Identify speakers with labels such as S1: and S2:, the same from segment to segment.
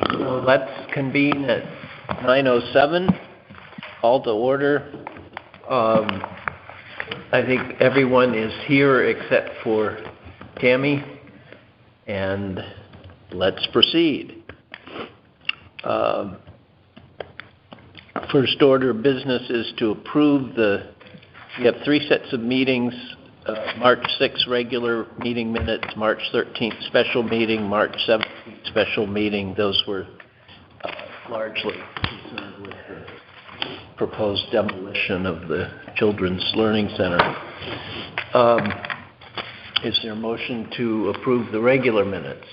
S1: So let's convene at 9:07. Call to order. I think everyone is here except for Tammy, and let's proceed. First order of business is to approve we have 3 sets of meetings, March 6th regular meeting minutes, March 13th special meeting, March 17th special meeting. Those were largely concerned with the proposed demolition of the Children's Learning Center. Is there a motion to approve the regular minutes?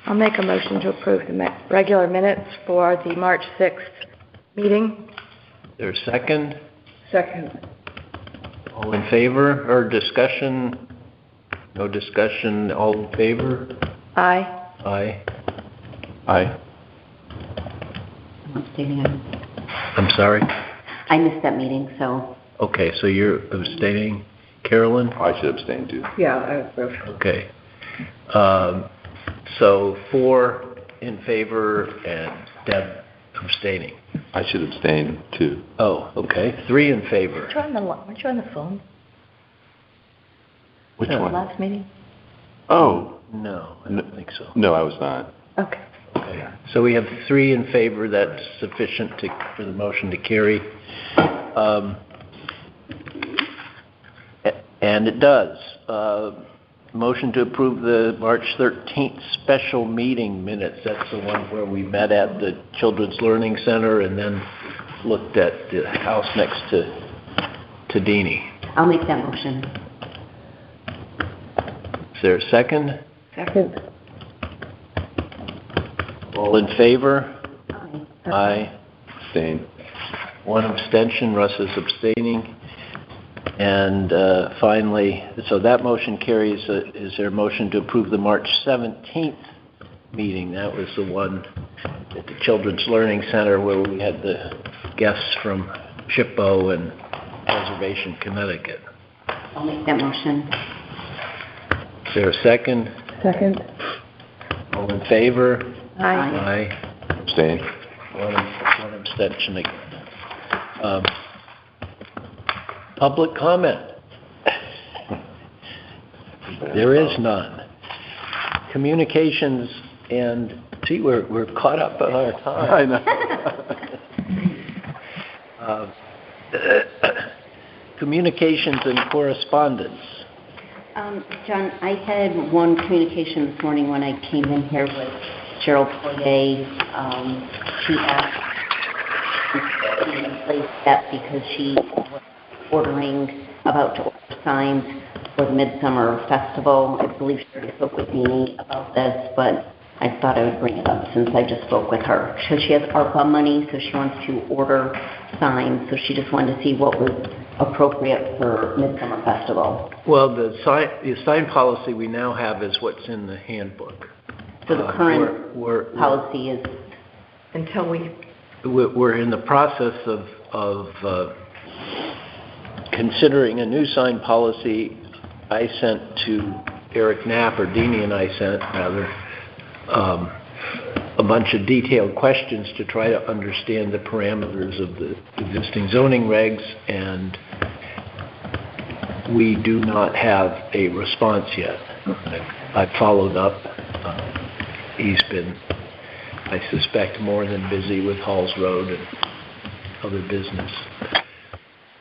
S2: I'll make a motion to approve the regular minutes for the March 6th meeting.
S1: Is there a second?
S2: Second.
S1: All in favor or discussion? No discussion. All in favor?
S2: Aye.
S1: Aye.
S3: Aye.
S4: I'm abstaining.
S1: I'm sorry?
S4: I missed that meeting, so.
S1: Okay, so you're abstaining. Carolyn?
S3: I should abstain too.
S2: Yeah, I approve.
S1: Okay. So 4 in favor and Deb abstaining.
S3: I should abstain too.
S1: Oh, okay. 3 in favor.
S2: Weren't you on the phone?
S3: Which
S1: Yeah.
S3: one?
S2: Last meeting?
S3: Oh,
S1: No, I don't think so.
S3: no, I was not.
S2: Okay.
S1: Okay. So we have 3 in favor. That's sufficient for the motion to carry. And it does. Motion to approve the March 13th special meeting minutes. That's the one where we met at the Children's Learning Center and then looked at the house next to Deanie.
S4: I'll make that motion.
S1: Is there a second?
S2: Second.
S1: All in favor?
S4: Aye.
S1: Aye.
S3: Abstain.
S1: 1 abstention. Russ is abstaining. And finally, so that motion carries. Is there a motion to approve the March 17th meeting? That was the one at the Children's Learning Center where we had the guests from SHPO and Preservation Connecticut.
S4: I'll make that motion.
S1: Is there a second?
S2: Second.
S1: All in favor?
S2: Aye.
S1: Aye.
S3: Abstain.
S1: One abstention again. Public comment? There is none. Communications and, see, we're caught up on our time.
S3: I know.
S1: Communications and correspondence.
S4: John, I had one communication this morning when I came in here with Cheryl Poirier. She asked me to place that because she was about to order signs for the Midsummer Festival. I believe she already spoke with me about this, but I thought I would bring it up since I just spoke with her. So she has ARPA money, so she wants to order signs, so she just wanted to see what was appropriate for Midsummer Festival.
S1: Well, the sign policy we now have is what's in the handbook.
S4: So the current policy is...
S2: Until
S1: We're in the process of considering a new sign policy. I sent to Eric Knapp, or Deanie and I sent, rather, a bunch of detailed questions to try to understand the parameters of the existing zoning regs, and we do not have a response yet. I've followed up. He's been, I suspect, more than busy with Halls Road and other business.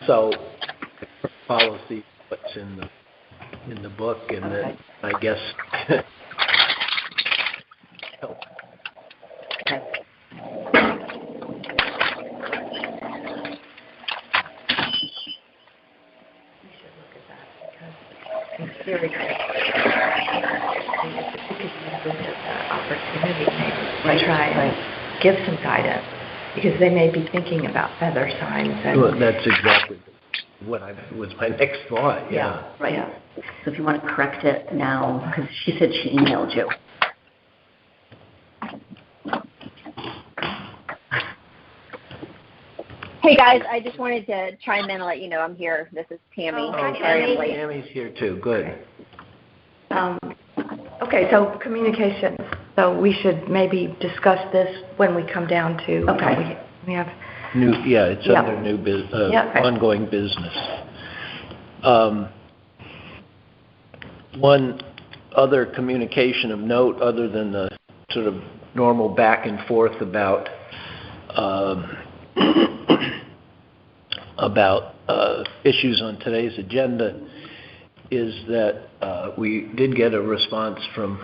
S1: So, policy, what's in the book, and then I guess.
S4: Okay.
S2: it's very good. Opportunity to try and give some guidance, because they may be thinking about feather signs. And
S1: Well, that's exactly what was my next thought. Yeah.
S4: Right. Yeah. So if you want to correct it now, because she said she emailed you.
S5: Hey guys, I just wanted to chime in and let you know I'm here. This is Tammy.
S2: Oh, hi,
S5: Sorry I'm late.
S1: Tammy's here too. Good.
S2: Okay, so communications. So we should maybe discuss this when we come down to.
S4: Okay.
S2: We have.
S1: It's
S2: Yeah.
S1: under new
S2: Yeah.
S1: ongoing business. One other communication of note, other than the sort of normal back and forth about issues on today's agenda, is that we did get a response from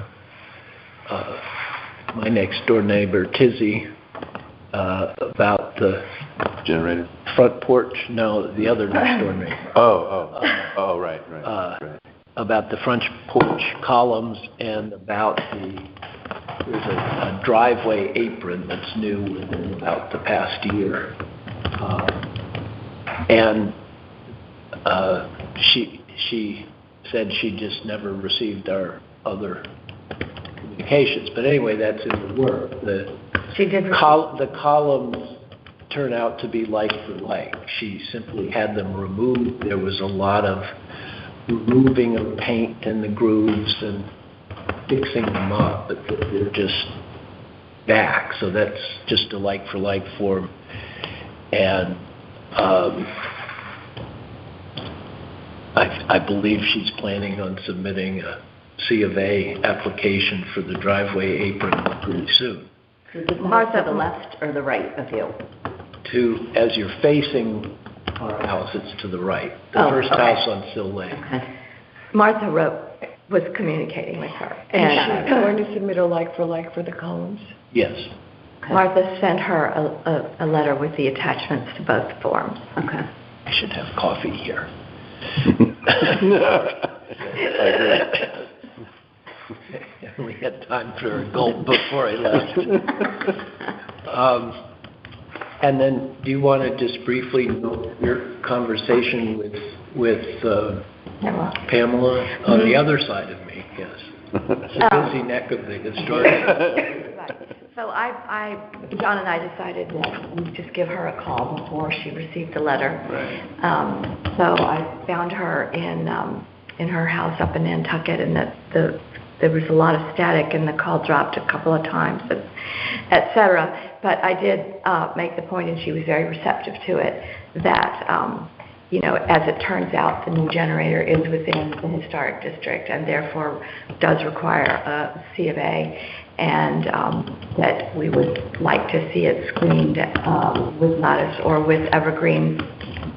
S1: my next door neighbor, Tizzy, about the
S3: Generator?
S1: front porch. No, the other next door neighbor.
S3: Right.
S1: About the front porch columns and about there's a driveway apron that's new within about the past year. And she said she just never received our other communications. But anyway, that's in the work.
S2: She did.
S1: The columns turn out to be like for like. She simply had them removed. There was a lot of removing of paint in the grooves and fixing them up, but they're just back. So that's just a like for like form. And I believe she's planning on submitting a C of A application for the driveway apron pretty soon.
S4: So this is
S2: Martha,
S4: to the left or the right of you?
S1: As you're facing our house, it's to the right. The
S4: Oh,
S1: first
S4: okay.
S1: house on Sill Lane.
S4: Okay.
S2: Martha was communicating with her.
S6: And she's going to submit a like for the columns?
S1: Yes.
S2: Martha sent her a letter with the attachments to both forms.
S4: Okay.
S1: I should have coffee here. I only had time for a gulp before I left. And then, do you want to just briefly note your conversation with Pamela on the other side of me? Yes. It's a busy neck of the historic.
S2: Right. So John and I decided that we'd just give her a call before she received the letter.
S3: Right.
S2: So I found her in her house up in Nantucket, and that there was a lot of static, and the call dropped a couple of times, et cetera. But I did make the point, and she was very receptive to it, that as it turns out, the new generator is within the historic district and therefore does require a C of A, and that we would like to see it screened with lattice or with evergreen.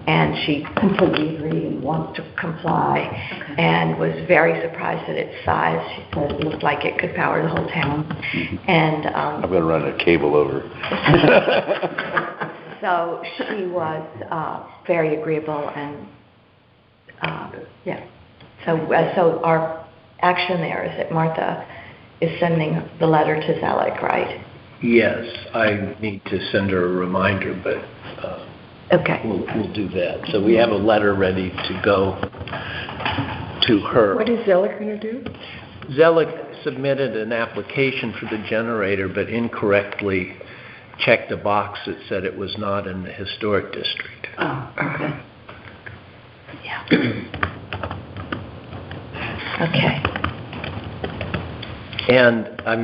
S2: And she completely agreed and wants to comply, and was very surprised at its size. She said it looked like it could power the whole town. And
S3: I'm going to run a cable over.
S2: so she was very agreeable, and So our action there is that Martha is sending the letter to Zelig, right?
S1: Yes, I need to send her a reminder, but
S2: Okay.
S1: we'll do that. So we have a letter ready to go to her.
S6: What is Zelig going to do?
S1: Zelig submitted an application for the generator, but incorrectly checked a box that said it was not in the historic district.
S4: Oh, okay.
S2: Yeah. Okay.
S1: And, I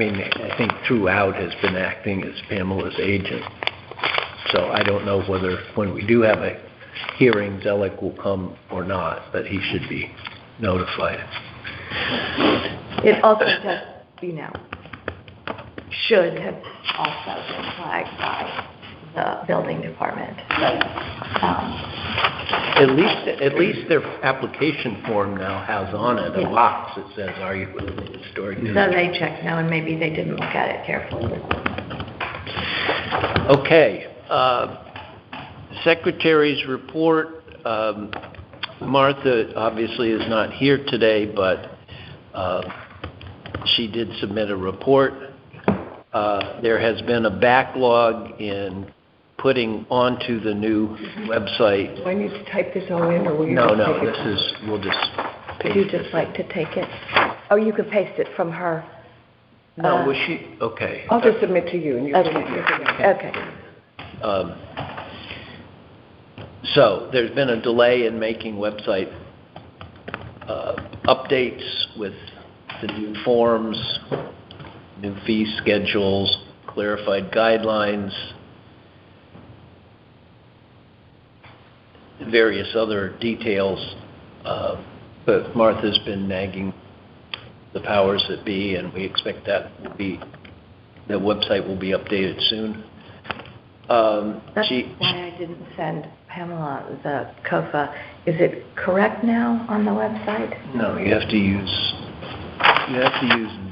S1: think throughout has been acting as Pamela's agent. So I don't know whether, when we do have a hearing, Zelig will come or not, but he should be notified.
S2: It also just, should have also been flagged by the building department.
S1: At least their application form now has on it a
S2: Yeah.
S1: box that says, "Are you with the historic
S2: So
S1: district?"
S2: they checked now, and maybe they didn't look at it carefully.
S1: Okay. Secretary's report. Martha obviously is not here today, but she did submit a report. There has been a backlog in putting onto the new website.
S6: Do I need to type this all in, or will you
S1: No,
S6: just take it?
S1: we'll just
S2: Would you just like to take it? Oh, you could paste it from her.
S1: No, was she, okay.
S6: I'll just submit to you, and you
S2: Okay.
S6: can...
S2: Okay.
S1: So there's been a delay in making website updates with the new forms new fee schedules, clarified guidelines, various other details, but Martha's been nagging the powers that be, and we expect that the website will be updated soon.
S2: That's why I didn't send Pamela the COFA. Is it correct now on the website?
S1: No, you have to use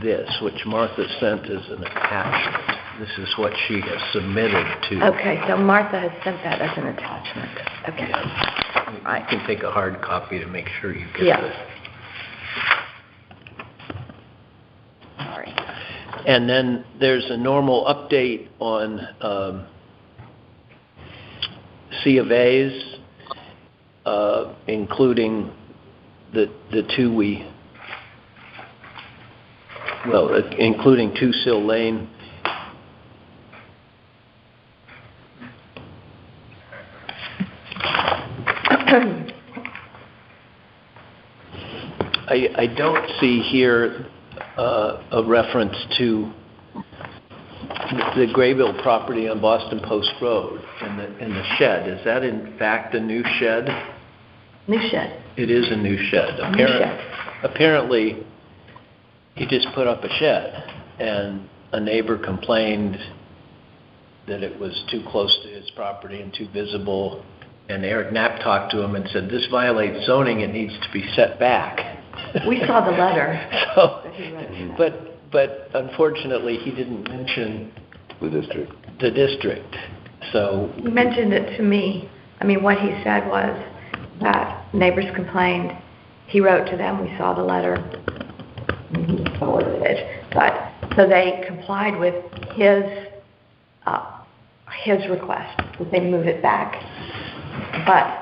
S1: this, which Martha sent as an attachment. This is what she has submitted to.
S2: Okay, so Martha has sent that as an attachment. Okay.
S1: Yeah.
S2: Right.
S1: You can take a hard copy to make sure you get
S2: Yeah.
S1: this.
S2: Sorry.
S1: And then there's a normal update on C of A's, including the two including 2 Sill Lane. I don't see here a reference to the Graybill property on Boston Post Road and the shed. Is that in fact a new shed?
S2: New shed.
S1: It is a new shed.
S2: New shed.
S1: Apparently, he just put up a shed, and a neighbor complained that it was too close to his property and too visible, and Eric Knapp talked to him and said, this violates zoning, it needs to be set back.
S2: We saw the letter.
S1: So,
S2: that he wrote.
S1: but unfortunately, he didn't mention
S3: The district.
S1: the district. So
S2: He mentioned it to me. I mean, what he said was that neighbors complained. He wrote to them. We saw the letter. And he forwarded it. But so they complied with his request that they move it back. But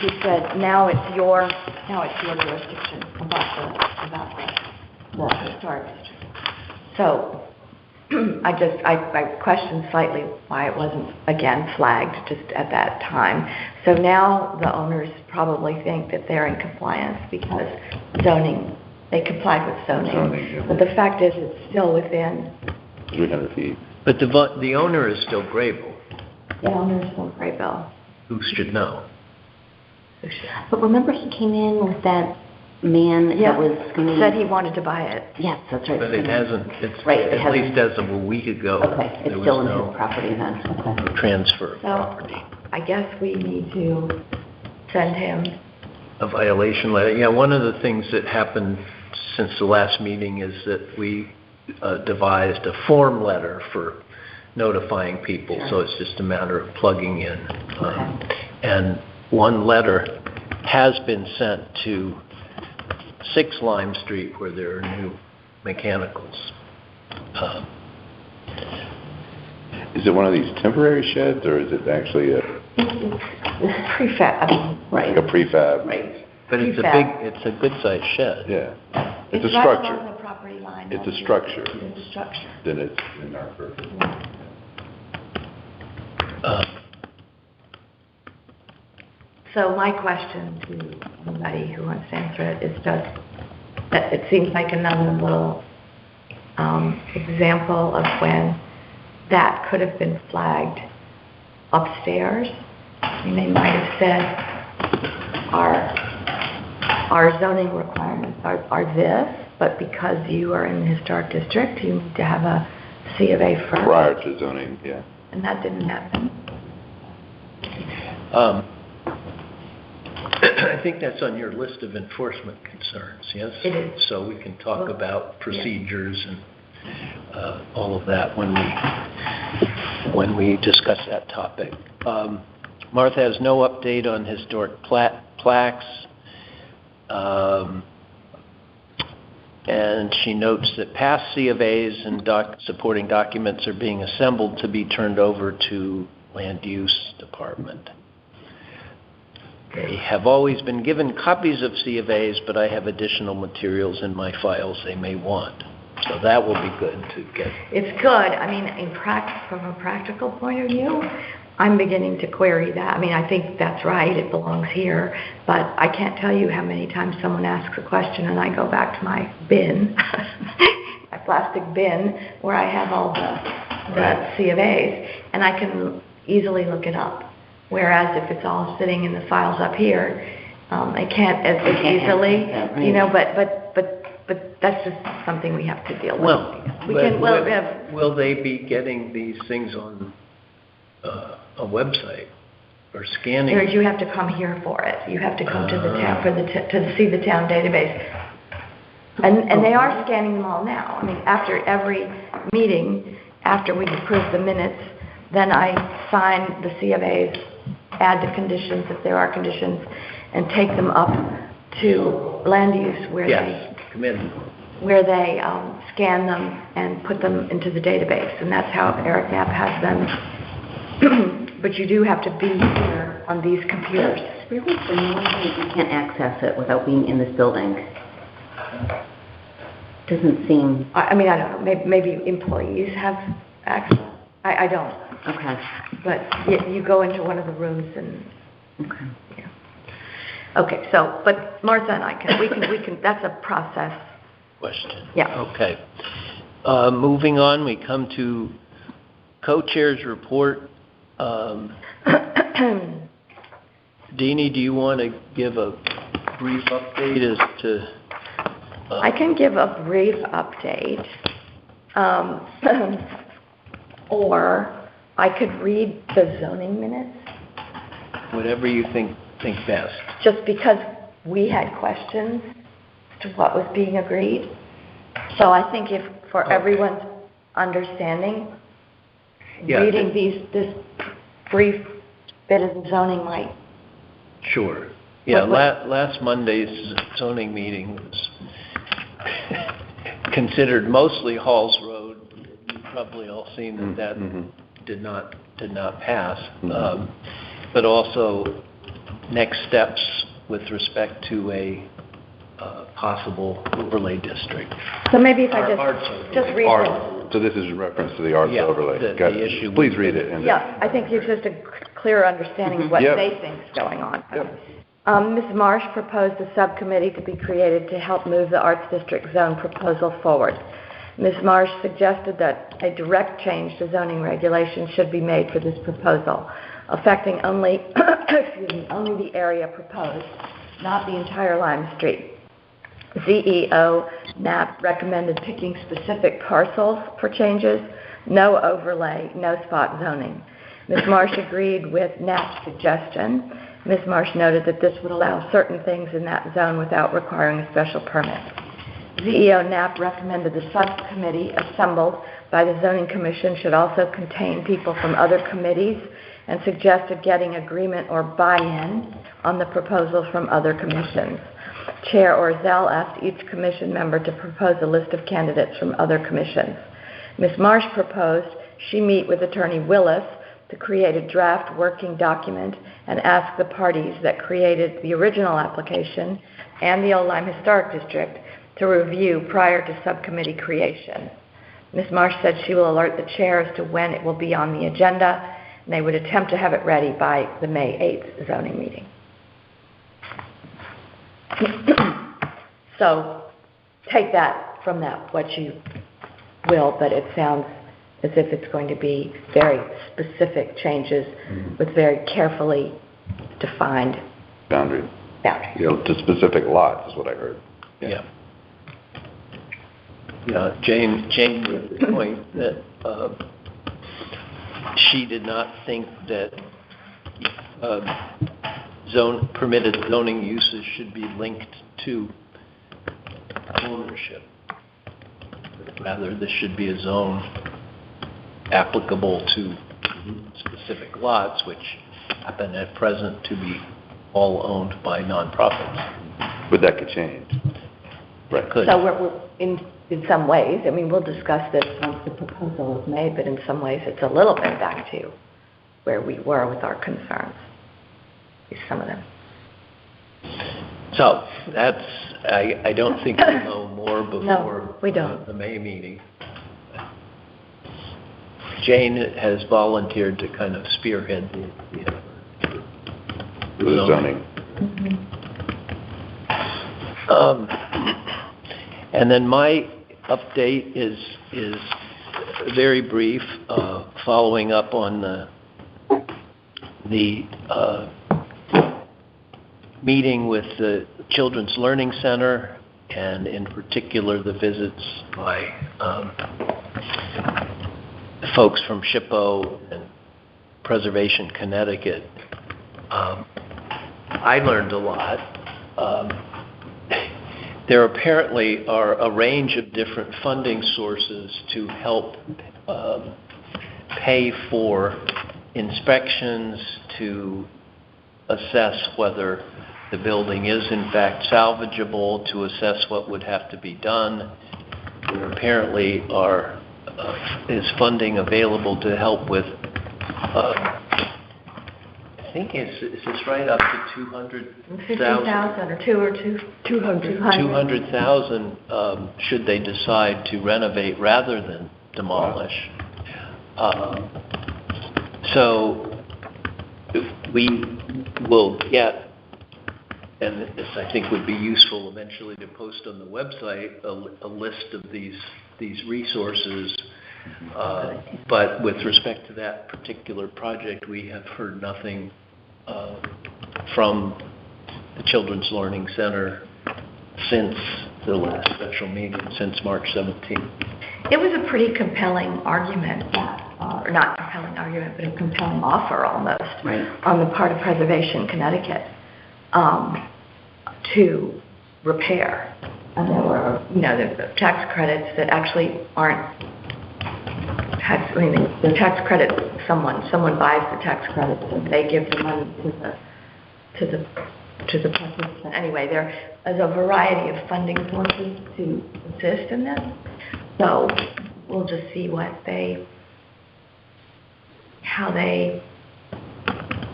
S2: he said now it's your jurisdiction about the historic district. So I questioned slightly why it wasn't, again, flagged just at that time. So now the owners probably think that they're in compliance because they complied with zoning.
S3: Yeah.
S2: But the fact is, it's still within,
S3: 300 feet.
S1: but the owner is still Graybill.
S2: the owner's still Graybill.
S1: Who should know?
S4: But remember he came in with that man
S2: Yeah,
S4: that was going to...
S2: said he wanted to buy it.
S4: Yes, that's right.
S1: But it hasn't, it's
S4: Right, it
S1: at
S4: hasn't.
S1: least as of a week ago.
S4: Okay, it's
S1: there
S4: still
S1: was
S4: in his property then, okay.
S1: no transfer of
S2: So
S1: property.
S2: I guess we need to send him,
S1: A violation letter. Yeah, one of the things that happened since the last meeting is that we devised a form letter for notifying people, so it's just a matter of plugging in. And one letter has been sent to 6 Lime Street where there are new mechanicals.
S3: Is it one of these temporary sheds, or is it actually
S2: prefab, I mean,
S3: like a prefab?
S2: right.
S1: But it's a good-sized shed.
S3: Yeah. It's a
S2: right
S3: structure.
S2: along the property line.
S3: It's a structure.
S2: It's a structure.
S3: Then it's in our purview.
S2: So my question to anybody who wants to answer it is just, that it seems like another little example of when that could have been flagged upstairs. I mean, they might have said, our zoning requirements are this, but because you are in the historic district, you need to have a C of A first.
S3: Prior to zoning, yeah.
S2: And that didn't happen.
S1: I think that's on your list of enforcement concerns, yes?
S2: It is.
S1: So we can talk
S2: Well,
S1: about procedures and all of that when we discuss that topic. Martha has no update on historic plaques, and she notes that past C of A's and supporting documents are being assembled to be turned over to Land Use Department. They have always been given copies of C of A's, but I have additional materials in my files they may want. So that will be good to get.
S2: It's good. I mean, from a practical point of view, I'm beginning to query that. I mean, I think that's right. It belongs here. But I can't tell you how many times someone asks a question and I go back to my bin, my plastic bin where I have all the C of A's, and I can easily look it up. Whereas if it's all sitting in the files up here, I can't as easily, you know, but that's just something we have to deal with.
S1: Well,
S2: We
S1: but
S2: can, well, we have,
S1: will they be getting these things on a website or scanning?
S2: or you have to come here for it. You have to come to the town for to see the town database. And they are scanning them all now. I mean, after every meeting, after we approve the minutes, then I sign the C of A's, add the conditions if there are conditions, and take them up to land use where
S1: Yes, committee.
S2: they scan them and put them into the database. And that's how Eric Knapp has them. But you do have to be here on these computers.
S4: It's really annoying that you can't access it without being in this building. Doesn't seem...
S2: I mean, I don't know, maybe employees have access. I don't.
S4: Okay.
S2: But you go into one of the rooms and,
S4: Okay.
S2: yeah. Okay, so, but Martha and I we can, that's a process.
S1: Question.
S2: Yeah.
S1: Okay. Moving on, we come to co-chair's report. Deanie, do you want to give a brief update as to...
S2: I can give a brief update, or I could read the zoning minutes,
S1: Whatever you think best.
S2: just because we had questions as to what was being agreed. So I think if, for
S1: Okay.
S2: everyone's understanding,
S1: Yeah,
S2: reading this brief bit of the zoning might,
S1: Sure. Yeah,
S2: What-
S1: last Monday's zoning meeting was considered mostly Halls Road. You've probably all seen that did not pass. But also next steps with respect to a possible overlay district.
S2: so maybe if I
S1: Arts
S2: just read
S3: Art,
S2: this.
S3: so this is in reference to the arts
S1: Yeah,
S3: overlay.
S1: the
S3: Got it.
S1: issue
S3: Please
S1: with
S3: read it. and-
S2: Yeah, I think it's just a clearer understanding of what
S3: Yep.
S2: they think is going on.
S3: Yep.
S2: Ms. Marsh proposed a subcommittee to be created to help move the Arts District zone proposal forward. Ms. Marsh suggested that a direct change to zoning regulations should be made for this proposal, affecting only, only the area proposed, not the entire Lime Street. ZEO Knapp recommended picking specific parcels for changes, no overlay, no spot zoning. Ms. Marsh agreed with Knapp's suggestion. Ms. Marsh noted that this would allow certain things in that zone without requiring a special permit. ZEO Knapp recommended the subcommittee assembled by the Zoning Commission should also contain people from other committees and suggested getting agreement or buy-in on the proposals from other commissions. Chair Orzel asked each commission member to propose a list of candidates from other commissions. Ms. Marsh proposed she meet with Attorney Willis to create a draft working document and ask the parties that created the original application and the Old Lyme Historic District to review prior to subcommittee creation. Ms. Marsh said she will alert the chair as to when it will be on the agenda, and they would attempt to have it ready by the May 8th zoning meeting. So take that from that what you will, but it sounds as if it's going to be very specific changes with very carefully defined
S3: Boundary.
S2: boundaries.
S3: You know, to specific lots is what I heard.
S1: Yeah. Yeah, Jane made the point that she did not think that permitted zoning uses should be linked to ownership. Rather, this should be a zone applicable to specific lots, which happen at present to be all owned by nonprofits.
S3: But that could change. Right.
S1: Could.
S2: So we're in some ways, I mean, we'll discuss this once the proposal is made, but in some ways it's a little bit back to where we were with our concerns, some of them.
S1: So that's, I don't think we'll know more before
S2: No, we don't.
S1: the May meeting. Jane has volunteered to kind of spearhead the effort.
S3: The zoning.
S1: And then my update is very brief, following up on the meeting with the Children's Learning Center, and in particular the visits by folks from SHPO and Preservation Connecticut. I learned a lot. There apparently are a range of different funding sources to help pay for inspections, to assess whether the building is in fact salvageable, to assess what would have to be done. There apparently is funding available to help with, I think is this right, up to 200,000?
S2: 50,000 or 200.
S1: 200,000 should they decide to renovate rather than demolish. So we will get, and this I think would be useful eventually to post on the website, a list of these resources. But with respect to that particular project, we have heard nothing from the Children's Learning Center since the last special meeting, since March 17th.
S2: It was a pretty compelling argument, or not compelling argument, but a compelling offer almost,
S4: Right.
S2: on the part of Preservation Connecticut to repair. And there were, the tax credits that actually aren't the tax credit, someone buys the tax credits and they give the money to the participant. Anyway, there is a variety of funding sources to assist in this. So we'll just see how they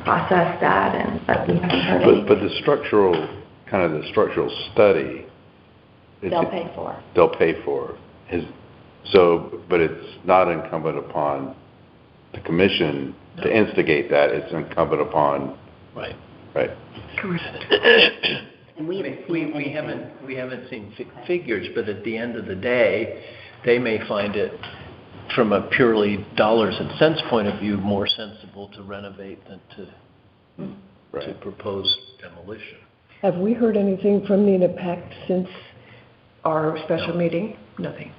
S2: process that, but we haven't heard anything.
S3: But the structural study.
S2: They'll pay for.
S3: They'll pay for. But it's not incumbent upon the commission to instigate that. It's incumbent upon.
S1: Right.
S3: Right.
S6: Correct.
S4: And we
S1: haven't seen figures, but at the end of the day, they may find it, from a purely dollars and cents point of view, more sensible to renovate than to propose demolition.
S6: Have we heard anything from Nina Peck since our special meeting? Nothing.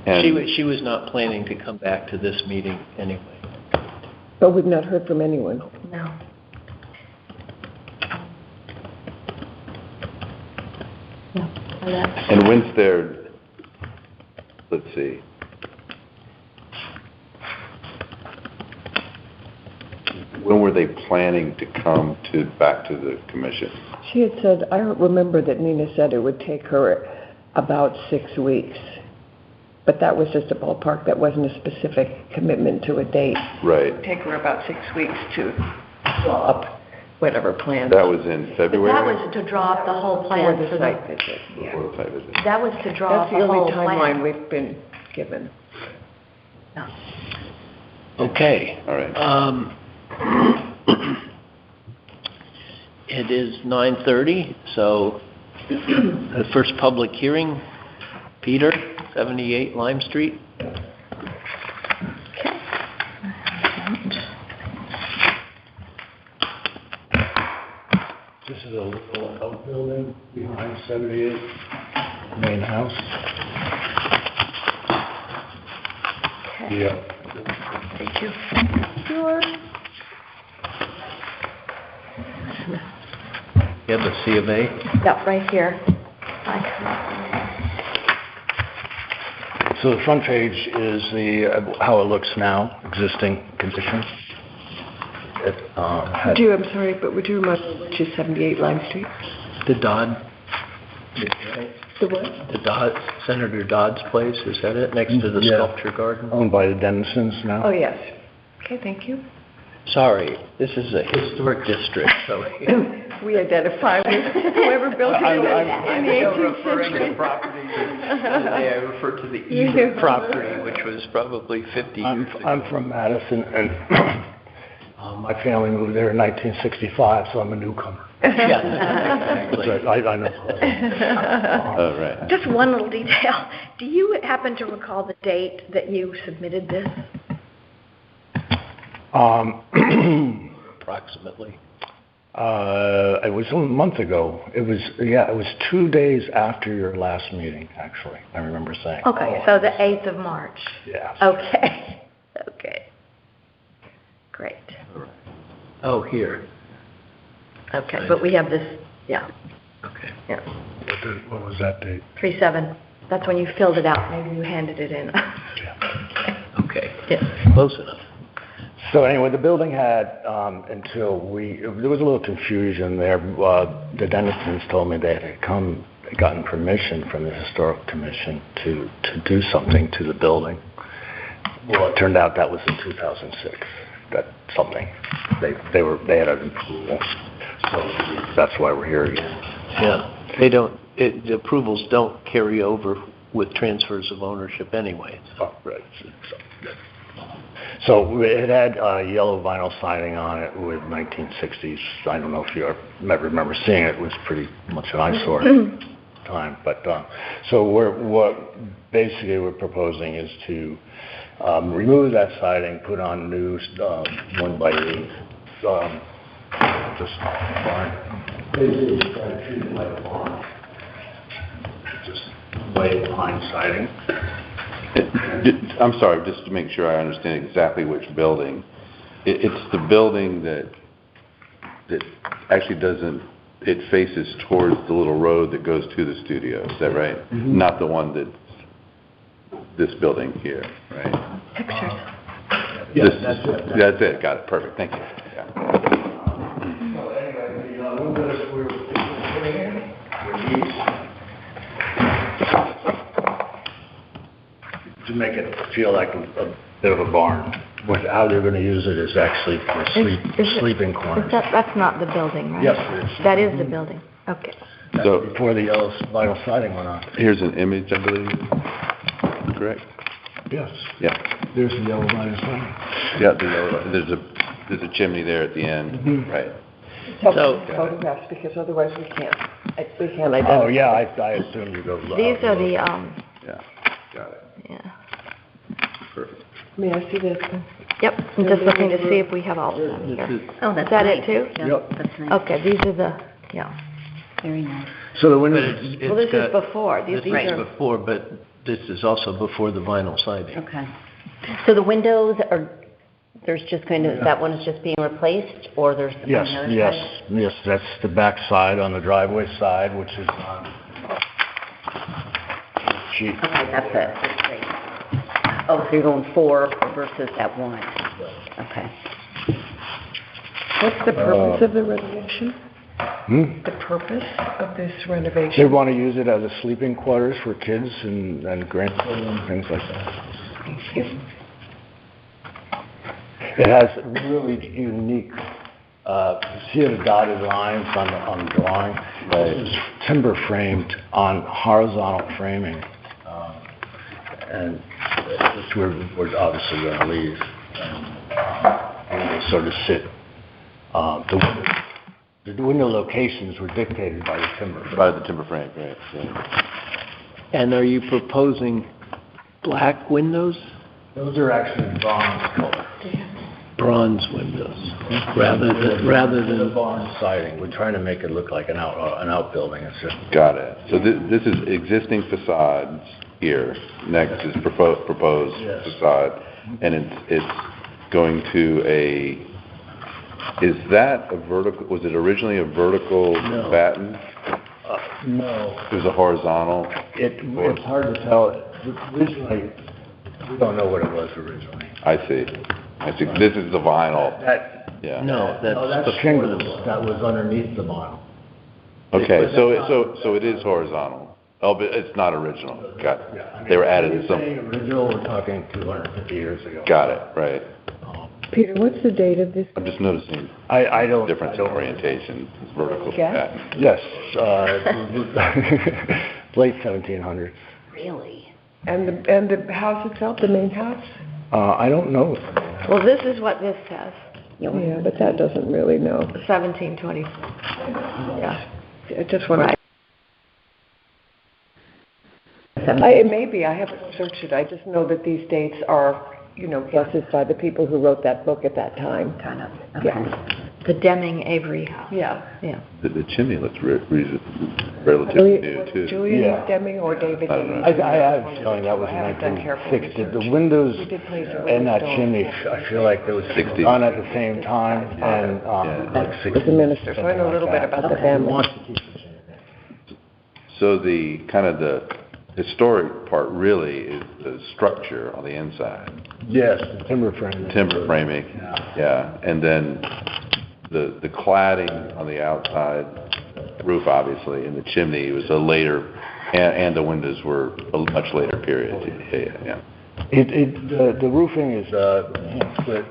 S3: And
S1: She was not planning to come back to this meeting anyway.
S6: But we've not heard from anyone.
S2: No.
S3: And when's their, let's see, when were they planning to come back to the commission?
S6: She had said, I remember that Nina said it would take her about 6 weeks. But that was just a ballpark. That wasn't a specific commitment to a date.
S3: Right.
S6: Take her about 6 weeks to draw up whatever plan.
S3: That was in
S2: But
S3: February?
S2: that was to draw up the whole plan
S6: For the site visit, yeah.
S3: Before the site visit.
S2: That was to draw up
S6: That's
S2: the
S6: the
S2: whole
S6: only
S2: plan.
S6: timeline we've been given.
S2: No.
S1: Okay.
S3: All right.
S1: It is 9:30, so the first public hearing, Peter, 78 Lime Street.
S7: This is a little outbuilding behind 78, main house. Yeah.
S2: Thank you.
S1: You have the C of A?
S2: Yep, right here.
S7: So the front page is how it looks now, existing conditions.
S6: I'm sorry, but would you remind me which is 78 Lime Street?
S1: The Dodd, right?
S6: The what?
S1: The Dodd, Senator Dodd's place, is that it? Next to the
S7: Yeah.
S1: sculpture garden?
S7: Owned by the Denisons now.
S6: Oh, yes. Okay, thank you.
S1: Sorry, this is a historic district, so.
S6: We identify with whoever built it in the
S1: I'm
S6: 18th
S1: referring to
S6: century.
S1: property. I refer to the Eden property, which was probably 50 years ago.
S7: I'm from Madison, and my family moved there in 1965, so I'm a newcomer.
S1: Yeah,
S8: That's
S1: exactly.
S8: right, I know.
S3: Oh, right.
S2: Just one little detail. Do you happen to recall the date that you submitted this?
S1: Approximately.
S8: It was a month ago. It was 2 days after your last meeting, actually, I remember saying.
S2: Okay, so the 8th of March.
S8: Yeah.
S2: Okay, okay. Great.
S1: Oh, here.
S2: Okay, but we have this, yeah,
S1: Okay.
S2: yeah.
S8: What was that date?
S2: 3/7. That's when you filled it out. Maybe you handed it in.
S1: Okay.
S2: Yes.
S1: Close enough.
S8: So anyway, the building had, until there was a little confusion there. The Dennisons told me they had gotten permission from the Historical Commission to do something to the building. Well, it turned out that was in 2006, that something. They had an approval. So that's why we're here again.
S1: Yeah. The approvals don't carry over with transfers of ownership anyway.
S8: Oh, right. So it had yellow vinyl siding on it with 1960s. I don't know if you remember seeing it. It was pretty much an eyesore time. But so what basically we're proposing is to remove that siding, put on new 1x8 just barn. Basically, try to treat it like a barn. Just white pine siding.
S3: I'm sorry, just to make sure I understand exactly which building. It's the building that actually it faces towards the little road that goes to the studio, is that right?
S8: Mm-hmm.
S3: Not the one that's this building here, right?
S2: Pictures.
S8: Yeah,
S3: This-
S8: that's it.
S3: That's it, got it, perfect, thank you. Yeah.
S8: So anyway, the windows we're putting in were these. To make it feel like a bit of a barn. How they're going to use it is actually for sleeping quarters.
S2: That's not the building, right?
S8: Yes, it is.
S2: That is the building. Okay.
S3: So-
S8: Before the yellow vinyl siding went on.
S3: Here's an image, I believe, correct?
S8: Yes.
S3: Yeah,
S8: There's the yellow vinyl siding.
S3: yeah, there's a chimney there at the end,
S8: Mhm.
S3: right?
S1: So-
S6: Photographs, because otherwise we can't identify.
S8: Oh, yeah, I assume you go.
S2: These are the,
S3: Yeah, got it,
S2: yeah.
S3: perfect.
S6: May I see this?
S2: Yep, I'm just looking to see if we have all of them
S1: This
S2: here.
S1: is,
S4: Oh, that's
S2: Is that it
S4: nice.
S2: too?
S4: Yeah,
S8: Yep.
S4: that's nice.
S2: Okay, these are the, yeah.
S4: Very nice.
S8: So the
S1: but
S8: windows,
S2: Well, this
S1: it's
S2: is
S1: got,
S2: before.
S1: this
S2: These
S1: is
S2: are,
S1: before, but this is also before the vinyl siding.
S4: Okay. So the windows there's just that one is just being replaced, or there's on the
S8: yes,
S4: other
S8: yes,
S4: side?
S8: yes, that's the back side on the driveway side, which is on sheet.
S4: Okay, that's it, that's great. Oh, so you're going 4 versus that 1. Okay.
S6: What's the purpose of the renovation?
S8: Hmm?
S6: The purpose of this
S8: They
S6: renovation?
S8: want to use it as a sleeping quarters for kids and grandchildren and things like that. It has really unique, see the dotted lines on the drawing? It's timber framed on horizontal framing, and which we're obviously going to leave. And they sort of sit, the window locations were dictated by the timber frame.
S3: By the timber frame, right, yeah.
S1: And are you proposing black windows?
S8: Those are actually bronze color.
S1: Bronze windows, rather
S8: The
S1: than,
S8: barn siding, we're trying to make it look like an outbuilding, it's just.
S3: Got it. So this is existing facades here, next is proposed
S8: Yes.
S3: facade, and it's going to is that a vertical, was it originally a vertical
S1: No.
S3: batten?
S8: No,
S3: It was a horizontal?
S8: it's hard to tell, originally, we don't know what it was originally.
S3: I see. This is the vinyl,
S8: That,
S3: yeah.
S1: no, that's before
S8: shingles,
S1: the,
S8: that was underneath the vinyl.
S3: Okay, so it is horizontal. Oh, but it's not original. Got
S8: Yeah, I
S3: it.
S8: mean,
S3: They were added
S8: when
S3: to
S8: you're
S3: some,
S8: saying original, we're talking 250 years ago.
S3: got it, right.
S6: Peter, what's the date of this?
S3: I'm just noticing
S8: I don't.
S3: difference in orientation, vertical
S6: Yeah.
S3: batten.
S8: Yes, late 1700s.
S4: Really?
S6: And the house itself, the main house?
S8: I don't know.
S2: well, this is what this says.
S6: Yeah, but that doesn't really know.
S2: 1724.
S6: Yeah. I just want
S2: Right.
S6: to, it may be, I haven't searched it, I just know that these dates are, guesses by the people who wrote that book at that time.
S2: Kind of.
S6: Yeah.
S2: The Deming Avery House.
S6: Yeah.
S2: Yeah.
S3: The chimney looks relatively new, too.
S6: Julian
S8: Yeah.
S6: Deming or David
S3: I don't
S6: Deming?
S3: know.
S8: I have a feeling that was
S6: I haven't done careful
S8: 1960. The
S6: research.
S8: windows
S6: We did place a
S8: and that
S6: window.
S8: chimney, I feel like it was
S3: 60s.
S8: done at the same time, and,
S3: Yeah.
S8: like 60.
S6: As a minister, so I know a little bit about the family.
S3: So the, kind of the historic part really is the structure on the inside.
S8: Yes, the timber frame.
S3: Timber framing, yeah, and then the cladding on the outside, roof obviously, and the chimney was a later, and the windows were a much later period, yeah.
S8: The roofing is, split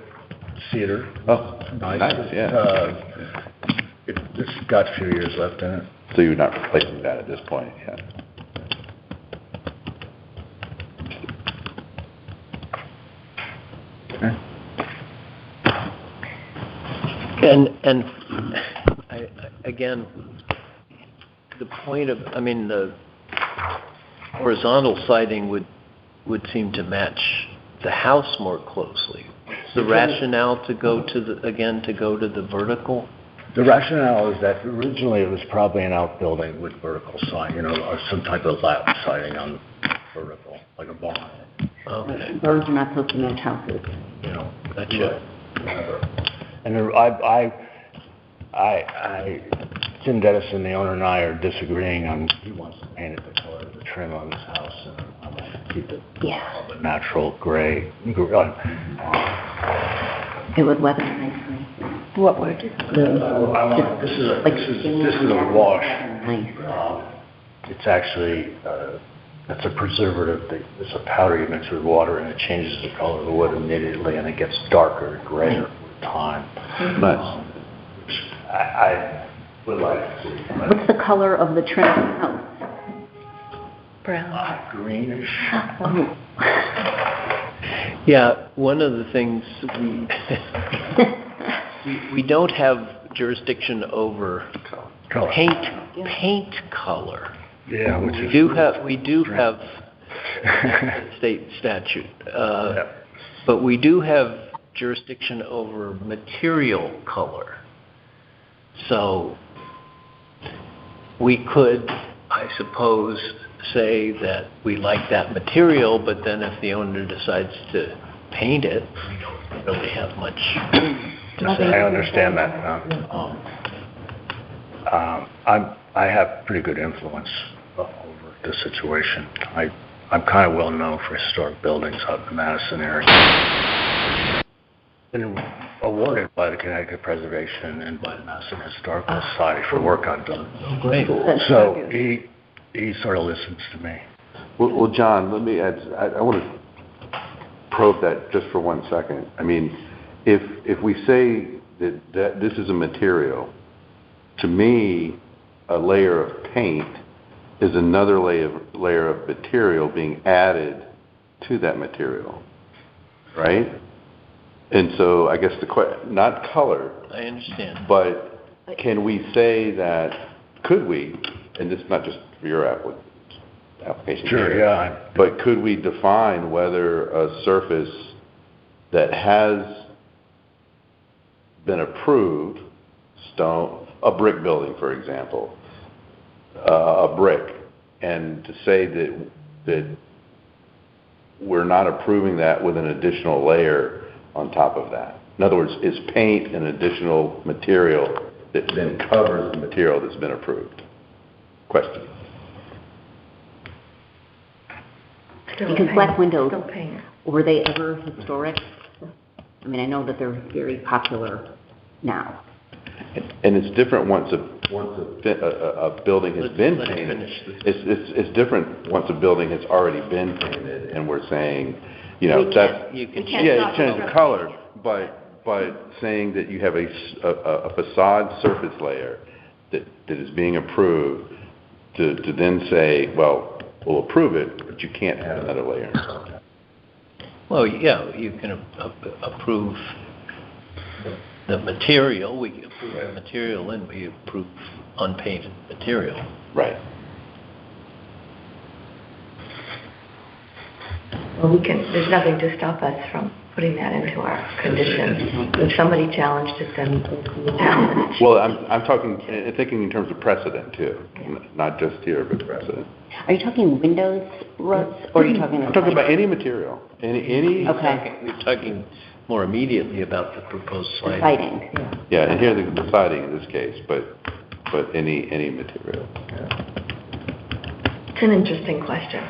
S8: cedar.
S3: Oh, nice, yeah.
S8: It's got a few years left in it.
S3: So you're not replacing that at this point, yeah.
S1: And again, the point of, the horizontal siding would seem to match the house more closely. The rationale to go to the vertical?
S8: The rationale is that originally it was probably an outbuilding with vertical siding, or some type of lap siding on vertical, like a barn.
S1: Okay,
S4: Birds are not supposed to match houses.
S1: gotcha.
S8: And Jim Dettison, the owner, and I are disagreeing on, he wants to paint it the color of the trim on his house, and I want to keep it
S4: Yeah,
S8: a natural gray.
S4: it would weather nicely.
S6: What would?
S8: This is a wash.
S4: Nice.
S8: It's actually, it's a preservative. It's a powder you mix with water, and it changes the color of the wood immediately, and it gets darker, grayer with time.
S3: Nice.
S8: I would like to see.
S4: What's the color of the trim of the house?
S2: Brown.
S8: Greenish.
S4: Oh.
S1: Yeah, one of the things we don't have jurisdiction over
S8: Color.
S1: paint color.
S8: Yeah, which is.
S1: We do have state statute,
S8: Yeah.
S1: but we do have jurisdiction over material color. So we could, I suppose, say that we like that material, but then if the owner decides to paint it, we don't really have much to say.
S8: I understand that. I have pretty good influence over the situation. I'm kind of well known for historic buildings out in the Madison area. Been awarded by the Connecticut Preservation and by the Madison Historical Society for work I've done.
S1: Great.
S8: So he sort of listens to me.
S3: Well, John, let me add, I want to probe that just for 1 second. If we say that this is a material, to me, a layer of paint is another layer of material being added to that material, right? And so I guess not color,
S1: I understand.
S3: but can we say that, could we, and this is not just for your application
S8: Sure,
S3: here,
S8: yeah.
S3: but could we define whether a surface that has been approved, stone, a brick building, for example, a brick, and to say that we're not approving that with an additional layer on top of that? In other words, is paint an additional material that then covers the material that's been approved? Question.
S4: Because black windows,
S2: Still paint.
S4: were they ever historic? I know that they're very popular now.
S3: And it's different once a building has been
S1: Let me
S3: painted.
S1: finish this.
S3: It's different once a building has already been painted, and we're saying,
S2: We
S3: that's...
S2: can't-
S1: You can
S2: can't
S3: Yeah,
S2: stop
S3: you change
S2: from
S3: the color, but saying that you have a facade surface layer that is being approved, to then say, well, we'll approve it, but you can't add another layer.
S1: Well, yeah, you can approve the material, we approve the material, and we approve unpainted material.
S3: Right.
S2: Well, there's nothing to stop us from putting that into our conditions. If somebody challenged it, then we'll challenge.
S3: Well, I'm talking, thinking in terms of precedent too, not just here, but precedent.
S4: Are you talking windows, Russ, or are you talking?
S3: I'm talking about any material, any.
S4: Okay.
S1: We're talking more immediately about the proposed
S4: The
S1: siding.
S4: siding.
S3: Yeah, and here the siding in this case, but any material.
S2: It's an interesting question.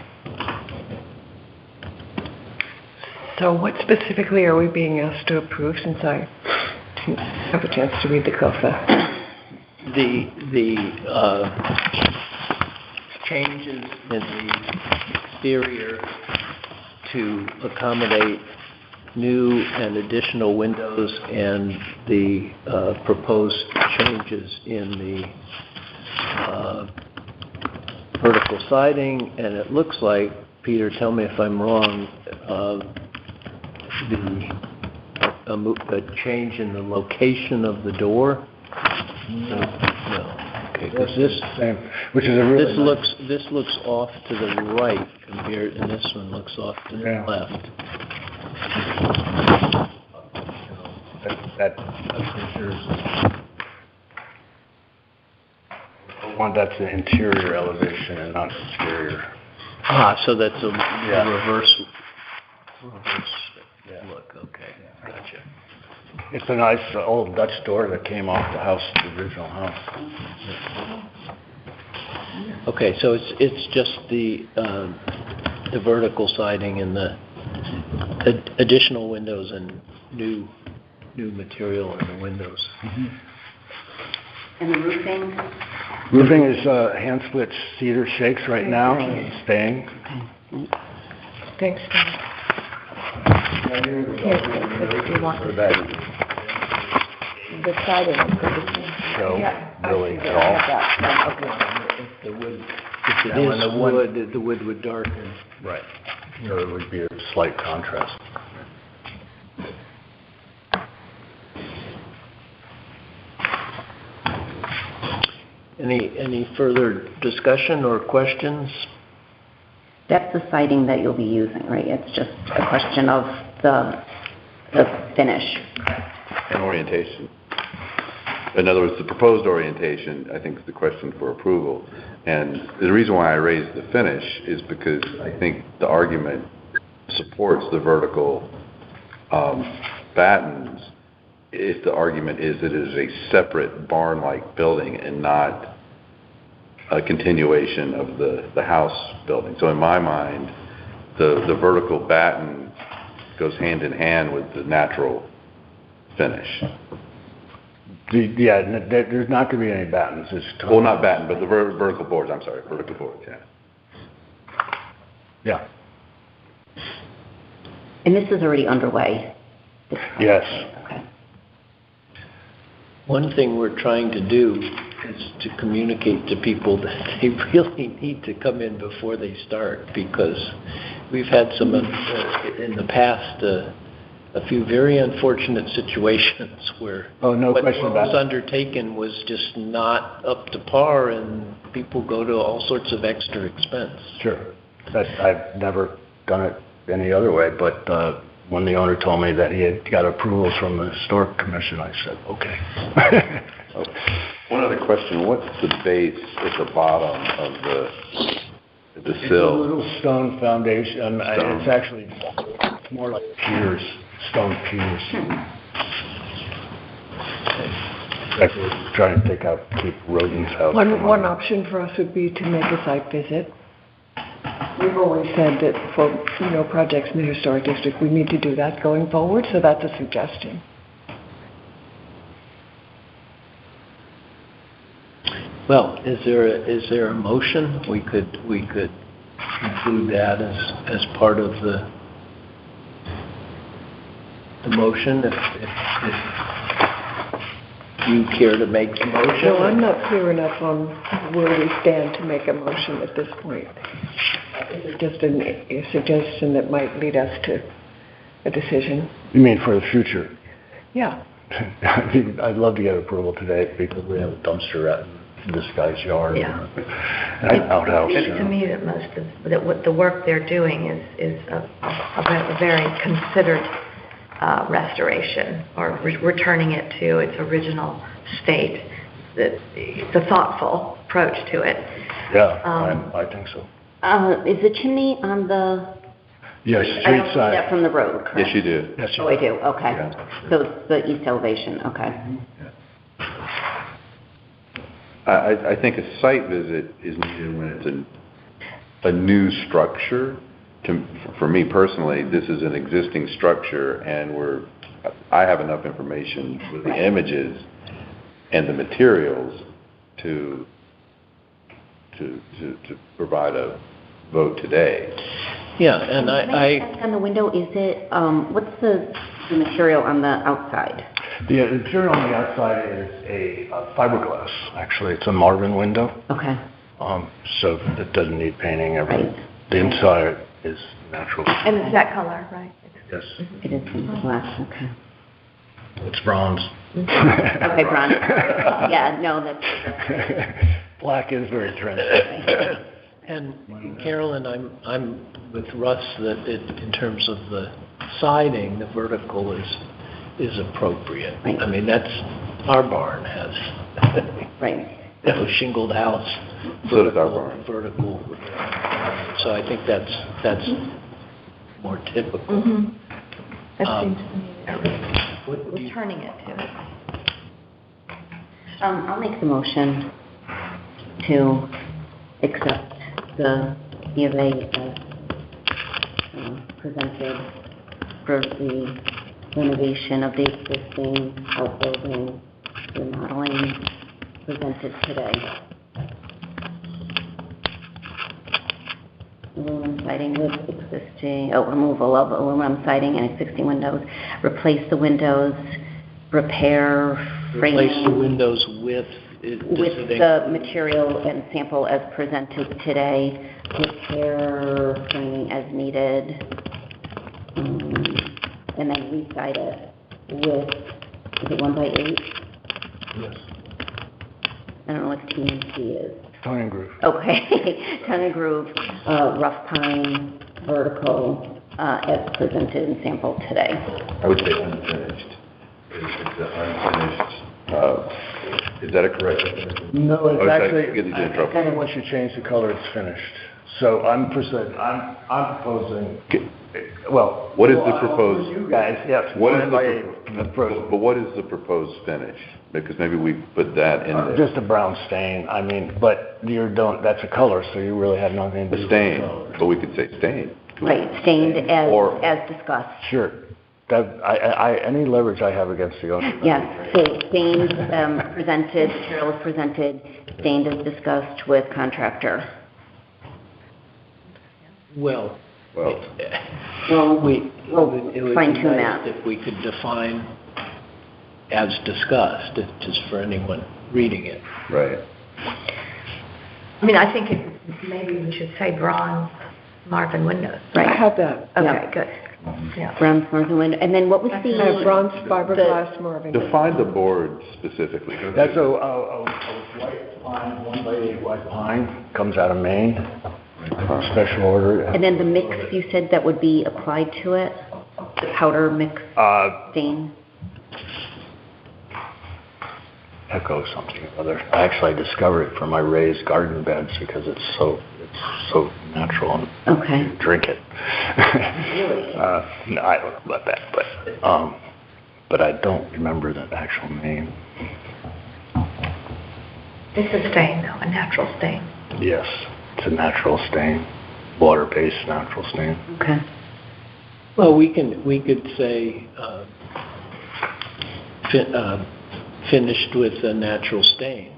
S6: So what specifically are we being asked to approve, since I didn't have a chance to read the COFA?
S1: The changes in the exterior to accommodate new and additional windows and the proposed changes in the vertical siding, and it looks like, Peter, tell me if I'm wrong, a change in the location of the door? No. Okay, because
S8: Which is a really
S1: this looks off to the right compared, and this one looks off to the left.
S8: That one, that's the interior elevation and not exterior.
S1: So that's a reverse look. Okay, gotcha.
S8: It's a nice old Dutch door that came off the original house.
S1: Okay, so it's just the vertical siding and the additional windows and new material in the windows.
S4: And the roofing?
S8: Roofing is hand-split cedar shakes right now, and staying.
S6: Thanks, Tom. Here, do you want the siding?
S8: So,
S6: Yeah,
S8: really,
S6: I see
S8: at all.
S6: that. Okay.
S1: The wood, if it is wood, the wood would darken.
S8: Right. Or it would be a slight contrast.
S1: Any further discussion or questions?
S4: That's the siding that you'll be using, right? It's just a question of the finish.
S3: And orientation. In other words, the proposed orientation, I think, is the question for approval. And the reason why I raised the finish is because I think the argument supports the vertical battens if the argument is that it is a separate barn-like building and not a continuation of the house building. So in my mind, the vertical batten goes hand in hand with the natural finish.
S8: There's not going to be any battens.
S3: Well, not batten, but the vertical boards, I'm sorry, vertical boards, yeah.
S8: Yeah.
S4: And this is already underway?
S8: Yes.
S4: Okay.
S1: One thing we're trying to do is to communicate to people that they really need to come in before they start, because we've had some, in the past, a few very unfortunate situations where
S8: Oh, no
S1: what
S8: question about
S1: was
S8: it.
S1: undertaken was just not up to par, and people go to all sorts of extra expense.
S8: Sure. I've never done it any other way, but when the owner told me that he had got approval from the Historic Commission, I said, okay.
S3: One other question, what's the base at the bottom of the
S8: It's a
S3: sill?
S8: little stone foundation.
S3: Stone.
S8: It's actually more like piers, stone piers. Like we're trying to keep rodents out.
S6: One option for us would be to make a site visit. We've always said that for, projects in the historic district, we need to do that going forward, so that's a suggestion.
S1: Well, is there a motion? We could include that as part of the motion if you care to make the motion.
S6: No, I'm not clear enough on where we stand to make a motion at this point. It's just a suggestion that might lead us to a decision.
S8: You mean for the future?
S6: Yeah.
S8: I mean, I'd love to get approval today because we have a dumpster at this guy's yard.
S2: Yeah.
S8: And an outhouse.
S2: It seems to me that most of, that what the work they're doing is a very considered restoration, or returning it to its original state. That it's a thoughtful approach to it.
S8: Yeah, I think so.
S4: Is the chimney on the,
S8: Yes,
S4: I
S8: street
S4: don't see that
S8: side.
S4: from the road, correct?
S3: Yes, you do.
S8: Yes,
S4: Oh, I do, okay.
S3: Yeah.
S4: So it's the east elevation, okay.
S3: I think a site visit is needed when it's a new structure. For me personally, this is an existing structure, and I have enough information with the images and the materials to provide a vote today.
S1: Yeah, and
S4: Can I ask on the window, is it, what's the material on the outside?
S8: The material on the outside is a fiberglass, actually. It's a Marvin window,
S4: Okay,
S8: so it doesn't need painting.
S4: Right.
S8: The inside is natural.
S2: And it's that color, right?
S8: Yes,
S4: it is glass, okay.
S8: it's bronze.
S4: Okay, bronze. Yeah, no, that's,
S8: Black is very trendy.
S1: And Carolyn, I'm with Russ that in terms of the siding, the vertical is appropriate.
S4: Right.
S1: I mean, that's, our barn has,
S4: right.
S1: shingled house.
S3: So does our barn.
S1: Vertical. So I think that's more typical.
S2: Mm-hmm. That
S1: Um,
S2: seems to me,
S1: What do you-
S2: returning it to it.
S4: I'll make the motion to accept the E of A as presented for the renovation of the existing outbuilding remodeling presented today. Aluminum siding with existing, removal of aluminum siding and existing windows, replace the windows, repair framing.
S1: Replace the windows with,
S4: With the material and sample as presented today, repair framing as needed, and then re-side it with, is it 1x8?
S8: Yes.
S4: I don't know what TNT is.
S8: Tongue and groove.
S4: Okay, tongue and groove, rough pine, vertical, as presented and sampled today.
S3: I would say unfinished. It's unfinished. Is that a correct definition?
S8: No,
S3: Oh,
S8: it's
S3: is that-
S8: actually,
S3: get these in trouble.
S8: I think once you change the color, it's finished. So I'm proposing, well.
S3: What is the
S8: well,
S3: proposed-
S8: You guys, yes.
S3: What is
S8: the
S3: but what is the proposed finish? Because maybe we put that in there.
S8: Just a brown stain, I mean, but that's a color, so you really have nothing to do
S3: The
S8: with
S3: stain,
S8: the color.
S3: but we could say stain.
S4: Right, stained
S3: Or-
S4: as discussed.
S8: Sure. Any leverage I have against the owner.
S4: Yes, so stained, presented, material is presented, stained as discussed with contractor.
S1: well,
S3: Well,
S4: Well,
S1: it would be
S4: fine-tune
S1: nice
S4: that.
S1: if we could define as discussed, just for anyone reading it.
S3: right.
S2: I mean, I think maybe we should say bronze Marvin windows.
S6: I
S4: Right,
S6: have that.
S2: Okay,
S4: Yeah.
S2: good. Yeah.
S4: bronze Marvin window, and then what was
S6: I have
S4: the,
S6: bronze fiberglass Marvin.
S3: Define the board specifically.
S8: That's a white pine, 1x8 white pine, comes out of Maine, special order.
S4: and then the mix you said that would be applied to it? The powder mix stain?
S8: Echo something or other. I actually discovered it from my raised garden beds because it's so natural and
S4: Okay.
S8: you drink it. No, I don't know about that, but I don't remember the actual name.
S2: It's a stain, though, a natural stain.
S8: Yes, it's a natural stain, water-based natural stain.
S4: Okay.
S1: Well, we could say, finished with a natural stain.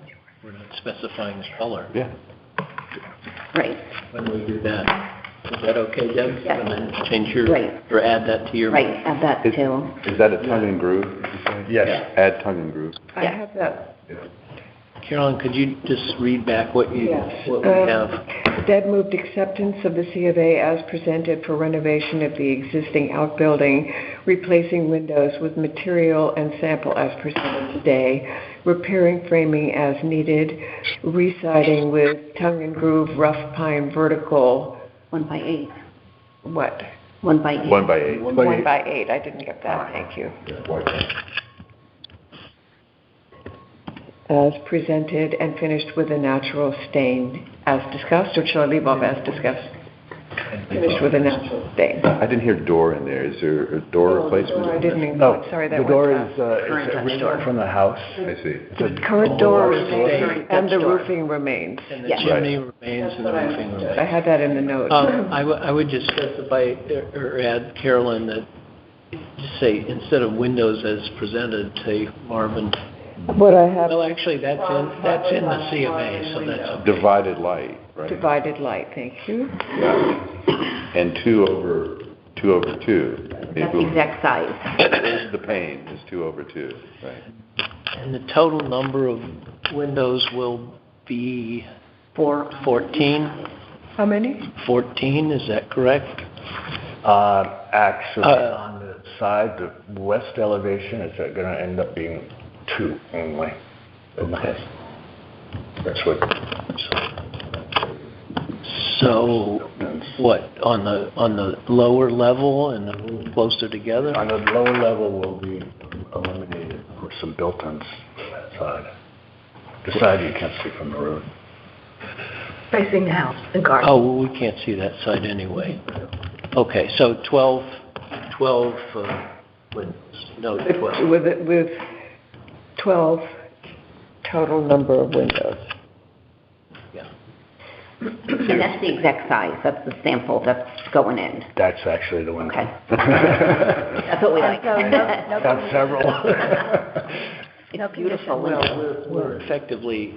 S1: We're not specifying the color
S3: Yeah.
S4: Right,
S1: when we do that. Is that okay, Deb?
S4: Yes.
S1: And then change your,
S4: Right.
S1: or add that to your.
S4: right, add that
S3: Is
S4: too.
S3: is that a tongue and groove, did you say?
S8: Yes.
S3: Add tongue and groove.
S6: I have that.
S1: Carolyn, could you just read back what we have?
S6: Deb moved acceptance of the C of A as presented for renovation of the existing outbuilding, replacing windows with material and sample as presented today, repairing framing as needed, re-siding with tongue and groove rough pine vertical.
S4: 1 by 8.
S6: What?
S4: 1 by 8.
S3: 1 by 8.
S6: 1 by 8. I didn't get that. Thank you. As presented and finished with a natural stain as discussed, or shall I leave off as discussed? Finished with a natural stain.
S3: I didn't hear door in there. Is there a door replacement?
S6: I didn't even,
S8: No,
S6: sorry, that
S8: the
S6: went
S8: door
S6: past.
S8: is original from the house.
S3: I see.
S6: The current door
S1: Current
S6: remains, and the
S2: door.
S6: roofing remains.
S1: And the
S4: Yes.
S1: chimney remains and the roofing
S6: I
S1: remains.
S6: had that in the notes.
S1: I would just specify, or add, Carolyn, that, just say, instead of windows as presented, say Marvin.
S6: What I have,
S1: Well, actually, that's in the C of A, so that's okay.
S3: Divided light, right?
S6: divided light, thank you.
S3: Yeah. And 2 over 2.
S4: That's the exact size.
S3: The pane is 2 over 2, right?
S1: And the total number of windows will be 14?
S6: How many?
S1: 14, is that correct?
S8: Actually, on the side, the west elevation, is going to end up being 2 only.
S1: Okay.
S8: That's what.
S1: So, what, on the lower level and a little closer together?
S8: On the lower level will be eliminated for some built-ins on that side. The side you can't see from the road.
S2: Facing the house, the garden.
S1: Oh, well, we can't see that side anyway. Okay, so 12 windows, no, 12.
S6: With 12 total number of windows.
S1: Yeah.
S4: And that's the exact size. That's the sample that's going in.
S8: That's actually the window.
S4: Okay. That's what we like.
S8: Got several.
S4: It's beautiful window.
S1: We're effectively,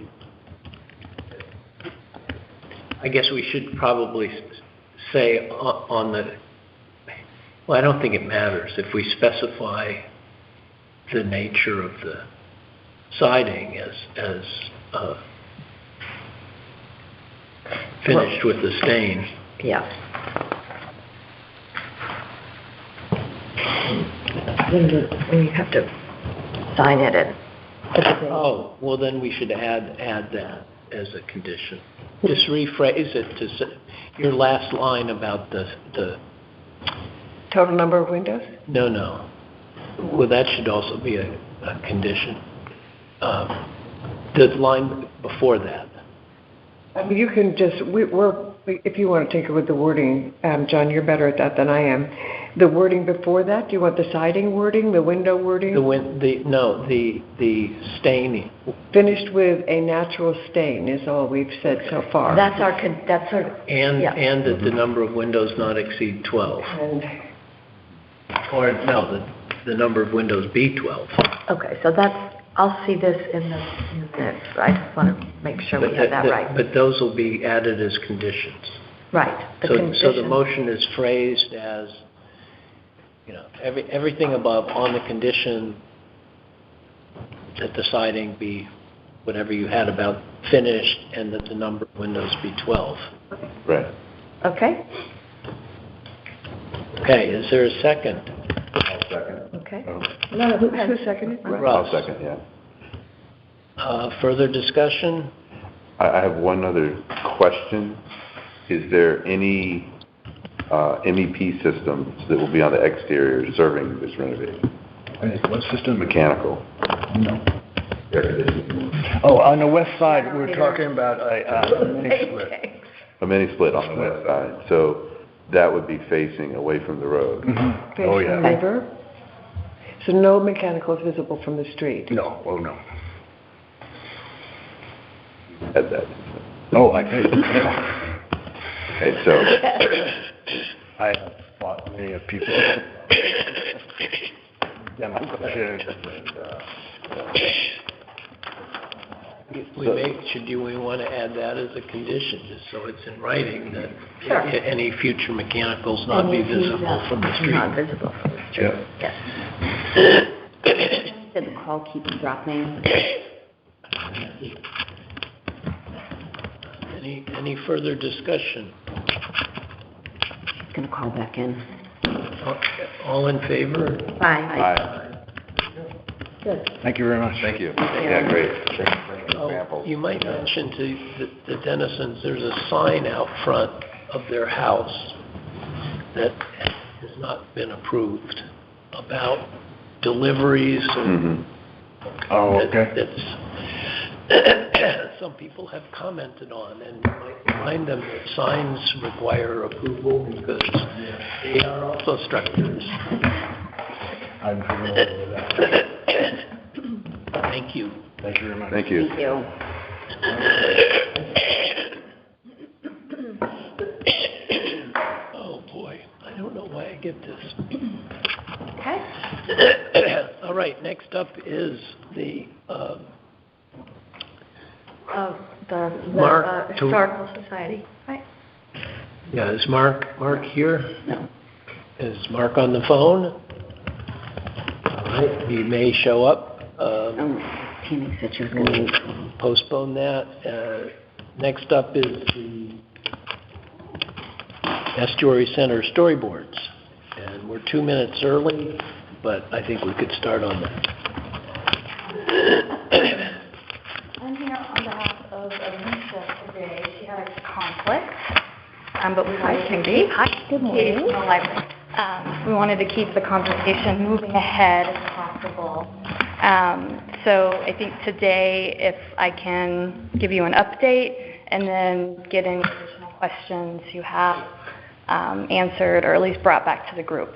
S1: I guess we should probably say on the, well, I don't think it matters if we specify the nature of the siding as finished with the stain.
S2: Yeah. When you have to sign it and.
S1: Oh, well, then we should add that as a condition. Just rephrase it to say, your last line about the,
S6: Total number of windows?
S1: no. Well, that should also be a condition. The line before that.
S6: I mean, you can just, if you want to tinker with the wording, John, you're better at that than I am. The wording before that, do you want the siding wording, the window wording?
S1: The staining.
S6: Finished with a natural stain is all we've said so far.
S2: That's our,
S1: And
S2: yeah.
S1: that the number of windows not exceed 12.
S6: And
S1: Or, no, the number of windows be 12.
S2: Okay, so I'll see this in the minutes. I just want to make sure we have that right.
S1: But those will be added as conditions.
S2: Right.
S1: So the motion is phrased as, everything above on the condition that the siding be whatever you had about finished and that the number of windows be 12.
S3: Right.
S2: Okay,
S1: Okay, is there a second?
S3: I'll second.
S2: okay.
S6: no, who seconded?
S1: Russ.
S3: I'll second, yeah.
S1: Further discussion?
S3: I have one other question. Is there any MEP systems that will be on the exterior serving this renovation?
S8: What system?
S3: Mechanical.
S8: No.
S3: Air conditioning.
S8: Oh, on the west side, we're talking about a mini split.
S3: A mini split on the west side. So that would be facing away from the road.
S8: Mm-hmm.
S6: Facing
S8: Oh, yeah.
S6: the river? So no mechanicals visible from the street?
S8: No, oh, no.
S3: At that.
S8: Oh, I think.
S3: Okay, so
S8: I have fought many of people. Demolition
S1: We want to add that as a condition, just so it's in writing that
S2: Sure.
S1: any future mechanicals not be visible from the street.
S2: Not visible from the street,
S3: Yeah.
S2: yes.
S4: Said the call keeps dropping.
S1: Any further discussion?
S4: Gonna call back in.
S1: All in favor?
S2: Aye.
S4: Good.
S8: Thank you very much.
S3: Thank you. Yeah, great.
S1: Oh,
S3: Examples.
S1: you might mention to the Dennisons, there's a sign out front of their house that has not been approved about deliveries and
S8: Oh, okay.
S1: that's some people have commented on, and you might remind them that signs require approval because they are also structures.
S8: I'm familiar with that.
S1: Thank you.
S8: Thank you very much.
S3: Thank you.
S4: Thank you.
S1: Oh, boy, I don't know why I get this.
S2: Okay.
S1: All right, next up is the,
S2: The
S1: Mark, to-
S2: Historical Society, right?
S1: yeah, is Mark here?
S4: No.
S1: Is Mark on the phone? All right, he may show up.
S4: Tammy said she was gonna
S1: We'll postpone that. Next up is the Estuary Center storyboards. And we're 2 minutes early, but I think we could start on that.
S9: I'm here on behalf of Alicia today. She had a conflict, but we wanted to keep, good morning. From the library. We wanted to keep the conversation moving ahead as possible. So I think today, if I can give you an update and then get any additional questions you have answered or at least brought back to the group.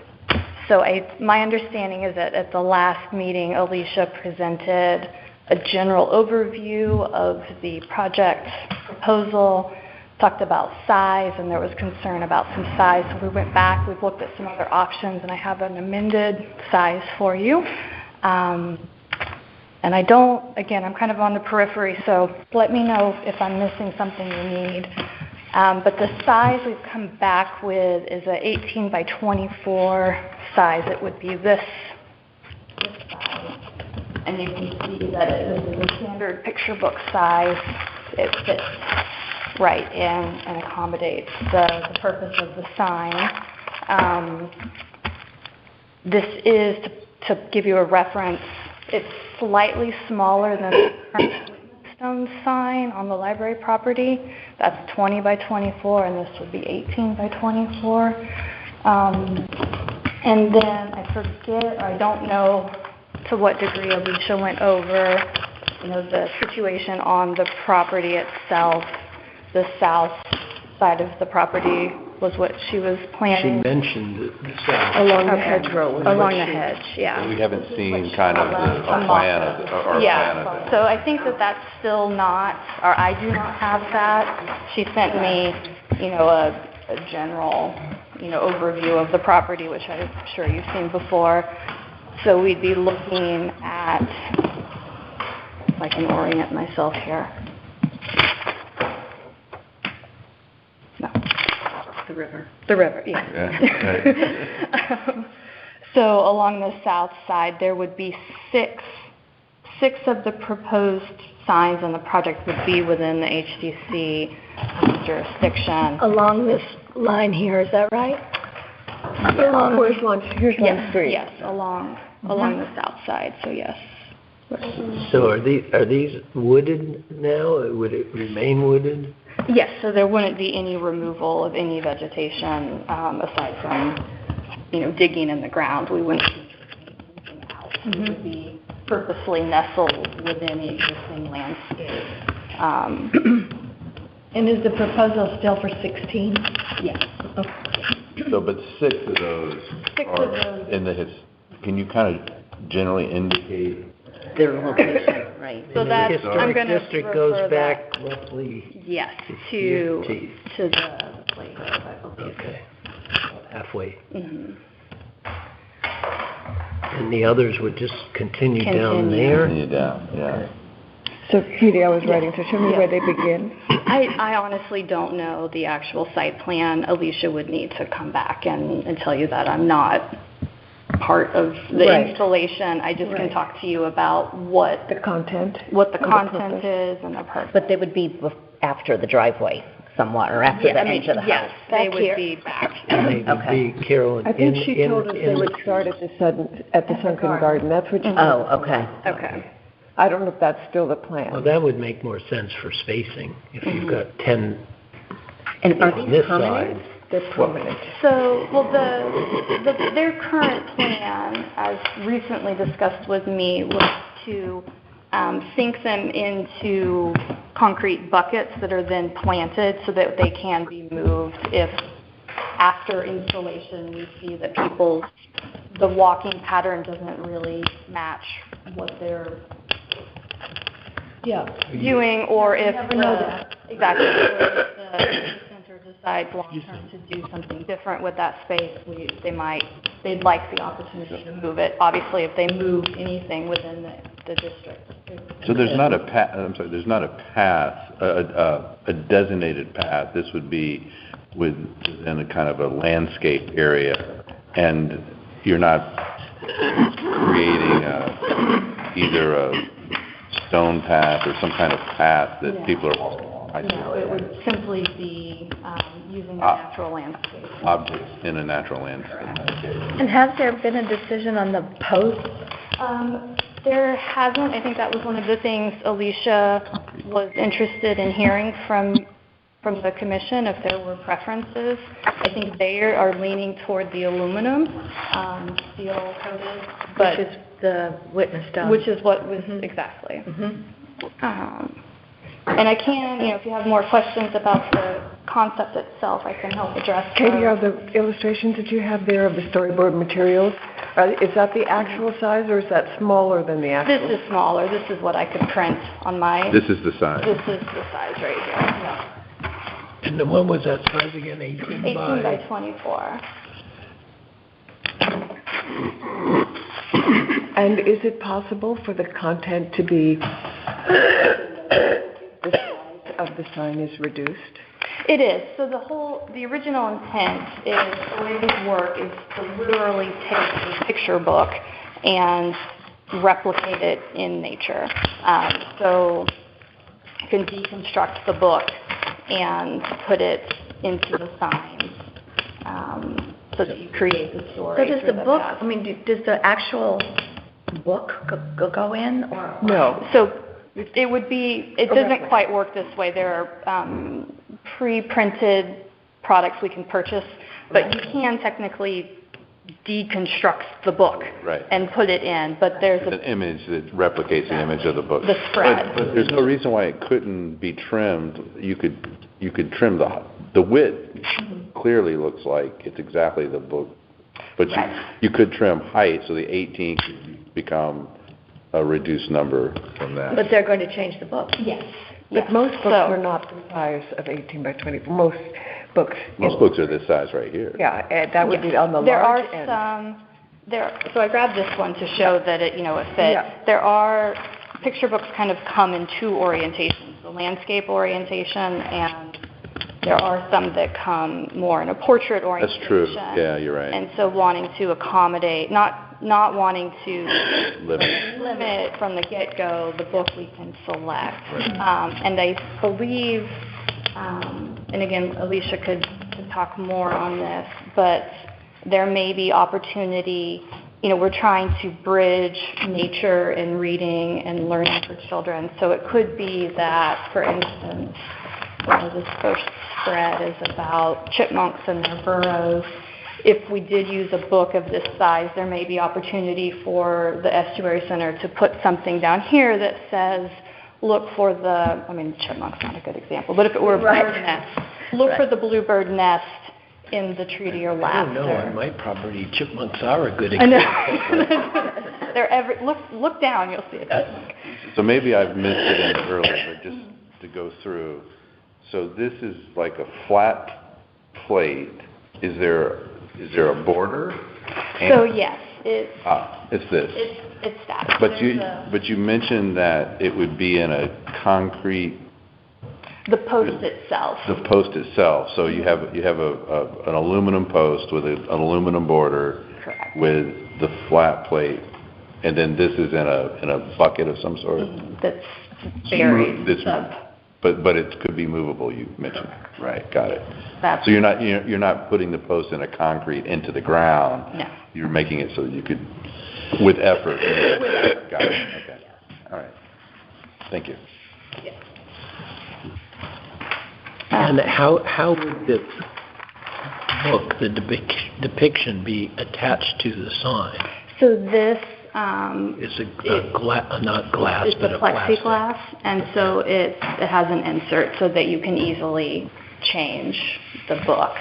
S9: So my understanding is that at the last meeting, Alicia presented a general overview of the project proposal, talked about size, and there was concern about some size. So we went back, we've looked at some other options, and I have an amended size for you. And I don't, again, I'm kind of on the periphery, so let me know if I'm missing something you need. But the size we've come back with is a 18 by 24 size. It would be this size. And you can see that this is a standard picture book size. It fits right in and accommodates the purpose of the sign. This is, to give you a reference, it's slightly smaller than the current Stone sign on the library property. That's 20 by 24, and this would be 18 by 24. And then I forget, or I don't know to what degree Alicia went over, the situation on the property itself. The south side of the property was what she was
S1: She
S9: planning.
S1: mentioned the south.
S6: Along the hedgerow.
S9: Along the hedge, yeah.
S3: We haven't seen kind of a plan of it, or a plan of it.
S9: So I think that that's still not, or I do not have that. She sent me, a general, overview of the property, which I'm sure you've seen before. So we'd be looking at, if I can orient myself here. No. The river, yeah.
S3: Yeah,
S9: So along the south side, there would be six of the proposed signs on the project would be within the HDC jurisdiction.
S2: Along this line here, is that right?
S6: Here's Lone Street.
S9: Yes, along the south side, so yes.
S1: So are these wooded now? Would it remain wooded?
S9: Yes, so there wouldn't be any removal of any vegetation aside from, digging in the ground. We wouldn't be anything else. It would be purposely nestled within the existing landscape.
S2: And is the proposal still for 16?
S9: Yes.
S3: So, but 6 of those are in can you kind of generally indicate?
S4: Their location, right.
S9: So that's, I'm going to
S1: District goes
S9: refer
S1: back
S9: that,
S1: roughly,
S9: yes, to
S1: to-
S9: the place, I believe.
S1: okay, halfway.
S9: Mhm.
S1: And the others would just continue down
S9: Continue.
S1: there?
S3: Continue down, yeah.
S6: So, Katie, I was writing, so show me where they begin.
S9: I honestly don't know the actual site plan. Alicia would need to come back and tell you that. I'm not part of the
S6: Right.
S9: installation. I just can
S6: Right.
S9: talk to you about what
S6: The content.
S9: the
S6: the
S9: content
S6: purpose.
S9: is and the purpose.
S4: But they would be after the driveway somewhat, or after the edge of the
S9: yes,
S4: house?
S9: they
S5: Back
S9: would
S5: here.
S9: be back.
S1: They would
S4: Okay.
S1: be, Carolyn,
S6: I think she told us they would start at the sunken garden. That's what she told
S4: Oh,
S6: us.
S4: okay.
S9: Okay.
S6: I don't know if that's still the
S1: well,
S6: plan.
S1: that would make more sense for spacing. If you've got 10
S4: And are
S1: on
S4: these
S1: this
S4: permanent?
S1: side.
S6: They're permanent.
S9: So, well, their current plan, as recently discussed with me, was to sink them into concrete buckets that are then planted so that they can be moved if after installation we see that the walking pattern doesn't really match what they're doing, or if exactly, or if the center decides long-term to do something different with that space, they'd like the opportunity to move it. Obviously, if they move anything within the district.
S3: So there's not a there's not a path, a designated path. This would be within a kind of a landscape area, and you're not creating either a stone path or some kind of path that people are walking along.
S9: No, it would simply be using a natural landscape.
S3: Objects in a natural landscape.
S2: And has there been a decision on the post?
S9: There hasn't. I think that was one of the things Alicia was interested in hearing from the commission, if there were preferences. I think they are leaning toward the aluminum, steel coated, but
S2: Which is the witness stone.
S9: which is what was exactly. And I can, if you have more questions about the concept itself, I can help address
S6: Katie, are
S9: those.
S6: the illustrations that you have there of the storyboard materials, is that the actual size, or is that smaller than the actual?
S9: This is smaller. This is what I could print on my.
S3: This is the size.
S9: This is the size right here. Yeah.
S1: And then what was that size again? 18
S9: 18 by 24.
S6: And is it possible for the content to be, the size of the sign is reduced?
S9: It is. So the original intent is, the way this work is to literally take a picture book and replicate it in nature. So you can deconstruct the book and put it into the signs so that you create the story.
S2: So does
S9: through
S2: the book,
S9: passage.
S2: does the actual book go in, or?
S6: No.
S9: So it would be, it doesn't quite work this way. There are pre-printed products we can purchase, but you can technically deconstruct the book
S3: Right.
S9: and put it in, but there's
S3: An image that replicates the image of the book.
S9: the spread.
S3: But there's no reason why it couldn't be trimmed. You could trim the width. Clearly looks like it's exactly the book, but you could trim height, so the 18 could become a reduced number from that.
S2: But they're going to change the book.
S9: Yes.
S6: But most books are not the size of 18 by 24. Most books.
S3: Most books are this size right here.
S6: Yeah, that would be on the
S9: There are
S6: large end.
S9: some, so I grabbed this one to show that it fit.
S6: Yeah.
S9: There are, picture books kind of come in two orientations, the landscape orientation, and there are some that come more in a portrait orientation.
S3: That's true. Yeah, you're right.
S9: And so wanting to accommodate, not wanting to
S3: Limit.
S9: from the get-go the book we can select. And I believe, and again, Alicia could talk more on this, but there may be opportunity, we're trying to bridge nature and reading and learning for children. So it could be that, for instance, this first spread is about chipmunks and their burrows. If we did use a book of this size, there may be opportunity for the Estuary Center to put something down here that says, look for chipmunk's not a good example, but if it were a bird nest, look for the bluebird nest in the tree to your left.
S1: I don't know, on my property, chipmunks are a good
S9: I
S1: example.
S9: know. They're look down, you'll see a chipmunk.
S3: So maybe I've missed it in earlier, but just to go through. So this is like a flat plate. Is there a border?
S9: So yes, it's
S3: this.
S9: it's stacked.
S3: But you mentioned that it would be in a concrete.
S9: The post itself.
S3: The post itself. So you have an aluminum post with an aluminum border.
S9: Correct.
S3: With the flat plate, and then this is in a bucket of some sort.
S9: That's buried.
S3: But it could be movable, you mentioned. Right, got it.
S9: That's,
S3: So you're not putting the post in a concrete into the ground?
S9: no.
S3: You're making it so you could, with effort? Got it, okay. All right. Thank you.
S1: And how would the book, the depiction be attached to the sign?
S9: So this,
S1: Is it not glass,
S9: it's
S1: but
S9: a
S1: a plastic?
S9: plexiglass, and so it has an insert so that you can easily change the book.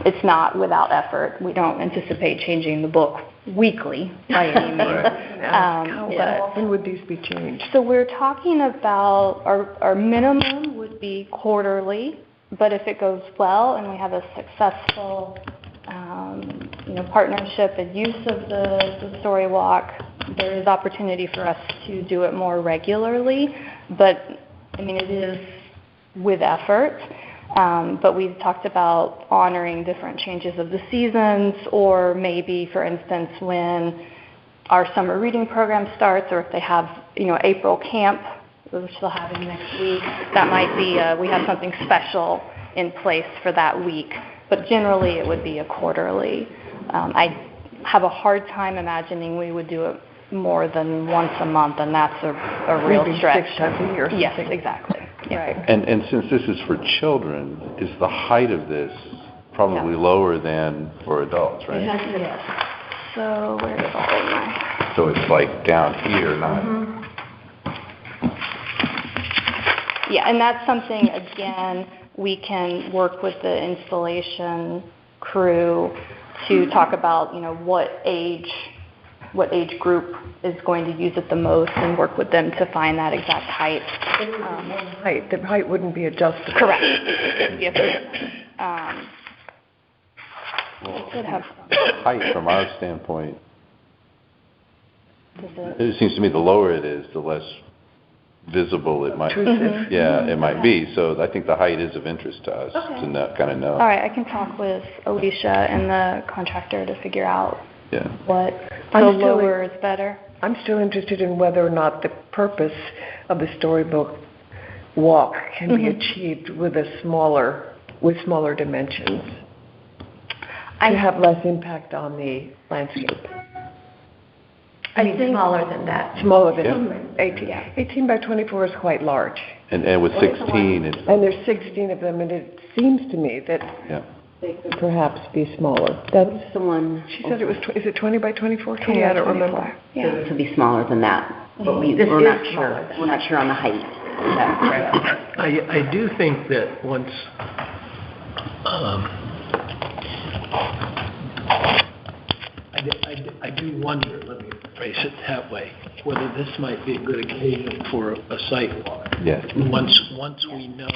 S9: It's not without effort. We don't anticipate changing the book weekly by any means.
S6: How
S9: But-
S6: often would these be changed?
S9: So we're talking about, our minimum would be quarterly, but if it goes well and we have a successful, partnership and use of the story walk, there is opportunity for us to do it more regularly. But, it is with effort. But we've talked about honoring different changes of the seasons, or maybe, for instance, when our summer reading program starts, or if they have, April camp, which they'll have in next week, that might be, we have something special in place for that week. But generally, it would be a quarterly. I have a hard time imagining we would do it more than once a month, and that's a real
S6: Maybe
S9: stretch.
S6: 6 times a year or
S9: Yes,
S6: something.
S9: exactly. Right.
S3: And since this is for children, is the height of this probably lower than for adults, right?
S9: Yes. So where is all of my?
S3: So it's like down here, not...
S9: Yeah, and that's something, again, we can work with the installation crew to talk about, what age group is going to use it the most, and work with them to find that exact height.
S6: The height wouldn't be adjustable.
S9: Correct. Yes. Could have.
S3: Height, from our standpoint,
S9: Does it-
S3: it seems to me the lower it is, the less visible it might...
S6: Intrusive.
S3: Yeah, it might be. So I think the height is of interest to us, to kind of know.
S9: All right, I can talk with Alicia and the contractor to figure out
S3: Yeah.
S9: what
S6: I'm
S9: the
S6: still-
S9: lower is better.
S6: I'm still interested in whether or not the purpose of the storybook walk can be achieved with smaller dimensions to have less impact on the landscape.
S2: I mean, smaller than that.
S6: Smaller than 18. 18 by 24 is quite large.
S3: And with 16, it's...
S6: And there's 16 of them, and it seems to me that
S3: Yeah.
S6: they could perhaps be smaller. That's,
S4: The one,
S6: she said it was, is it 20 by 24?
S9: 20
S6: I
S9: by
S6: don't
S9: 24.
S6: remember.
S9: Yeah.
S4: this would be smaller than that, but we're not sure. We're not sure on the height. That's correct.
S1: I do think that once, I do wonder, let me phrase it that way, whether this might be a good occasion for a site walk.
S3: Yes.
S1: Once we know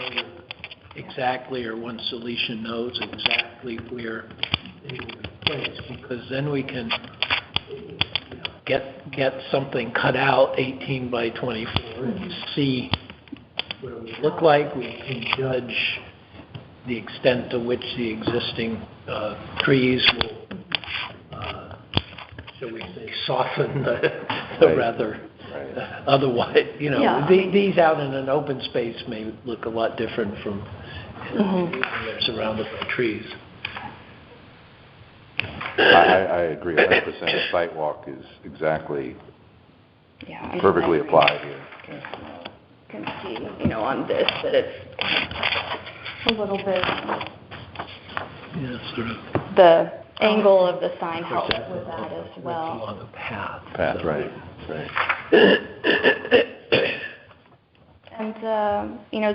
S1: exactly, or once Alicia knows exactly where they will be placed, because then we can get something cut out 18 by 24 and see what it would look like. We can judge the extent to which the existing trees will, shall we say, soften the
S3: Right.
S1: rather otherwise,
S2: Yeah.
S1: these out in an open space may look a lot different from when they're surrounded by trees.
S3: I agree 100%. The site walk is exactly
S9: Yeah.
S3: perfectly applied here.
S9: You can see, on this, that it's a little bit,
S1: Yeah, sort of.
S9: the angle of the sign helps with that as well.
S1: Along a path.
S3: Path, right.
S9: And,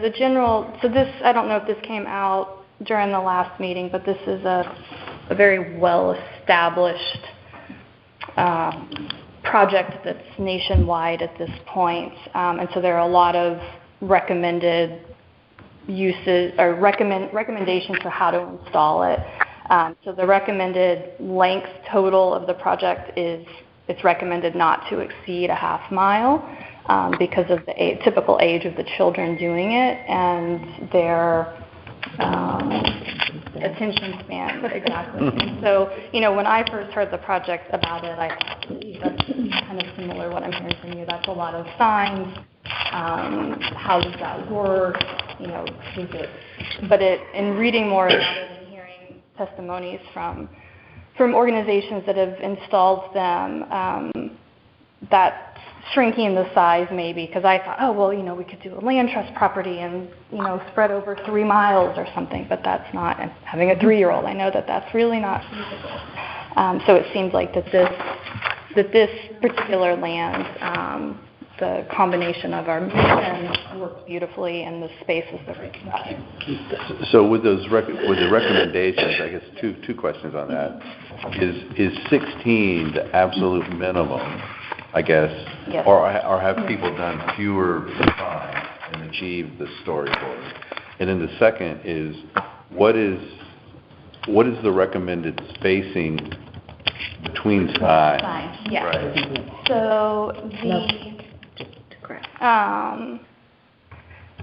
S9: the general, so this, I don't know if this came out during the last meeting, but this is a very well-established project that's nationwide at this point. And so there are a lot of recommended uses, or recommendations for how to install it. So the recommended length total of the project is, it's recommended not to exceed a half mile, because of the typical age of the children doing it and their attention span. Exactly. And so, when I first heard the project about it, I thought, "Gee, that's kind of similar to what I'm hearing from you. That's a lot of signs, How does that work? You know, in reading more about it and hearing testimonies from organizations that have installed them, that shrinking the size maybe, because I thought, oh, well, you know, we could do a land trust property and, you know, spread over 3 miles or something, but that's not, and having a 3-year-old, I know that that's really not feasible. So it seems like that this particular land, the combination of our mission works beautifully, and the spaces that we can.
S3: So with the recommendations, I guess two questions on that. Is 16 the absolute minimum, I guess?
S9: Yes.
S3: Or have people done fewer signs and achieved the storyboard? And then the second is, what is the recommended spacing between signs?
S9: Signs, yeah.
S3: Right.
S9: So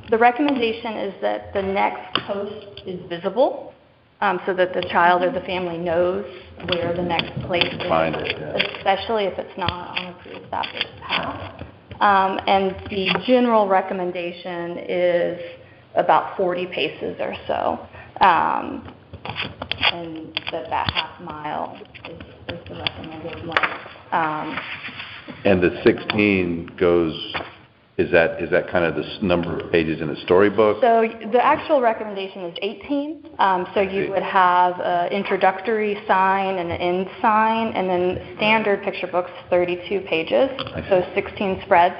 S9: the recommendation is that the next post is visible, so that the child or the family knows where the next place is,
S3: Find it, yeah.
S9: especially if it's not on a pre-established path. And the general recommendation is about 40 paces or so, and that half mile is the recommended length.
S3: And the 16 goes, is that kind of the number of pages in a storybook?
S9: So the actual recommendation is 18. So you would have an introductory sign and an end sign, and then standard picture books, 32 pages, so 16 spreads.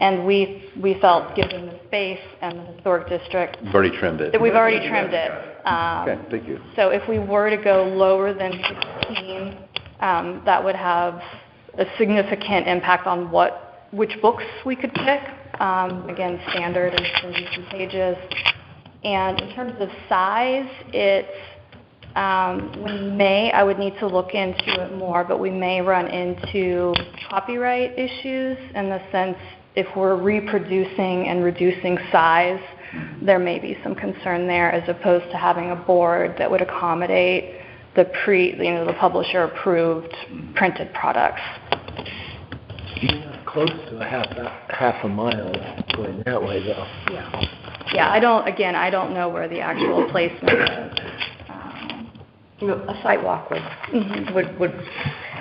S9: And we felt, given the space and the historic district,
S3: You've already trimmed it.
S9: that we've already trimmed it.
S3: Okay, thank you.
S9: So if we were to go lower than 16, that would have a significant impact on which books we could pick. Again, standard is 32 pages. And in terms of size, I would need to look into it more, but we may run into copyright issues in the sense if we're reproducing and reducing size, there may be some concern there, as opposed to having a board that would accommodate the publisher approved printed products.
S1: Close to a half a mile going that way, though.
S9: Yeah, I don't know where the actual placement is.
S2: A sidewalk would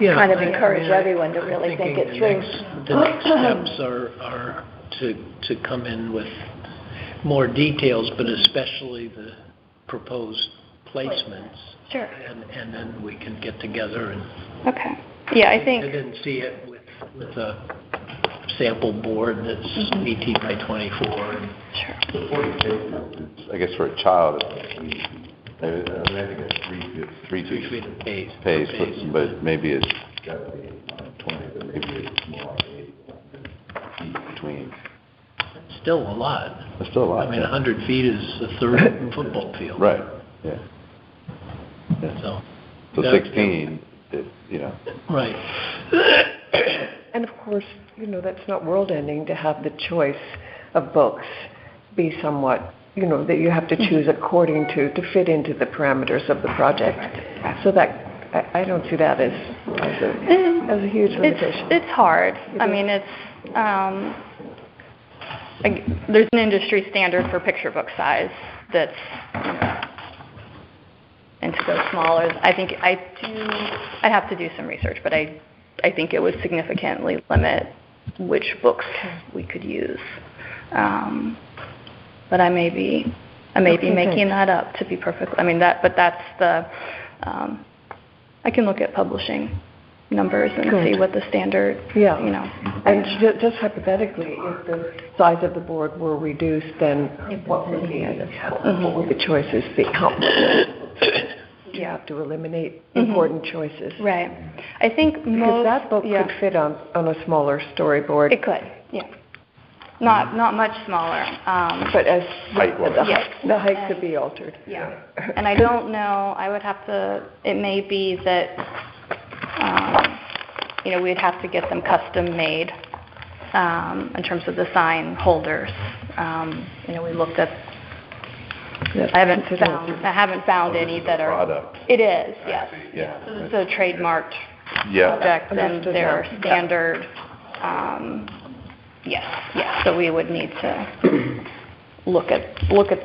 S1: Yeah,
S2: kind of encourage everyone to really think it through.
S1: The next steps are to come in with more details, but especially the proposed placements.
S9: Sure.
S1: And then we can get together and.
S9: Okay. Yeah, I think.
S1: I didn't see it with a sample board that's 18 by 24.
S3: Sure. I guess for a child, I think it's 3 feet
S1: of pace,
S3: but maybe it's got to be 20, but maybe it's more like 80 feet between.
S1: Still a lot.
S3: It's still a lot.
S1: I mean, 100 feet is a third of a football field.
S3: Right, yeah. So 16,
S1: Right.
S6: And of course, that's not world-ending to have the choice of books be somewhat, that you have to choose according to fit into the parameters of the project. So that, I don't see that as a huge limitation.
S9: It's hard. I mean, there's an industry standard for picture book size that's, and to go smaller. I think I'd have to do some research, but I think it would significantly limit which books we could use. But I may be making that up, to be perfect. I mean, but that's the, I can look at publishing numbers and see what the standard,
S6: And just hypothetically, if the size of the board were reduced, then what would the choices be? You have to eliminate important choices.
S9: Right. I think
S6: because that book could fit on a smaller storyboard.
S9: It could, yeah. Not much smaller.
S6: But as the height
S9: And,
S6: could be altered.
S9: Yeah. And I don't know, I would have to, it may be that, we'd have to get them custom made in terms of the sign holders. We looked at, I haven't found any that are.
S3: Product.
S9: It is, yes.
S3: Yeah.
S9: So it's a trademarked product, and they're standard Yes, so we would need to look at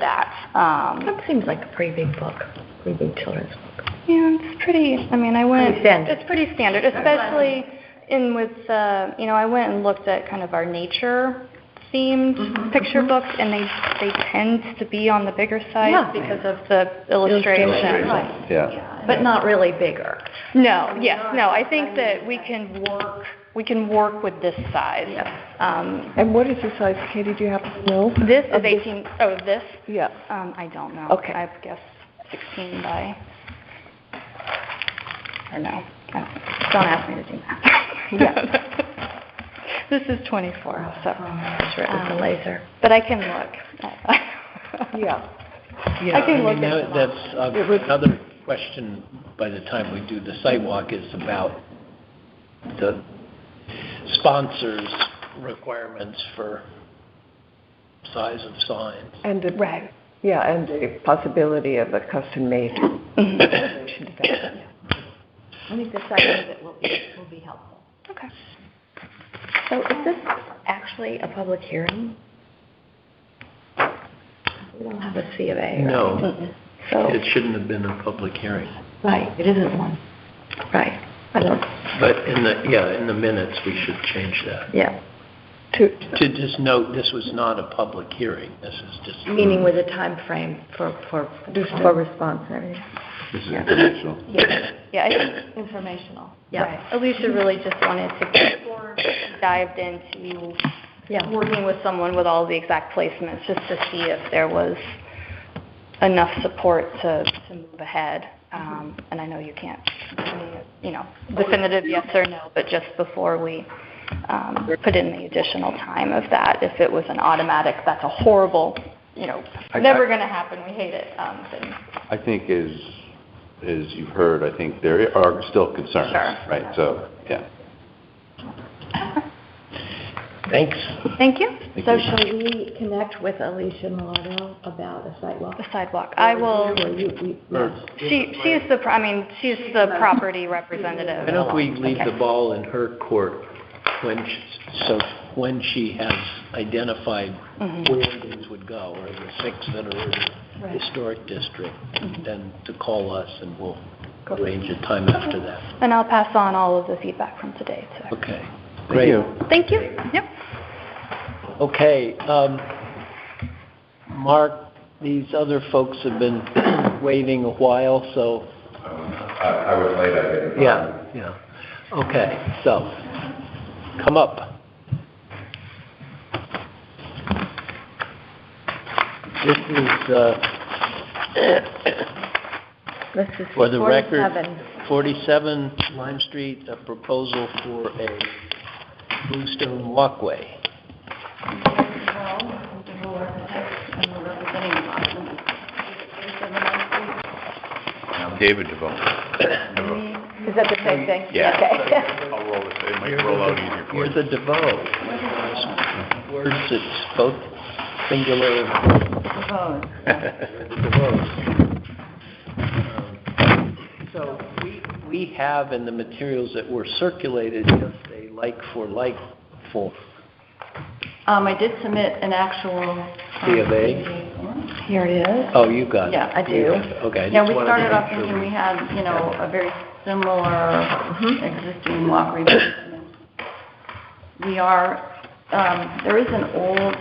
S9: that.
S2: That seems like a pretty big book, pretty big children's book.
S9: Yeah, it's pretty, I mean, I went,
S2: Pretty standard.
S9: it's pretty standard, especially I went and looked at kind of our nature themed picture books, and they tend to be on the bigger side
S2: Yeah.
S9: because of the illustration.
S2: Right.
S3: Yeah.
S2: But not really bigger.
S9: No, I think that we can work with this size.
S6: And what is the size, Katie, do you happen to know?
S9: This is
S6: Of this?
S9: 18, oh, this?
S6: Yeah.
S9: I don't know.
S6: Okay.
S9: I guess 16 by, or no, don't ask me to do that.
S6: Yeah.
S9: This is 24, so.
S2: It's written with a laser.
S9: But I can look.
S6: Yeah.
S1: Yeah,
S9: I can look
S1: mean,
S9: at
S1: that's another question by the time we do the sidewalk is about the sponsors' requirements for size of signs.
S6: And the,
S9: Right.
S6: yeah, and the possibility of a custom-made illustration to that.
S2: I think the second of it will be helpful.
S9: Okay.
S2: So is this actually a public hearing? We don't have a C of A, right?
S1: No,
S2: So,
S1: it shouldn't have been a public hearing.
S2: right, it isn't one. Right. I don't,
S1: But in the minutes, we should change that.
S2: yeah.
S1: To just note, this was not a public hearing. This is just.
S2: Meaning with a time frame for response and everything.
S3: This is informational.
S9: Yeah, I think,
S2: Informational.
S9: right.
S2: Yeah.
S9: Alicia really just wanted to, before she dived into
S2: Yeah.
S9: working with someone with all the exact placements, just to see if there was enough support to move ahead. And I know you can't, definitive yes or no, but just before we put in the additional time of that, if it was an automatic, that's a horrible, never going to happen, we hate it, then.
S3: I think as you've heard, I think there are still concerns.
S9: Sure.
S3: Right, so, yeah.
S1: Thanks.
S9: Thank you.
S2: So shall we connect with Alicia Millardo about a sidewalk?
S9: The sidewalk. I will. She's the property representative.
S1: Why don't we leave the ball in her court when she has identified where things would go, or the 6 that are in the historic district, then to call us and we'll arrange a time after that.
S9: And I'll pass on all of the feedback from today, too.
S1: Okay, great.
S9: Thank you. Yep.
S1: Okay, Mark, these other folks have been waiting a while, so.
S3: I was late, I think.
S1: Yeah. Okay, so, come up.
S2: This is
S1: For the record,
S2: 47.
S1: 47 Lime Street, a proposal for a bluestone walkway.
S10: David DeVoe.
S2: Is that the same thing?
S10: Yeah.
S2: Okay.
S10: I'll roll this, it might roll out easier for you.
S1: Here's a DeVoe. Words that's both singular. So we have in the materials that were circulated just a like-for-like form.
S11: I did submit an actual.
S1: C of A?
S2: Here it is.
S1: Oh, you got it.
S11: Yeah, I do.
S1: Okay.
S11: Yeah, we started off thinking we had, a very similar existing walkway replacement. We are, there is an old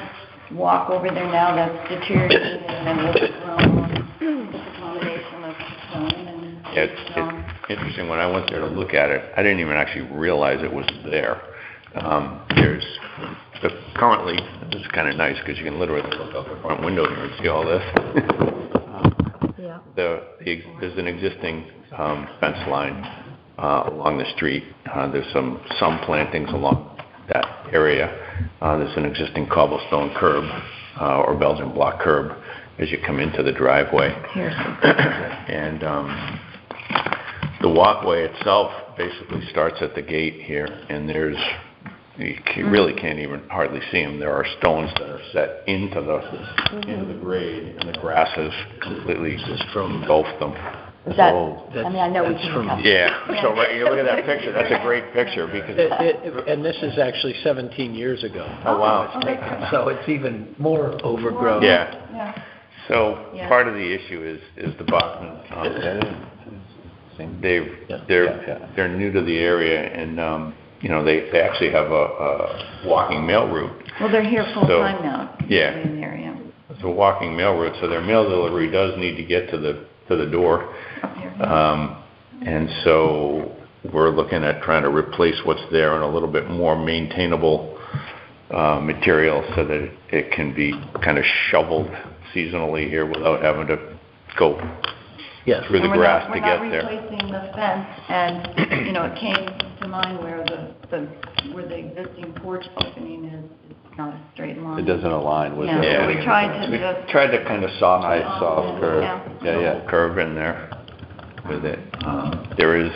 S11: walk over there now that's deteriorating and overgrown with a combination of stone and
S10: It's interesting, when I went there to look at it, I didn't even actually realize it was there. Currently, this is kind of nice because you can literally look out the front window here and see all this.
S2: Yeah.
S10: There's an existing fence line along the street. There's some plantings along that area. There's an existing cobblestone curb or Belgian block curb as you come into the driveway. And the walkway itself basically starts at the gate here, and you really can't even hardly see them. There are stones that are set into the grade, and the grasses completely just engulf them.
S3: It's
S2: That,
S3: old.
S2: I mean, I know we
S1: That's
S2: can
S1: from-
S2: have.
S10: Yeah, so right, you look at that picture, that's a great picture because,
S1: And this is actually 17 years ago.
S10: oh, wow.
S1: So it's even more overgrown.
S10: Yeah.
S11: Yeah.
S10: So
S11: Yeah.
S10: part of the issue is the Bachman.
S3: Yeah.
S10: They're new to the area and, you know, they actually have a walking mail route.
S11: Well, they're here full-time now.
S10: Yeah.
S11: In the area.
S10: It's a walking mail route, so their mail delivery does need to get to the door.
S11: Up here.
S10: And so we're looking at trying to replace what's there in a little bit more maintainable material so that it can be kind of shoveled seasonally here without having to go
S1: Yes.
S10: through the
S11: And
S10: grass to get
S11: We're
S10: there.
S11: not replacing the fence, and, you know, it came to mind where where the existing porch opening is not a straight line.
S3: It doesn't align with
S11: Yeah,
S3: the...
S11: so we tried to
S10: We
S11: just,
S10: tried to kind of soften
S3: Nice
S10: it.
S3: soft curve. Yeah.
S10: Curve in there with it. There is,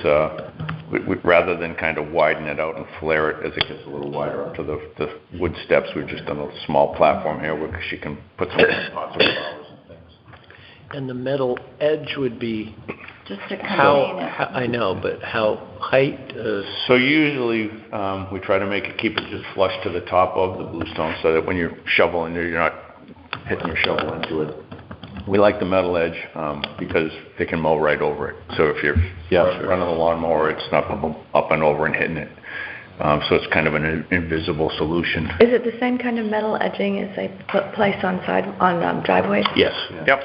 S10: rather than kind of widen it out and flare it as it gets a little wider up to the wood steps, we've just done a small platform here where she can put some pots of flowers and things.
S1: And the metal edge would be
S11: just to contain it.
S1: I know, but how height,
S10: So usually, we try to keep it just flush to the top of the bluestone so that when you're shoveling, you're not hitting your shovel into it. We like the metal edge, because they can mow right over it. So if you're running the lawnmower, it's not up and over and hitting it. So it's kind of an invisible solution.
S2: Is it the same kind of metal edging as they place on driveways?
S10: Yes. Yep.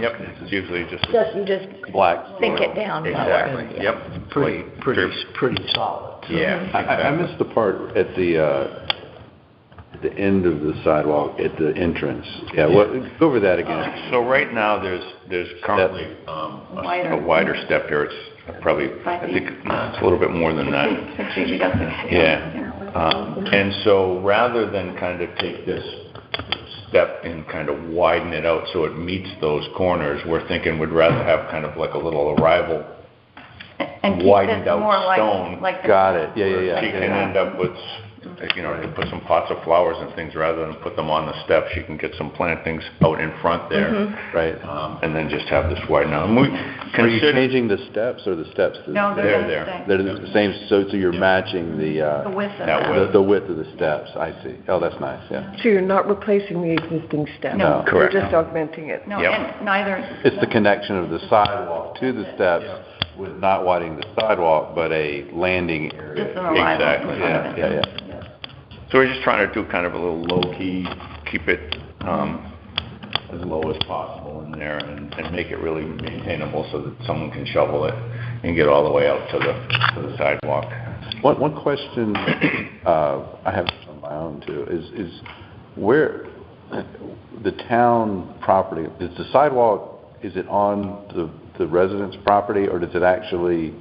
S10: Yep. It's usually just
S2: You just
S3: Black.
S2: sink it down.
S10: exactly. Yep.
S1: pretty solid.
S10: Yeah.
S3: I missed the part at the end of the sidewalk, at the entrance. Yeah, go over that again.
S10: So right now, there's currently a wider step here. It's probably, I think, it's a little bit more than that. Yeah. And so rather than kind of take this step and kind of widen it out so it meets those corners, we're thinking we'd rather have kind of like a little arrival
S11: And keep
S10: widened
S11: this
S10: out
S11: more
S10: stone.
S11: like the.
S3: Got it, yeah.
S10: She can end up with, you know, to put some pots of flowers and things, rather than put them on the steps, she can get some plantings out in front there.
S3: Right.
S10: And then just have this widen out. And we
S3: Are you
S10: consider,
S3: changing the steps or the steps?
S11: No,
S10: They're
S11: they're
S10: there.
S11: the
S3: They're the same, so you're matching
S11: The
S3: the,
S11: width of
S10: that
S11: that.
S10: width.
S3: the width of the steps, I see. Oh, that's nice, yeah.
S6: So you're not replacing the existing step?
S11: No.
S10: Correct.
S6: You're just augmenting it?
S11: No,
S10: Yep.
S11: and neither.
S3: It's the connection of the sidewalk to the steps with not widening the sidewalk, but a landing area.
S11: Just an arrival.
S10: Exactly.
S11: in front of it.
S3: Yeah.
S10: so we're just trying to do kind of a little low-key, keep it as low as possible in there and make it really maintainable so that someone can shovel it and get all the way out to the sidewalk.
S3: One question I have on my own too is where the town property, is the sidewalk, is it on the resident's property, or does it actually,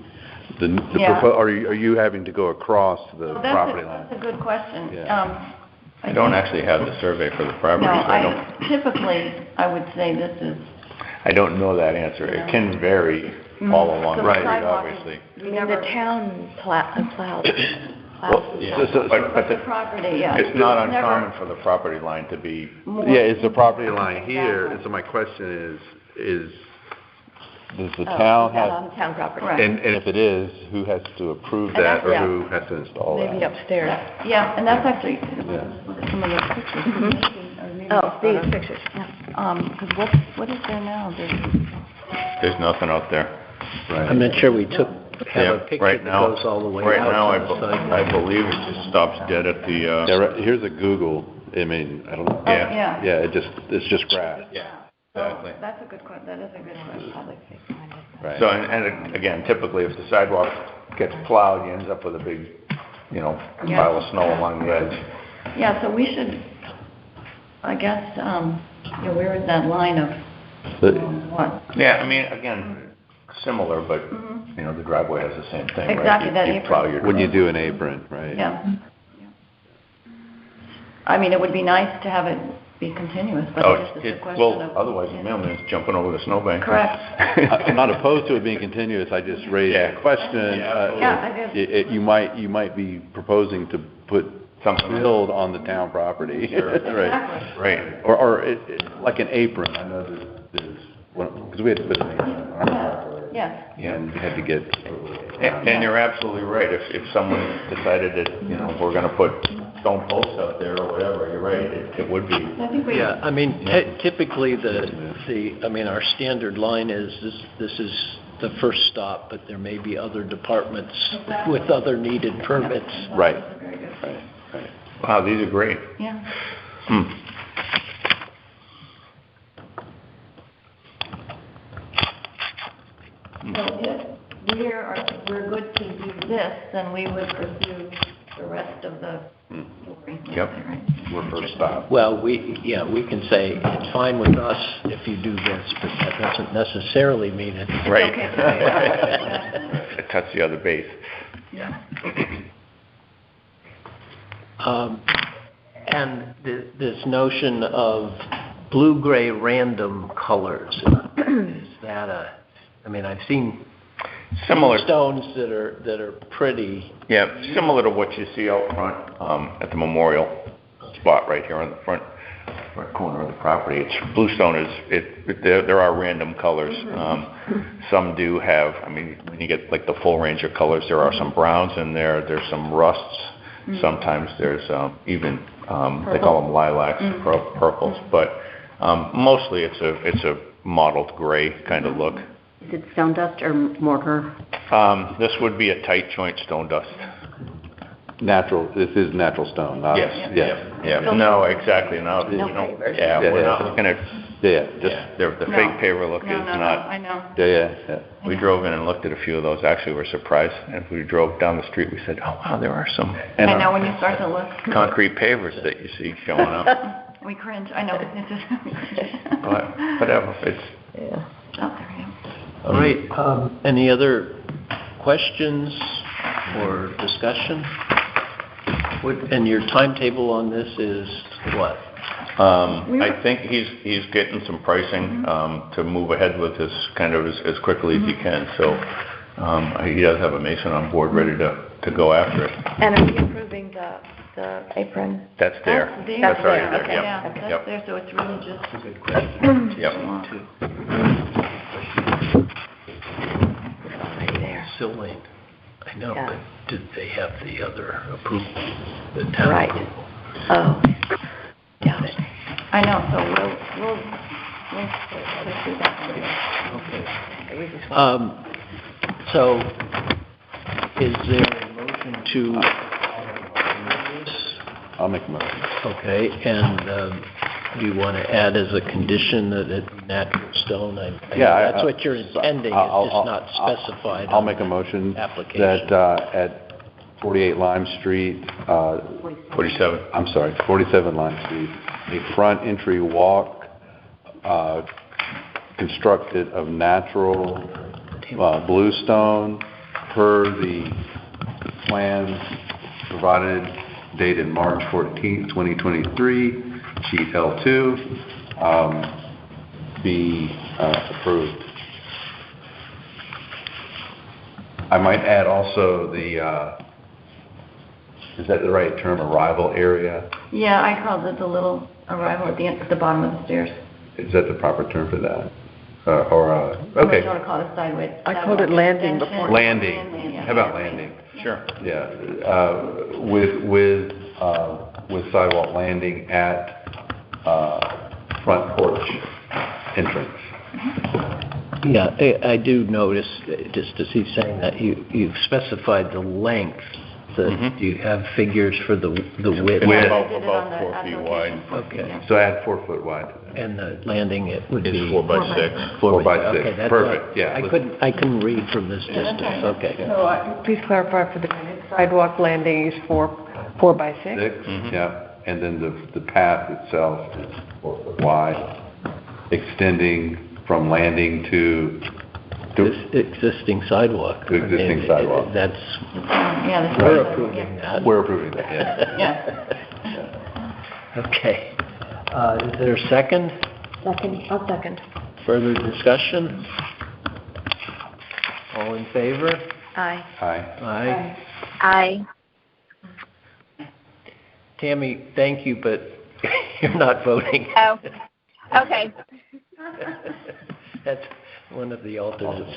S11: Yeah.
S3: are you having to go across the
S11: Well,
S3: property line?
S11: That's a good question.
S3: Yeah.
S10: I don't actually have the survey for the property,
S11: No,
S10: so I don't,
S11: typically, I would say this is.
S10: I don't know that answer. It can vary all along
S11: So
S10: the
S11: the
S10: street,
S11: sidewalk is-
S10: obviously.
S2: I mean, the town plows.
S10: Yeah, but
S11: The property, yeah.
S10: it's not
S11: Never-
S10: uncommon for the property line to be,
S3: Yeah, is the property line here, and so my question is, does the town have,
S2: On town property.
S11: Correct.
S3: and if it is, who has to approve
S11: And
S3: that, or
S2: that's-
S3: who has to install
S2: Maybe
S3: that?
S2: upstairs.
S11: Yeah, and that's actually
S3: Yeah.
S11: some of the pictures. Or maybe
S2: Oh,
S11: it's
S2: these
S11: not on-
S2: pictures, yeah.
S11: Because what is there now?
S10: there's nothing out there.
S1: I'm not sure we have a
S10: Yeah,
S1: picture
S10: right
S1: that
S10: now-
S1: goes all the way
S10: Right now,
S1: out to the sidewalk.
S10: I believe it just stops dead at the,
S3: Yeah, right, here's a Google, I mean, I don't,
S11: Oh, yeah.
S3: yeah, it's just grass,
S10: exactly.
S11: That's a good question, that is a good question.
S3: right?
S10: So, and again, typically, if the sidewalk gets plowed, you end up with a big, you know,
S11: Yeah.
S10: pile of snow along the edge.
S11: Yeah, so we should, I guess, where is that line of,
S3: But-
S11: what?
S10: Yeah, I mean, again, similar, but, you know, the driveway has the same thing, right?
S11: Exactly, that
S10: You
S11: apron.
S10: plow your
S3: When you
S10: driveway.
S3: do an apron, right?
S11: Yeah. I mean, it would be nice to have it be continuous, but
S10: Oh,
S11: it's just a question
S10: well,
S11: of.
S10: otherwise the mailman's jumping over the snowbank.
S11: Correct.
S3: I'm not opposed to it being continuous, I just raised
S10: Yeah.
S3: the question.
S11: Yeah, I do.
S3: You might be proposing to put
S10: Something.
S3: build on the town property.
S10: Sure.
S3: Right.
S11: Exactly.
S10: Right.
S3: Or like an apron, I know there's, because we had to put an apron on our property.
S11: Yes.
S3: And we had to get.
S10: And you're absolutely right. If someone decided that, you know, we're gonna put stone posts out there or whatever, you're right, it would be.
S11: I think we,
S1: Yeah, I mean, typically I mean, our standard line is this is the first stop, but there may be other departments with other needed permits.
S3: Right.
S11: very good.
S3: Right.
S10: Wow, these are great.
S11: Yeah. So if we're good to do this, then we would pursue the rest of the story.
S10: Yep.
S11: Right.
S3: We're first stop.
S1: Well, we can say, it's fine with us if you do this, but that doesn't necessarily mean it's...
S10: Right.
S11: Okay.
S10: It cuts the other base.
S11: Yeah.
S1: And this notion of blue-gray random colors, is that I mean, I've seen
S10: Similar.
S1: stones that are pretty...
S10: Yeah, similar to what you see out front, at the memorial spot right here on the front corner of the property. It's bluestone there are random colors. Some do have, I mean, when you get like the full range of colors, there are some browns in there, there's some rusts. Sometimes there's even they call them lilacs, purples, but mostly it's a mottled gray kind of look.
S4: Is it stone dust or mortar?
S10: This would be a tight joint stone dust.
S3: This is natural stone, not...
S10: Yes.
S3: Yeah.
S10: No, exactly. No, we're not looking at, the fake paver look is not.
S11: I know.
S3: Yeah.
S10: We drove in and looked at a few of those. Actually, we were surprised. As we drove down the street, we said, oh, wow, there are some
S11: I know when you start to look.
S10: concrete pavers that you see showing up.
S11: We cringe. I know. It's just,
S10: But whatever, it's...
S11: it's out there, yeah.
S1: All right, any other questions or discussion? And your timetable on this is what?
S10: I think he's getting some pricing to move ahead with this kind of as quickly as he can. So he does have a mason on board ready to go after it.
S2: And are we approving the apron?
S10: That's there.
S11: That's
S10: already
S11: there,
S10: there.
S11: okay,
S10: Yep.
S11: yeah, that's
S10: Yep.
S11: there, so it's really just.
S1: That's a good question.
S10: Yep.
S2: It's already there.
S1: Sill Lane, I know,
S2: Yeah.
S1: but did they have the other approval, the town
S2: Right.
S1: approval?
S2: Oh, doubt it.
S11: I know, so we'll pursue that.
S1: Okay.
S2: We just want-
S1: So, is there a motion to...
S3: I'll make a motion.
S1: Okay, and do you want to add as a condition that it be natural stone? That's what you're intending, it's just not specified.
S3: I'll make a motion
S1: application.
S3: that at 48 Lime Street,
S10: 47.
S3: I'm sorry, 47 Lime Street, a front entry walk constructed of natural bluestone per the plans provided dated March 14th, 2023, sheet L2, be approved. I might add also is that the right term, arrival area?
S11: Yeah, I called it the little arrival at the bottom of the stairs.
S3: Is that the proper term for that?
S11: Unless
S3: Okay.
S11: you want to call it sidewalk.
S6: I called it landing before.
S3: Landing.
S11: Yeah.
S3: How about landing?
S10: Sure.
S3: Yeah, with sidewalk landing at front porch entrance.
S1: Yeah, I do notice, just as he's saying that, you've specified the length. Do you have figures for the width?
S10: About
S11: did it on the
S10: 4 feet wide.
S1: Okay.
S3: So add 4 foot wide.
S1: And the landing, it would be...
S10: It's 4 by 6.
S3: 4 by 6.
S1: Okay, that's
S3: Perfect,
S1: what-
S3: yeah.
S1: I couldn't read from this distance, okay.
S6: So please clarify for the minute, sidewalk landing is 4 by 6?
S3: 6, yeah, and then the path itself is 4 foot wide, extending from landing to
S1: This existing sidewalk.
S3: To existing sidewalk.
S1: That's,
S11: Yeah, that's
S1: we're
S11: right.
S1: approving that.
S3: We're approving that, yeah.
S11: Yeah.
S1: Okay. Is there a second?
S2: I'll second.
S1: Further discussion? All in favor?
S2: Aye.
S3: Aye.
S1: Aye.
S5: Aye.
S1: Tammy, thank you, but you're not voting.
S5: Oh, okay.
S1: one of the alternates.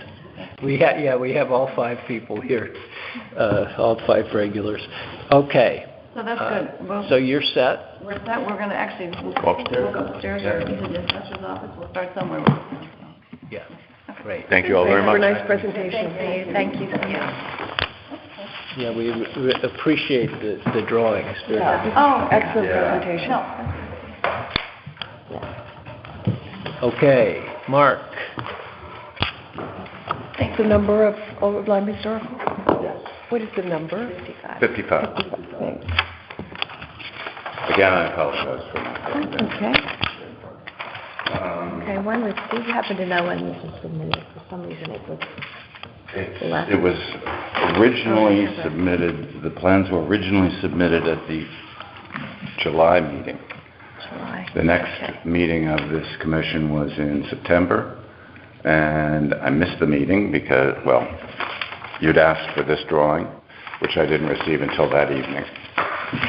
S1: We have all 5 people here, all 5 regulars. Okay.
S11: So that's good. Well,
S1: So you're set?
S11: we're set, we're gonna actually, we'll
S10: Go upstairs.
S11: we'll go upstairs or into the assessor's office, we'll start somewhere.
S1: Yeah. Great.
S10: Thank you all very
S6: Have a
S10: much.
S6: nice presentation.
S2: Thank you.
S1: Yeah, we appreciate the drawings.
S11: Oh,
S6: Excellent
S3: Yeah.
S6: presentation.
S11: no.
S1: Okay, Mark.
S6: The number of Old Lyme Historical? What is the number?
S10: 55.
S6: Thanks.
S10: Again, I apologize for my...
S2: Okay. Okay, when was, do you happen to know when this was submitted? For some reason it was,
S12: It was originally submitted, the plans were originally submitted at the July meeting.
S2: July.
S12: The next meeting of this commission was in September, and I missed the meeting because, well, you'd asked for this drawing, which I didn't receive until that evening.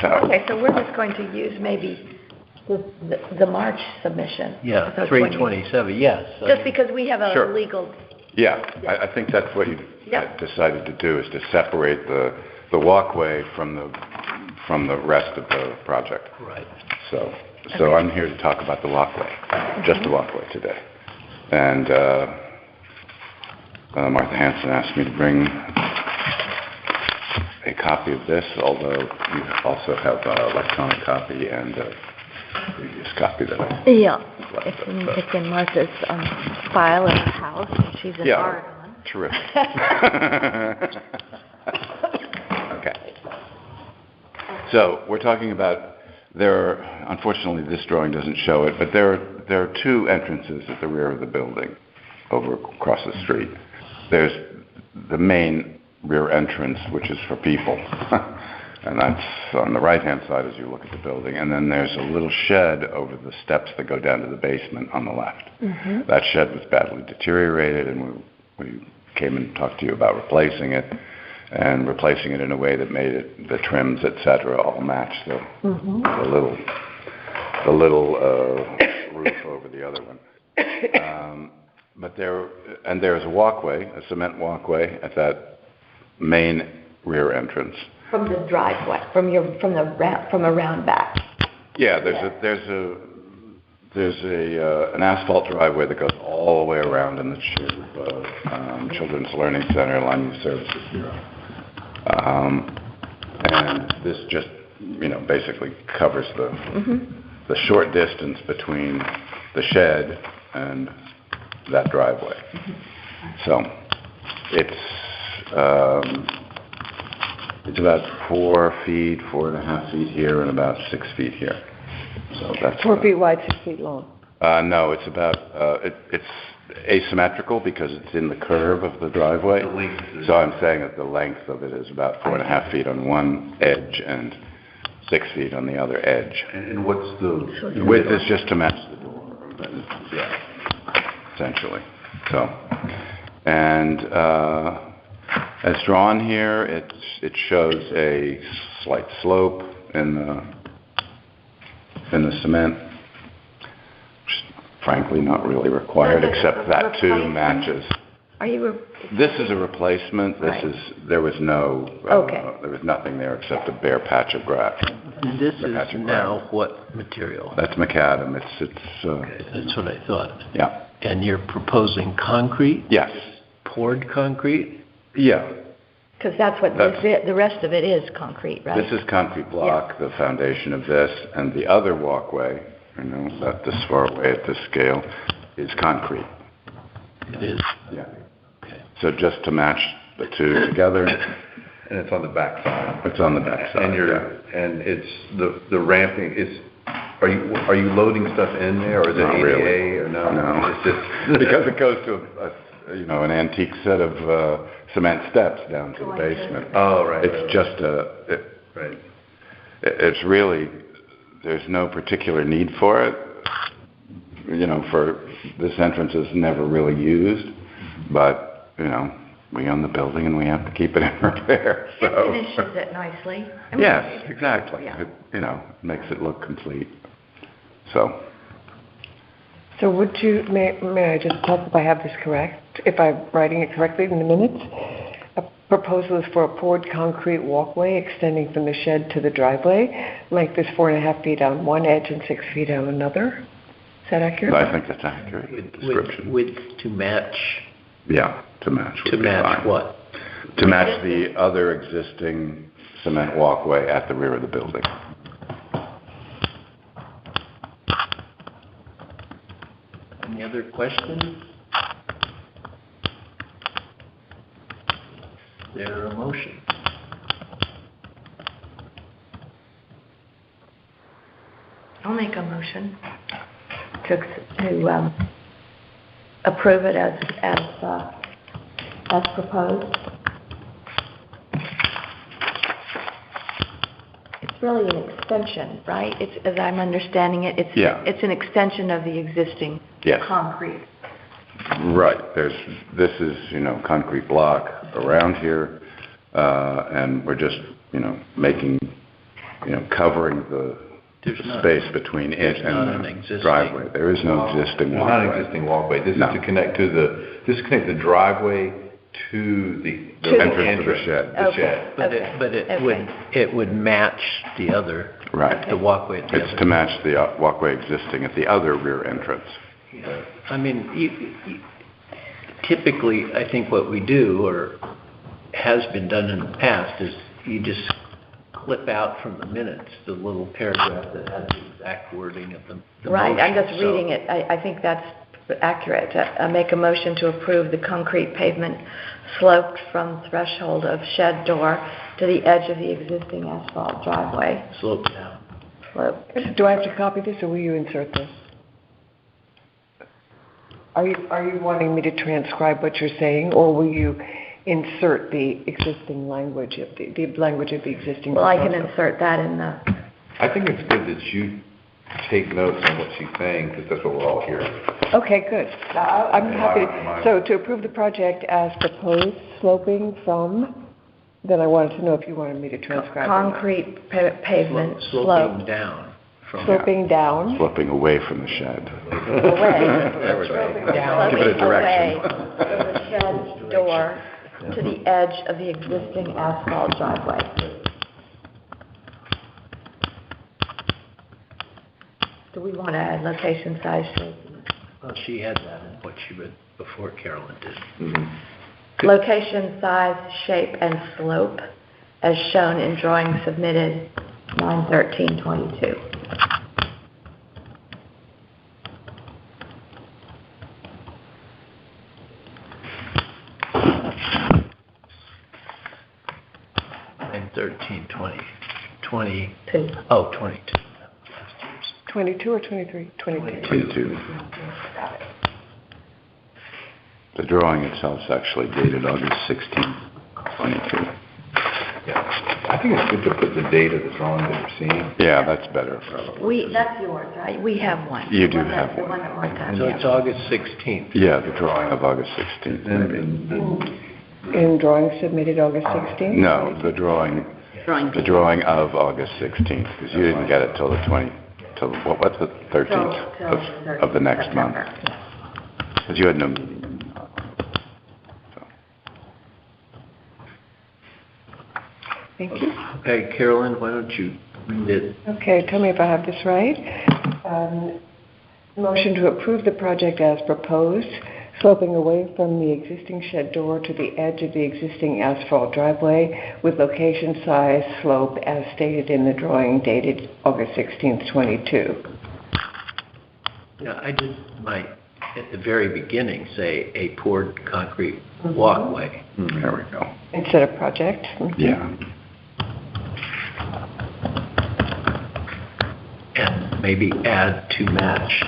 S2: Okay, so we're just going to use maybe the March submission.
S1: Yeah,
S2: So it's when you-
S1: 327, yes.
S2: Just because we have a
S12: Sure.
S2: legal,
S12: Yeah, I think that's what you
S2: Yep.
S12: decided to do, is to separate the walkway from the rest of the project.
S1: Right.
S12: So
S2: Okay.
S12: I'm here to talk about the walkway, just the walkway today. And Martha Hanson asked me to bring a copy of this, although you also have an electronic copy and a previous copy that I...
S2: yeah,
S12: left.
S2: it's in Martha's file in her house, and she's in
S12: Yeah,
S2: Oregon.
S12: terrific. Okay. So we're talking about, unfortunately this drawing doesn't show it, but there are 2 entrances at the rear of the building over across the street. There's the main rear entrance, which is for people, and that's on the right-hand side as you look at the building. And then there's a little shed over the steps that go down to the basement on the left.
S2: Mm-hmm.
S12: That shed was badly deteriorated, and we came and talked to you about replacing it, and replacing it in a way that made it, the trims, et cetera, all match the little roof over the other one. But there's a walkway, a cement walkway at that main rear entrance.
S2: From the driveway, from around back.
S12: Yeah, there's an asphalt driveway that goes all the way around in the Children's Learning Center, Lyme Youth Services Bureau. And this just, basically covers the short distance between the shed and that driveway. So it's about 4.5 feet here and about 6 feet here. So that's
S6: 4 feet wide, 6 feet long.
S12: no, it's about it's asymmetrical because it's in the curve of the driveway. So I'm saying that the length of it is about 4.5 feet on one edge and 6 feet on the other edge.
S3: And what's the...
S12: Width is just to match the door. Yeah, essentially. So, and as drawn here, it shows a slight slope in the cement, which is frankly not really required, except that too matches. This is a replacement. There was no, there was nothing there except a bare patch of grass.
S1: And this is now what material?
S12: That's macadam. It's
S1: Okay, that's what I thought.
S12: Yeah.
S1: And you're proposing concrete?
S12: Yes.
S1: Poured concrete?
S12: Yeah.
S2: Because that's what the rest of it is, concrete, right?
S12: This is concrete block, the foundation of this, and the other walkway, about this far away at this scale, is concrete.
S1: It is?
S12: Yeah.
S1: Okay.
S12: So just to match the two together.
S3: And it's on the back side.
S12: It's on the back side.
S3: And it's the ramping is. Are you loading stuff in there, or is it
S12: Not
S3: ADA
S12: really.
S3: or no?
S12: No.
S3: It's just
S12: because it goes to an antique set of cement steps down to the basement.
S3: Oh, right.
S12: It's just
S3: right.
S12: It's really, there's no particular need for it. For this entrance is never really used, but we own the building and we have to keep it in repair. So.
S2: It finishes it nicely.
S12: Yes, exactly.
S2: Yeah.
S12: It makes it look complete. So
S6: So may I just help if I have this correct, if I'm writing it correctly in the minutes? A proposal is for a poured concrete walkway extending from the shed to the driveway. Length is 4.5 feet on one edge and 6 feet on another. Is that accurate?
S12: I think that's accurate description.
S1: Width to match,
S12: Yeah, to match would
S1: to
S12: be
S1: match
S12: fine.
S1: what?
S12: To match the other existing cement walkway at the rear of the building.
S1: Any other questions? Is there a motion?
S2: I'll make a motion to approve it as proposed. It's really an extension, right? It's, as I'm understanding it,
S12: Yeah.
S2: it's an extension of the existing
S12: Yes.
S2: concrete.
S12: Right, this is, concrete block around here, and we're just, making, covering the
S1: There's not-
S12: space between it
S1: there's not an
S12: and the
S1: existing-
S12: driveway. There is no existing
S13: There's not an
S12: walkway.
S13: existing walkway. This is
S12: No.
S13: to connect the driveway to the
S12: entrance to the shed.
S13: The
S2: Okay.
S13: shed.
S1: But
S2: Okay.
S1: it would match the other,
S12: Right.
S1: the walkway at the
S12: It's
S1: other.
S12: to match the walkway existing at the other rear entrance.
S1: I mean, typically, I think what we do, or has been done in the past, is you just clip out from the minutes the little paragraph that has the exact wording of the
S2: Right, I'm
S1: motion.
S2: just reading it. I think that's accurate. I make a motion to approve the concrete pavement sloped from threshold of shed door to the edge of the existing asphalt driveway.
S1: Slope down.
S2: Slope.
S6: Do I have to copy this, or will you insert this? Are you wanting me to transcribe what you're saying, or will you insert the existing language of the language of the existing
S2: Well, I can
S6: proposal?
S2: insert that in the,
S13: I think it's good that you take notes on what she's saying, because that's what we're all hearing.
S6: Okay, good. I'm happy.
S13: My-
S6: So to approve the project as proposed, sloping from, then I wanted to know if you wanted me to transcribe. or not.
S2: concrete pavement
S1: Sloping
S2: slope
S1: down from.
S6: Sloping down.
S12: Sloping away from the shed.
S2: away.
S1: There we go.
S12: Give it a direction.
S2: Away from the shed door to the edge of the existing asphalt driveway. Do we want to add location, size, shape?
S1: Well, she had that in what she read before Carolyn did.
S13: Mm-hmm.
S2: Location, size, shape, and slope as shown in drawing submitted 9/13/22.
S1: And 13, 20,
S2: 2.
S1: oh, 22.
S6: 22 or 23? 22.
S12: 22. The drawing itself is actually dated August 16, 22.
S13: Yeah. I think it's good to put the date of the drawing that we're seeing.
S12: Yeah, that's better.
S2: That's yours, right? We have one.
S12: You do
S2: The one that-
S12: have
S2: The
S12: one.
S2: one that Martha has.
S1: So it's August 16th.
S12: Yeah, the drawing of August 16th, maybe.
S6: In drawing submitted August 16th?
S12: No, the drawing of August 16th, because you didn't get it till the 20, till, what's the 13th of the next month? Because you had no meeting. So.
S6: Thank you.
S1: Okay, Carolyn, why don't you read it?
S6: Okay, tell me if I have this right. Motion to approve the project as proposed, sloping away from the existing shed door to the edge of the existing asphalt driveway with location, size, slope as stated in the drawing dated August 16th, 22.
S1: Yeah, I did at the very beginning, say a poured concrete walkway.
S12: There we go.
S6: Instead of project?
S12: Yeah.
S1: And maybe add to match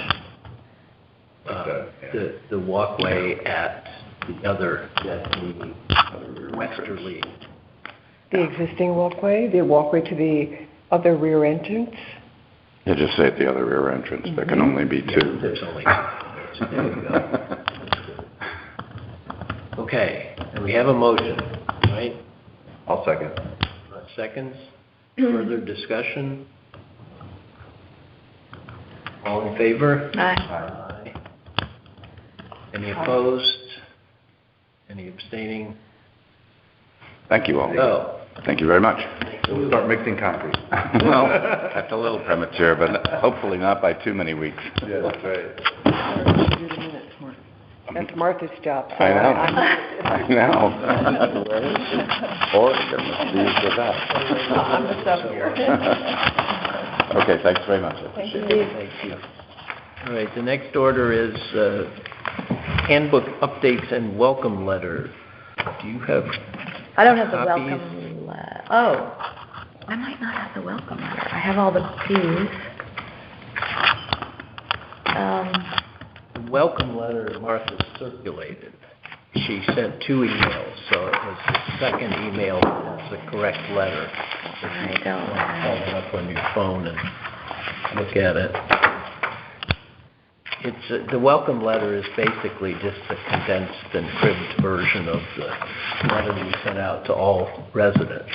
S1: the walkway at the other, the westerly.
S6: The existing walkway, the walkway to the other rear entrance?
S12: You just say at the other rear entrance, there can only be two.
S1: There's only two. There you go. Okay, and we have a motion, right?
S13: I'll second.
S1: Seconds, further discussion? All in favor?
S2: Aye.
S1: Aye. Any opposed? Any abstaining?
S12: Thank you all.
S1: Oh.
S12: Thank you very much.
S3: So we'll start mixing concrete.
S12: Well, that's a little premature, but hopefully not by too many weeks.
S3: Yeah, that's right.
S6: That's Martha's job. So
S12: I know.
S6: I'm-
S12: I know. Oregon, these are that.
S6: I'm the sub here.
S12: Okay, thanks very much.
S1: Thank you. All right, the next order is handbook updates and welcome letter. Do you have
S2: I don't have the
S1: copies?
S2: welcome oh, I might not have the welcome letter. I have all the fees.
S1: The welcome letter Martha circulated. She sent 2 emails, so it was the second email that's the correct letter. If
S2: I
S1: you
S2: don't
S1: want to call it up on your phone and look at it. It's the welcome letter is basically just a condensed and cribbed version of the letter we sent out to all residents,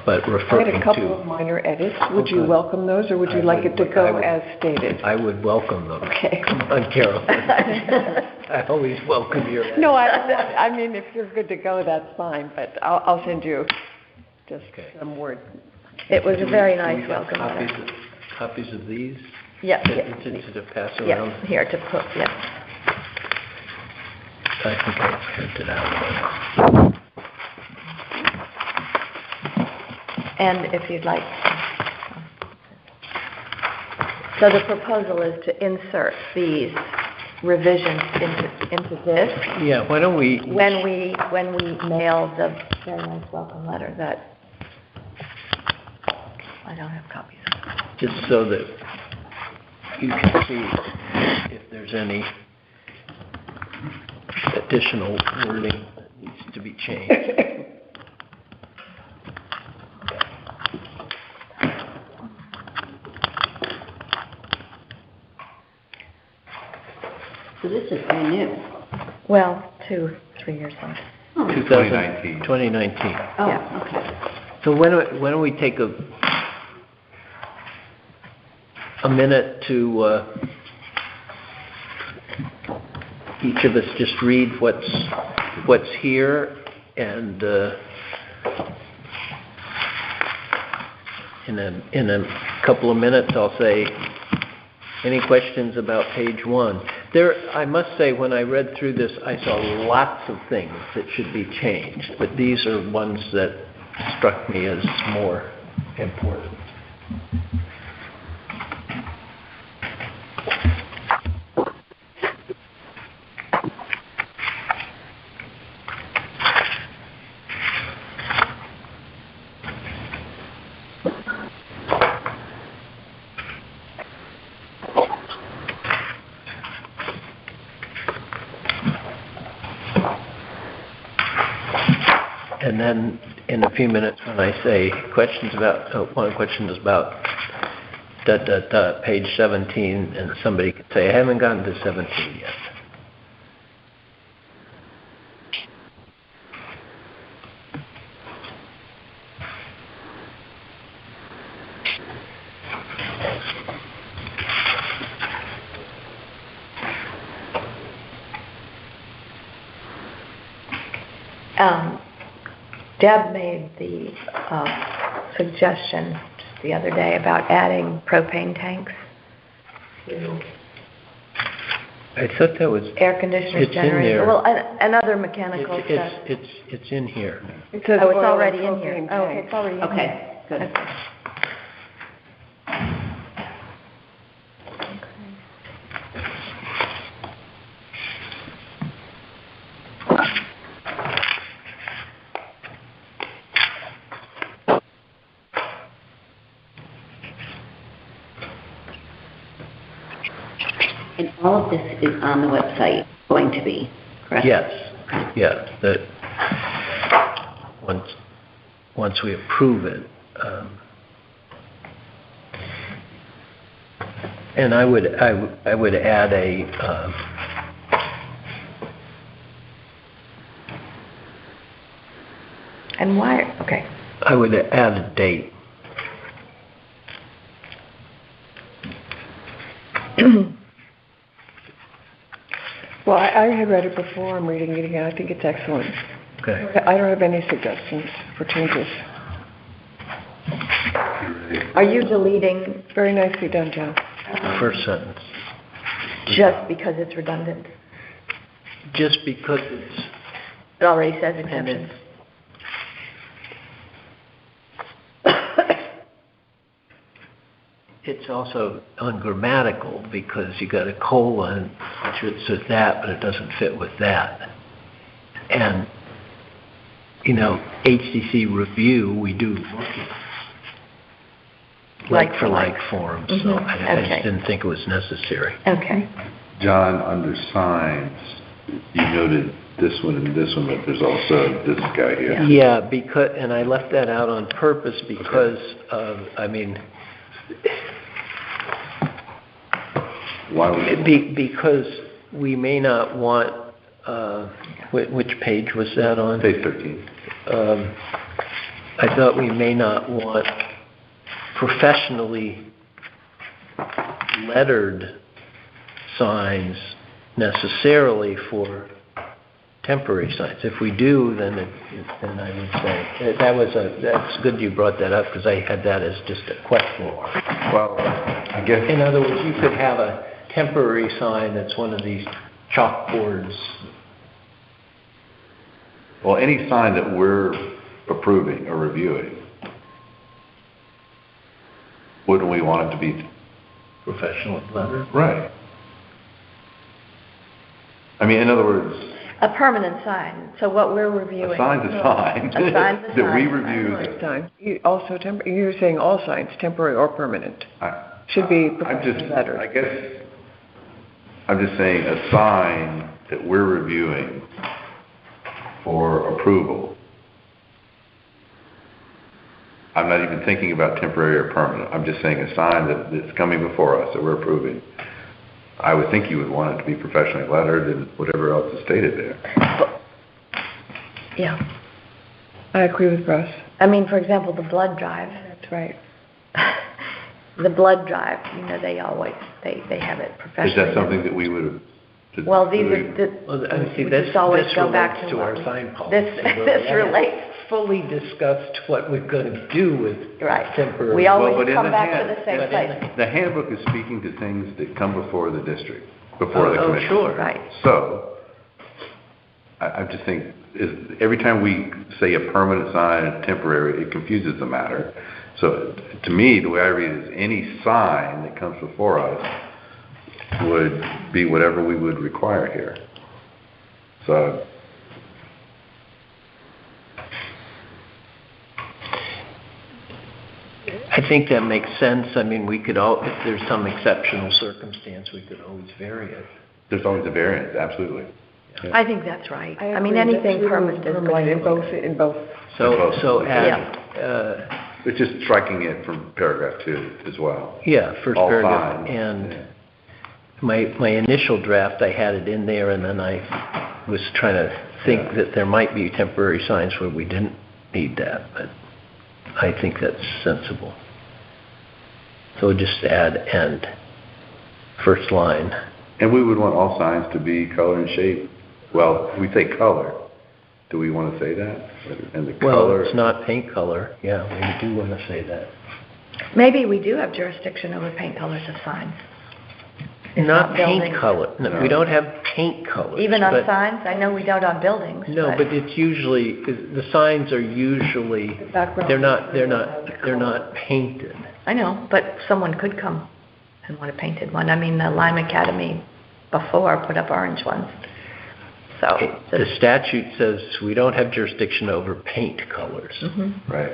S1: but
S6: I
S1: referring
S6: had
S1: to...
S6: a couple of minor edits. Would you
S1: Okay.
S6: welcome those, or would you like it to go as stated?
S1: I would welcome them.
S6: Okay.
S1: Come on, Carol. I always welcome your...
S6: No, I mean, if you're good to go, that's fine, but I'll send you just some word.
S2: It was a very
S1: Do we
S2: nice
S1: have
S2: welcome letter.
S1: Copies of these?
S2: Yeah.
S1: To pass around?
S2: Yeah, here to put, yeah.
S1: I think I printed out.
S2: And if you'd like. So the proposal is to insert these revisions into this
S1: Yeah, why don't we...
S2: when we mail the very nice welcome letter that I don't have copies of.
S1: Just so that you can see if there's any additional wording that needs to be changed.
S4: So this is brand new.
S2: Well, 2-3 years old.
S1: 2019.
S4: Oh,
S2: Yeah.
S4: okay.
S1: So when don't we take a minute to each of us just read what's here, and in a couple of minutes I'll say, any questions about page 1? I must say, when I read through this, I saw lots of things that should be changed, but these are ones that struck me as more important. And then in a few minutes, when I say questions about, one question is about page 17, and somebody could say, I haven't gotten to 17 yet.
S2: Deb made the suggestion just the other day about adding propane tanks to
S1: I thought that was...
S2: air conditioners,
S1: It's in
S2: generators,
S1: there.
S2: well, and other mechanical stuff.
S1: It's in here.
S6: It says
S2: Oh, it's
S6: oil and
S2: already in here.
S6: propane
S2: Oh, okay,
S6: tank.
S2: it's already in here.
S4: Okay, good.
S2: Okay.
S4: And all of this is on the website, going to be, correct?
S1: Yes, yeah, that once we approve it, and I would add
S2: And why, okay.
S1: I would add a date.
S6: Well, I had read it before, I'm reading it again, I think it's excellent.
S1: Okay.
S6: I don't have any suggestions for changes.
S2: Are you deleting
S6: Very nicely done, John.
S1: The first sentence.
S2: just because it's redundant?
S1: Just because it's,
S2: It already says
S1: and
S2: exceptions.
S1: it's also ungrammatical because you got a colon, which says that, but it doesn't fit with that. And, HDC review, we do look at like for like forms, so
S2: Mhm.
S1: I
S2: Okay.
S1: just didn't think it was necessary.
S2: Okay.
S13: John, under signs, you noted this one and this one, but there's also this guy here.
S1: Yeah, because, and I left that out on purpose because of,
S13: Why would you?
S1: because we may not want, which page was that on?
S13: Page 13.
S1: I thought we may not want professionally lettered signs necessarily for temporary signs. If we do, then I would say, that's good you brought that up because I had that as just a question mark.
S13: Well, I guess.
S1: In other words, you could have a temporary sign that's one of these chalkboards.
S13: Well, any sign that we're approving or reviewing, wouldn't we want it to be
S1: Professional lettered?
S13: right? I mean, in other words,
S2: A permanent sign, so what we're reviewing.
S13: a sign's a sign.
S2: A sign's a
S13: That we
S2: sign.
S13: review.
S6: Sign. Also, you're saying all signs, temporary or permanent, should be
S13: I'm just,
S6: professional lettered.
S13: I guess, I'm just saying a sign that we're reviewing for approval. I'm not even thinking about temporary or permanent. I'm just saying a sign that's coming before us that we're approving. I would think you would want it to be professionally lettered and whatever else is stated there.
S2: Yeah.
S6: I agree with Russ.
S2: I mean, for example, the blood drive.
S6: That's right.
S2: The blood drive, they always, they have it professionally.
S13: Is that something that we would have?
S2: Well, these are,
S1: See,
S2: we
S1: this
S2: just always go back
S1: relates
S2: to
S1: to our
S2: what we-
S1: sign policy.
S2: This relates,
S1: Fully discussed what we're going to do with
S2: right.
S1: temporary.
S2: We always
S13: but in
S2: come
S13: the
S2: back
S13: hand-
S2: to the same
S1: but in
S2: place.
S13: The handbook is speaking to things that come before the district, before the
S1: Oh,
S13: commission.
S1: sure.
S2: Right.
S13: So, I just think, every time we say a permanent sign and temporary, it confuses the matter. So, to me, the way I read it is any sign that comes before us would be whatever we would require here. So,
S1: I think that makes sense. I mean, we could if there's some exceptional circumstance, we could always vary it.
S13: there's always a variance, absolutely.
S2: I think that's right. I mean,
S6: agree.
S2: anything
S6: That's really
S2: permanent is going
S6: in both.
S1: So add,
S2: Yeah.
S13: It's just striking it from paragraph 2 as well.
S1: first
S13: All
S1: paragraph.
S13: signs.
S1: And my initial draft, I had it in there, and then I was trying to think that there might be temporary signs where we didn't need that, but I think that's sensible. So just add "and," first line.
S13: And we would want all signs to be color and shape. Well, we say color. Do we want to say that? And the
S1: Well,
S13: color?
S1: it's not paint color. Yeah, we do want to say that.
S2: Maybe we do have jurisdiction over paint colors of signs. It's
S1: Not
S2: not
S1: paint
S2: buildings.
S1: color. No, we don't have paint colors.
S2: Even on
S1: but-
S2: signs? I know we don't on buildings.
S1: No, but it's usually, the signs are usually,
S6: Background.
S1: they're not painted.
S2: I know, but someone could come and want a painted one. I mean, the Lime Academy before put up orange ones. So,
S1: The statute says we don't have jurisdiction over paint colors.
S2: Mhm.
S13: Right,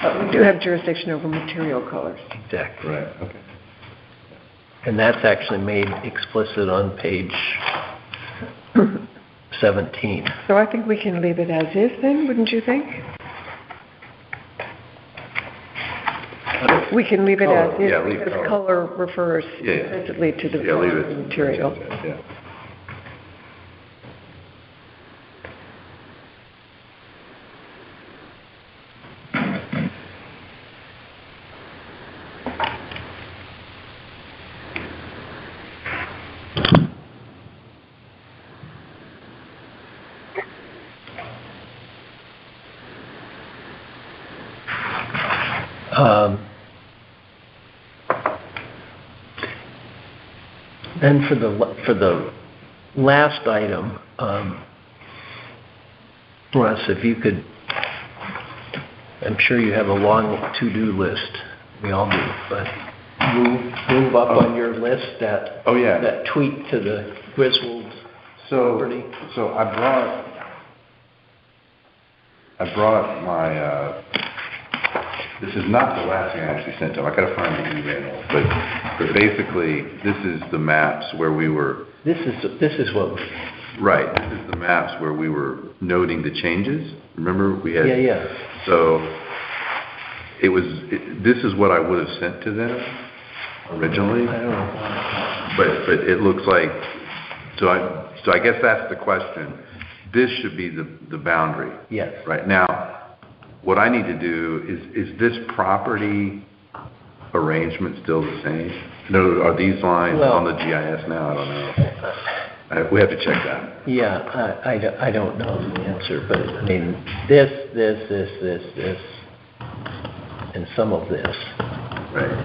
S6: But we do have jurisdiction over material colors.
S1: Exactly.
S13: right, okay.
S1: And that's actually made explicit on page 17.
S6: So I think we can leave it as is then, wouldn't you think? We can leave it as
S13: Color,
S6: is,
S13: yeah, leave
S6: because
S13: color.
S6: color refers
S13: Yeah, yeah.
S6: explicitly to the
S13: Yeah, leave it.
S6: material.
S13: Yeah.
S1: Then for the last item, Russ, if you could, I'm sure you have a long to-do list. We all do, but move up on your list that that tweet to the Griswold property.
S13: So I brought my, this is not the last thing I actually sent to him. I gotta find the email, but basically, this is the maps where we were.
S1: This is what.
S13: Right, this is the maps where we were noting the changes. Remember, we had.
S1: Yeah.
S13: So, this is what I would have sent to them originally.
S1: I don't know.
S13: But it looks like, so I guess that's the question. This should be the boundary.
S1: Yes.
S13: Right, now, what I need to do is this property arrangement still the same? No, are these lines on the GIS now? I don't know. We have to check that.
S1: Yeah, I don't know the answer, but I mean, this, and some of this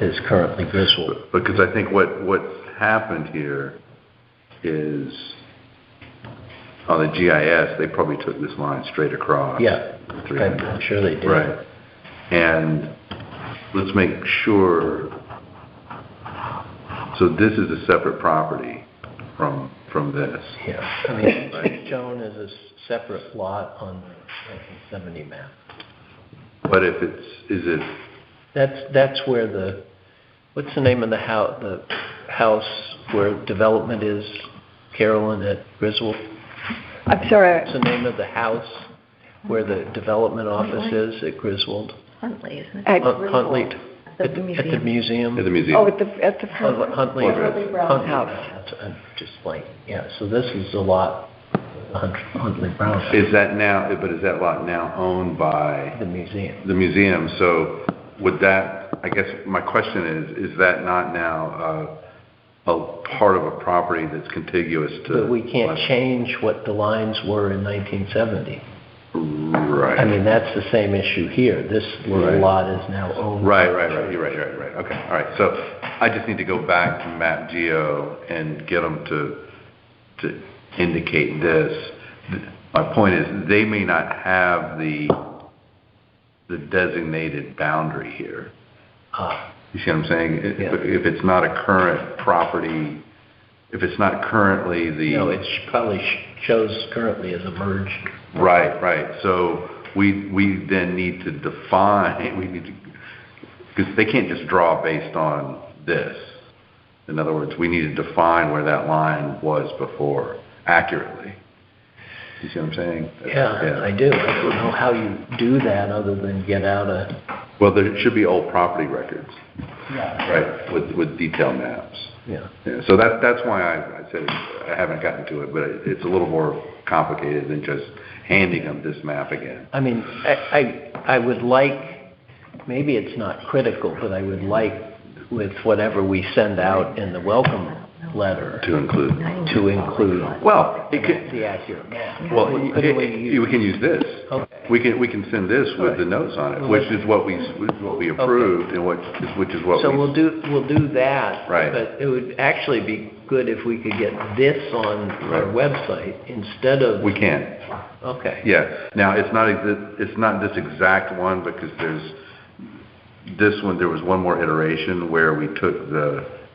S1: is currently Griswold.
S13: Because I think what's happened here is on the GIS, they probably took this line straight across.
S1: Yeah, I'm sure they did.
S13: Right. And let's make sure, so this is a separate property from this.
S1: Yeah, I mean, it's shown as a separate lot on the 1970 map.
S13: But if
S1: That's where what's the name of the house where development is, Carolyn, at Griswold?
S6: I'm sorry.
S1: What's the name of the house where the development office is at Griswold?
S2: Huntley, isn't it?
S1: Huntley.
S2: At the museum.
S1: At the museum.
S13: At the museum.
S6: Oh, at the
S1: Huntley
S6: Brown house.
S1: I'm just like, yeah, so this is a lot, Huntley Brown.
S13: Is that lot now owned by?
S1: The museum.
S13: The museum, so would that, I guess my question is that not now a part of a property that's contiguous to?
S1: But we can't change what the lines were in 1970.
S13: Right.
S1: I mean, that's the same issue here. This little lot is now owned.
S13: Right. You're right. Okay, all right. So I just need to go back to Map Geo and get them to indicate this. My point is, they may not have the designated boundary here. You see what I'm saying? If it's not a current property, if it's not currently the...
S1: No, it probably shows currently as a merged.
S13: Right. So we then need to define, because they can't just draw based on this. In other words, we need to define where that line was before accurately. You see what I'm saying?
S1: Yeah, I do. I don't know how you do that other than get out a...
S13: Well, there should be old property records.
S1: Yeah.
S13: Right, with detailed maps.
S1: Yeah.
S13: So that's why I said I haven't gotten to it, but it's a little more complicated than just handing them this map again.
S1: I mean, I would like, maybe it's not critical, but I would like, with whatever we send out in the welcome letter,
S13: to include well, it could,
S1: the accurate map.
S13: Well, we can use this.
S1: Okay.
S13: We can send this with the notes on it, which is what we approved, and which is what.
S1: So we'll do that.
S13: Right.
S1: But it would actually be good if we could get this on our website instead of.
S13: We can.
S1: Okay.
S13: Yeah. Now it's not this exact one, because there's this one. There was one more iteration where we took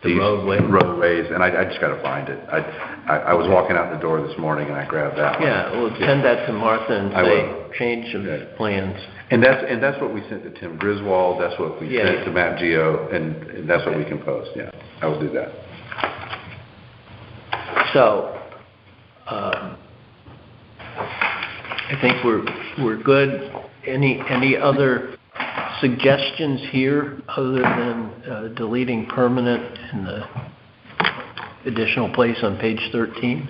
S13: these roadways, and I just got to find it. I was walking out the door this morning and I grabbed that one.
S1: Yeah, we'll send that to Martha and say change of plans.
S13: And that's what we sent to Tim Griswold. That's what we sent to Map Geo, and that's what we can post. Yeah, I will do that.
S1: So, I think we're good. Any other suggestions here other than deleting permanent in the additional place on page 13?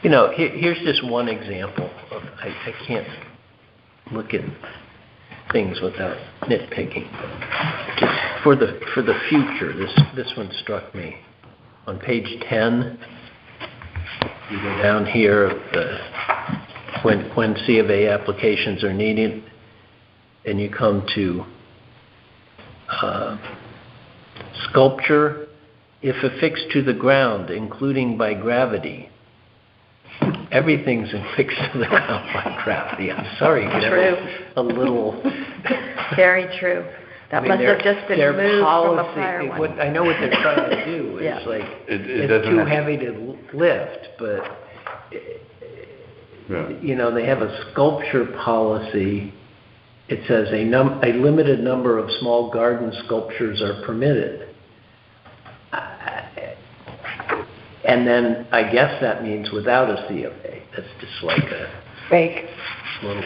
S1: You know, here's just one example of, I can't look at things without nitpicking. Just for the future, this one struck me. On page 10, you go down here, when C of A applications are needed, and you come to sculpture if affixed to the ground, including by gravity. Everything's affixed to the ground by gravity. I'm sorry.
S2: True.
S1: A little...
S2: Very true. That must have just been
S1: their
S2: moved from a
S1: policy-
S2: prior one.
S1: I know what they're trying to do.
S2: Yeah.
S1: It's like,
S3: It
S1: it's
S3: doesn't
S1: too
S3: have-
S1: heavy to lift, but,
S3: Yeah.
S1: you know, they have a sculpture policy. It says a limited number of small garden sculptures are permitted. And then I guess that means without a CFA. That's just like a
S6: Fake.
S1: little...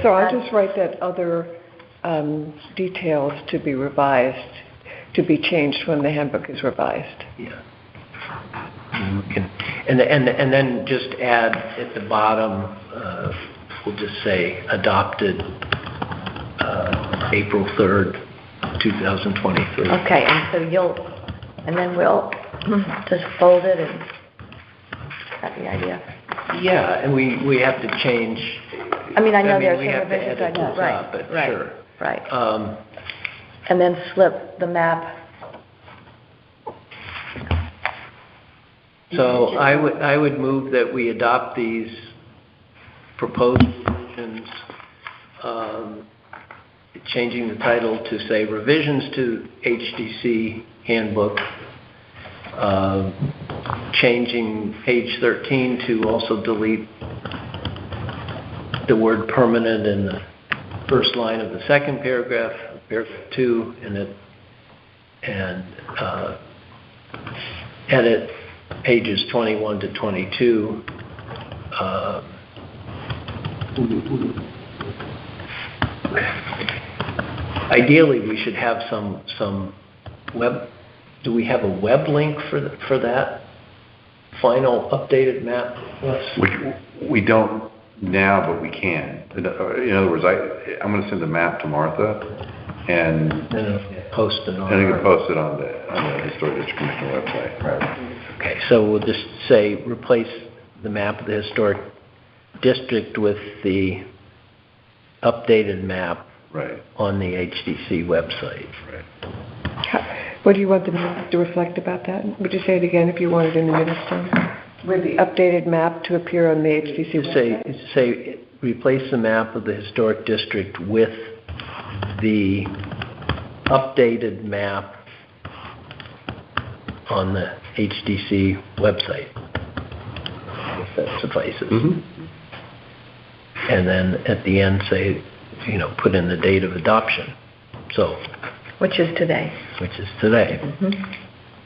S6: So I'll just write that other details to be revised, to be changed when the handbook is revised.
S1: Yeah. And then just add at the bottom, we'll just say adopted April 3rd, 2023.
S2: Okay, and so and then we'll just fold it and, that's the idea.
S1: Yeah, and we have to change.
S2: I mean, I know there's
S1: we
S2: some
S1: have to
S2: revisions,
S1: edit
S2: I know,
S1: this
S2: right,
S1: up, but
S2: right,
S1: sure.
S2: right. And then slip the map.
S1: So I would move that we adopt these proposed revisions, changing the title to say revisions to HDC handbook, changing page 13 to also delete the word permanent in the first line of the second paragraph 2, and edit pages 21 to 22. Ideally, we should have some web. Do we have a web link for that final updated map?
S13: We don't now, but we can. In other words, I'm going to send the map to Martha, and
S1: Post it on.
S13: and you can post it on the Historic District Commission website.
S1: Right. Okay, so we'll just say replace the map of the historic district with the updated map
S13: Right.
S1: on the HDC website.
S13: Right.
S6: What do you want the minutes to reflect about that? Would you say it again if you want it in the minutes, Tom? With the updated map to appear on the HDC website?
S1: Say replace the map of the historic district with the updated map on the HDC website. If that suffices.
S13: Mm-hmm.
S1: And then at the end say, put in the date of adoption. So,
S2: Which is today.
S1: which is today.
S2: Mm-hmm.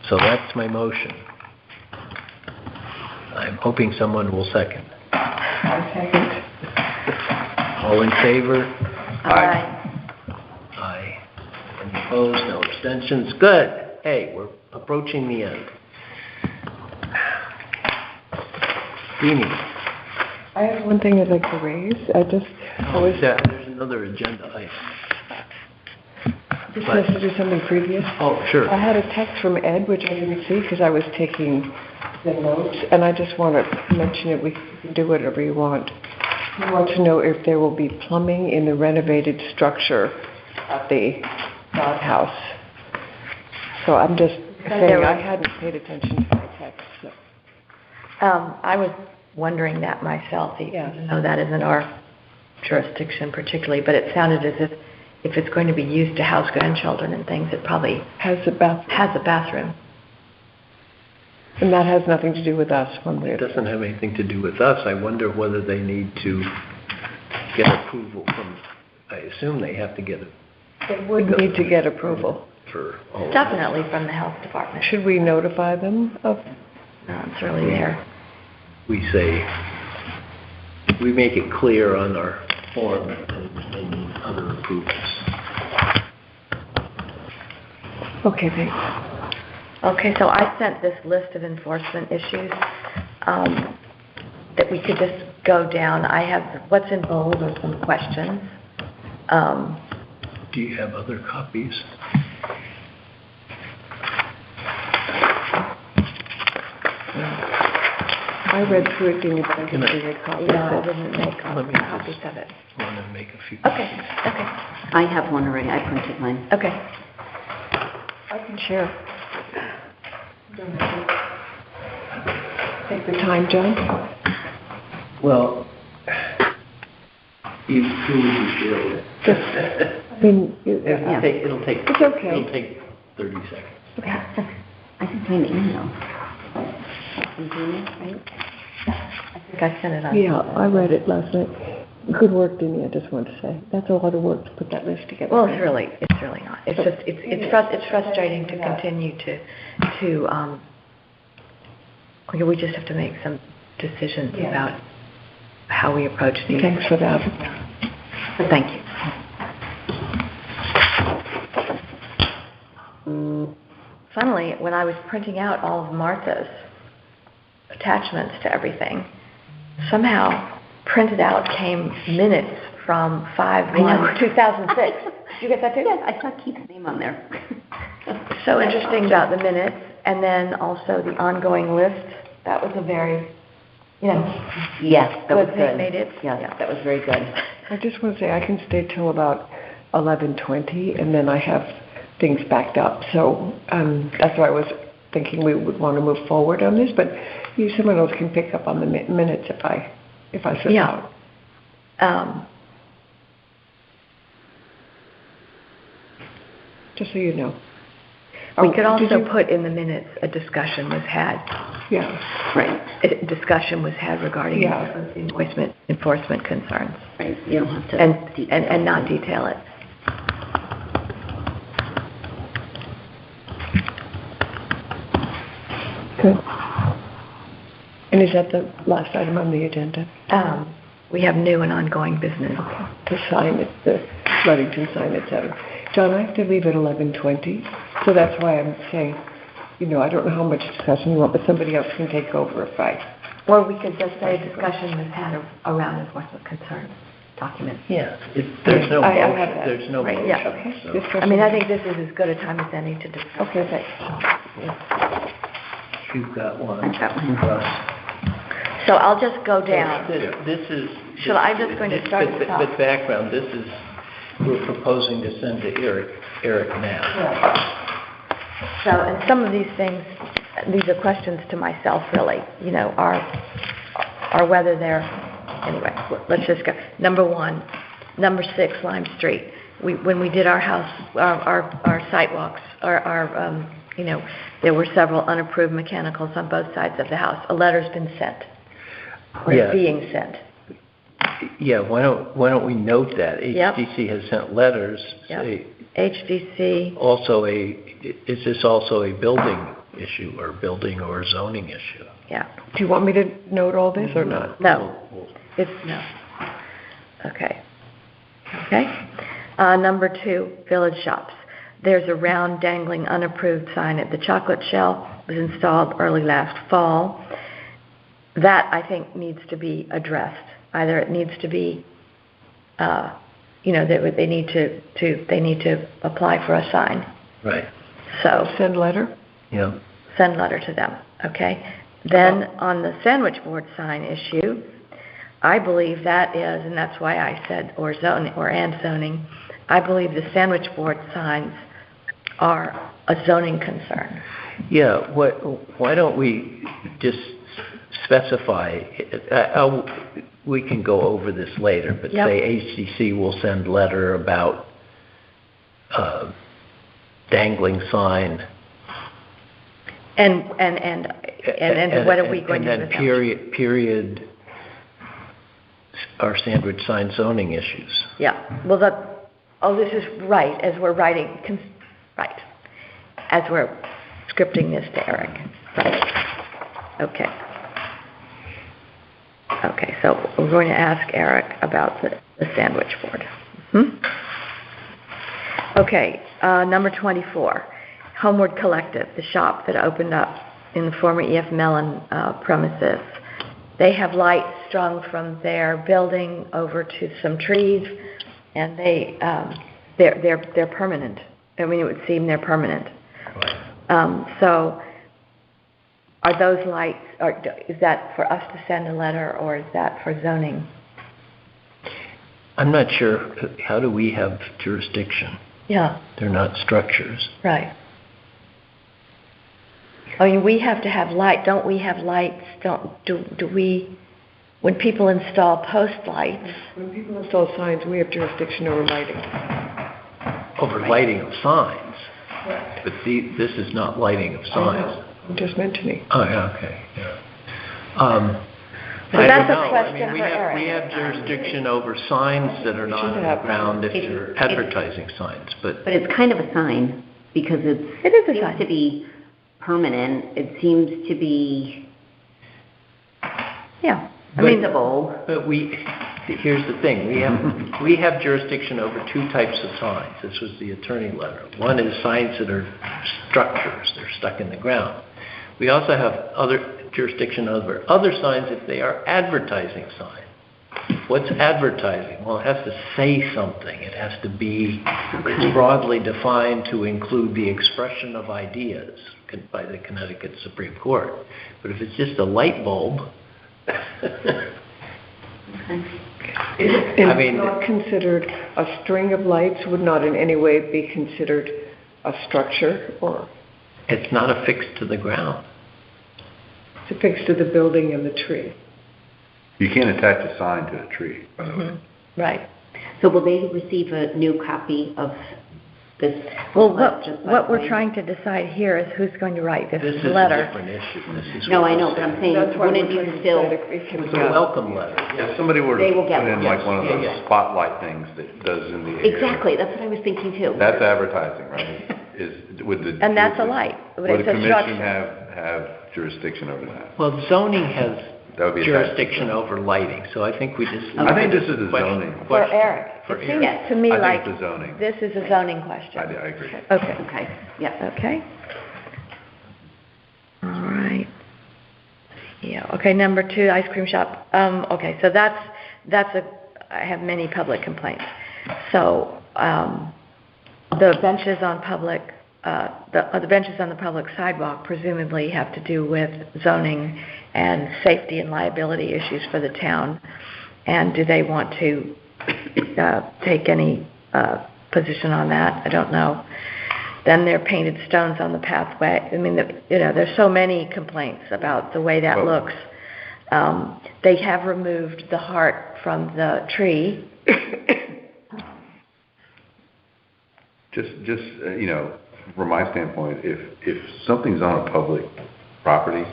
S1: So that's my motion. I'm hoping someone will second.
S6: I second.
S1: All in favor?
S2: Aye.
S1: Aye. Any opposed? No abstentions? Good. Hey, we're approaching the end. Deanie.
S6: I have one thing I'd like to raise.
S1: There's another agenda item.
S6: This has to do something previous.
S1: Oh, sure.
S6: I had a text from Ed, which I didn't see because I was taking the notes, and I just want to mention it. We can do whatever you want. He wants to know if there will be plumbing in the renovated structure at the doghouse. So I'm just saying I hadn't paid attention to my text. So.
S2: I was wondering that myself, even though that isn't our jurisdiction particularly, but it sounded as if it's going to be used to house grandchildren and things, it probably
S6: has a bathroom. And that has nothing to do with us one way or
S1: It doesn't have anything to do with us. I wonder whether they need to get approval from, I assume they have to get it.
S6: They would need to get approval.
S1: For all of
S2: Definitely from the health department.
S6: Should we notify them of?
S2: No, it's really there.
S1: We say, we make it clear on our form that they need other approvals.
S6: Okay, thanks.
S2: Okay, so I sent this list of enforcement issues that we could just go down. I have what's in bold are some questions.
S1: Do you have other copies?
S6: I read through it, didn't I didn't make copies
S2: No, I
S6: of it.
S2: didn't make copies of it.
S1: Want to make a few?
S2: Okay.
S4: I have one already. I printed mine.
S2: Okay.
S6: I can share. Take the time, John.
S1: Well, who would you share with?
S6: I mean,
S1: It'll take.
S6: It's okay.
S1: It'll take 30 seconds.
S4: I can find the email. From Gina, right?
S2: I think I sent it on.
S6: Yeah, I read it last night. Good work, Denny, I just want to say. That's a lot of work to put that list together.
S2: Well, it's really not. It's just, it's frustrating to continue we just have to make some decisions about how we approach these.
S6: Thanks for that.
S2: So thank you. Funnily, when I was printing out all of Martha's attachments to everything, somehow printed out came minutes from 5/1/2006. Did you get that too?
S4: Yes, I saw Keith's name on there.
S2: So interesting about the minutes, and then also the ongoing list. That was a very,
S4: Yes, that was good.
S2: Made it.
S4: Yes, that was very good.
S6: I just want to say I can stay till about 11:20, and then I have things backed up. So that's why I was thinking we would want to move forward on this. But someone else can pick up on the minutes if I slip out. Just so you know.
S2: We could also put in the minutes a discussion was had.
S6: Yeah.
S2: Right. A discussion was had regarding enforcement concerns.
S4: Right. You don't have to.
S2: And not detail it.
S6: Good. And is that the last item on the agenda?
S2: We have new and ongoing business.
S6: Okay. To sign it, the Ludington sign, et cetera. John, I have to leave at 11:20, so that's why I'm saying, I don't know how much discussion you want, but somebody else can take over if I...
S2: Or we could just say discussion was had around enforcement concerns document.
S1: Yeah. There's no
S6: I
S1: motion.
S6: have that.
S1: There's no
S2: Right,
S1: motion.
S2: yeah.
S6: Okay.
S1: So-
S6: Discussion.
S2: I think this is as good a time as any to discuss.
S6: Okay, thanks.
S1: You've got one.
S2: I've got one.
S1: Russ.
S2: So I'll just go down.
S1: This is...
S2: I'm just going to start at the top.
S1: But background, we're proposing to send to Eric now.
S2: So, and some of these things, these are questions to myself, really, are whether they're, anyway, let's just go. Number 1, number 6, Lime Street. When we did our house, our sidewalks, there were several unapproved mechanicals on both sides of the house. A letter's been sent, or is being sent.
S1: Yeah, why don't we note that?
S2: Yep.
S1: HDC has sent letters.
S2: Yep.
S1: Say,
S2: HDC.
S1: Is this also a building issue or zoning issue?
S2: Yeah.
S6: Do you want me to note all this or not?
S2: No. No. Okay. Number 2, village shops. There's a round dangling unapproved sign at the Chocolate Shell. It was installed early last fall. That, I think, needs to be addressed. Either it needs to be, they need to apply for a sign.
S1: Right.
S2: So
S6: send letter?
S1: Yeah.
S2: Send letter to them, okay? Then on the sandwich board sign issue, I believe that is, and that's why I said zoning, I believe the sandwich board signs are a zoning concern.
S1: Yeah, why don't we just specify, we can go over this later, but say HDC will send letter about dangling sign.
S2: And what are we going to do with
S1: them? Period, our sandwich sign zoning issues.
S2: Yeah, well, this is right, as we're writing, as we're scripting this to Eric. Right. Okay, so we're going to ask Eric about the sandwich board. Okay, number 24, Homeward Collective, the shop that opened up in the former E.F. Mellon premises. They have lights strung from their building over to some trees, and they're permanent. I mean, it would seem they're permanent. So are those lights, is that for us to send a letter, or is that for zoning?
S1: I'm not sure. How do we have jurisdiction?
S2: Yeah.
S1: They're not structures.
S2: Right. I mean, we have to have light, don't we have lights? Do we, when people install post lights?
S6: When people install signs, we have jurisdiction over lighting.
S1: Over lighting of signs, but this is not lighting of signs.
S6: I'm just mentioning.
S1: Oh, yeah, okay, yeah.
S2: So
S1: I
S2: that's
S1: don't
S2: a
S1: know.
S2: question
S1: I mean,
S2: for Eric.
S1: we have jurisdiction over signs that are not on the ground if they're advertising signs, but
S4: But it's kind of a sign, because
S2: It is a
S4: seems
S2: sign.
S4: to be permanent, it seems to be
S2: Yeah. I mean,
S4: visible.
S1: But here's the thing, we have jurisdiction over two types of signs. This was the attorney letter. One is signs that are structures, they're stuck in the ground. We also have jurisdiction over other signs if they are advertising signs. What's advertising? Well, it has to say something. It has to be broadly defined to include the expression of ideas by the Connecticut Supreme Court. But if it's just a light bulb,
S6: I mean, not considered a string of lights would not in any way be considered a structure, or
S1: it's not affixed to the ground.
S6: it's affixed to the building and the tree.
S13: You can't attach a sign to a tree, by the way.
S2: right.
S4: So will they receive a new copy of this?
S2: Well,
S4: just by
S2: what we're
S4: way?
S2: trying to decide here is who's going to write this
S1: This is
S2: letter.
S1: a different issue. This is
S4: No,
S1: what
S4: I know,
S1: we're
S4: but I'm
S1: saying.
S4: saying,
S6: That's why
S4: wouldn't
S6: we're
S4: you
S6: trying to
S4: still,
S6: decide if it can
S1: It's
S6: be
S1: a
S6: done.
S1: welcome letter.
S13: If somebody were to
S4: They will get
S13: put in
S4: one.
S13: like one of
S1: Yeah,
S13: those
S1: yeah.
S13: spotlight things that does in the air.
S4: exactly, that's what I was thinking too.
S13: That's advertising, right?
S2: And that's a light.
S13: Would
S2: It's
S13: the
S2: a
S13: commission
S2: structure.
S13: have jurisdiction over that?
S1: Well, zoning has
S13: That would be
S1: jurisdiction over lighting, so I think we just.
S13: I think this is a zoning.
S2: For Eric.
S1: For
S2: It seems
S1: Eric.
S2: to me
S13: I
S2: like
S13: think it's a zoning.
S2: this is a zoning question.
S13: I agree.
S2: Okay.
S4: Okay, yeah.
S2: Okay. All right. Yeah, okay, number 2, ice cream shop. Okay, so I have many public complaints. So, the benches on the benches on the public sidewalk presumably have to do with zoning and safety and liability issues for the town. And do they want to take any position on that? I don't know. Then there are painted stones on the pathway. I mean, there's so many complaints about the way that looks. They have removed the heart from the tree.
S13: Just from my standpoint, if something's on a public property,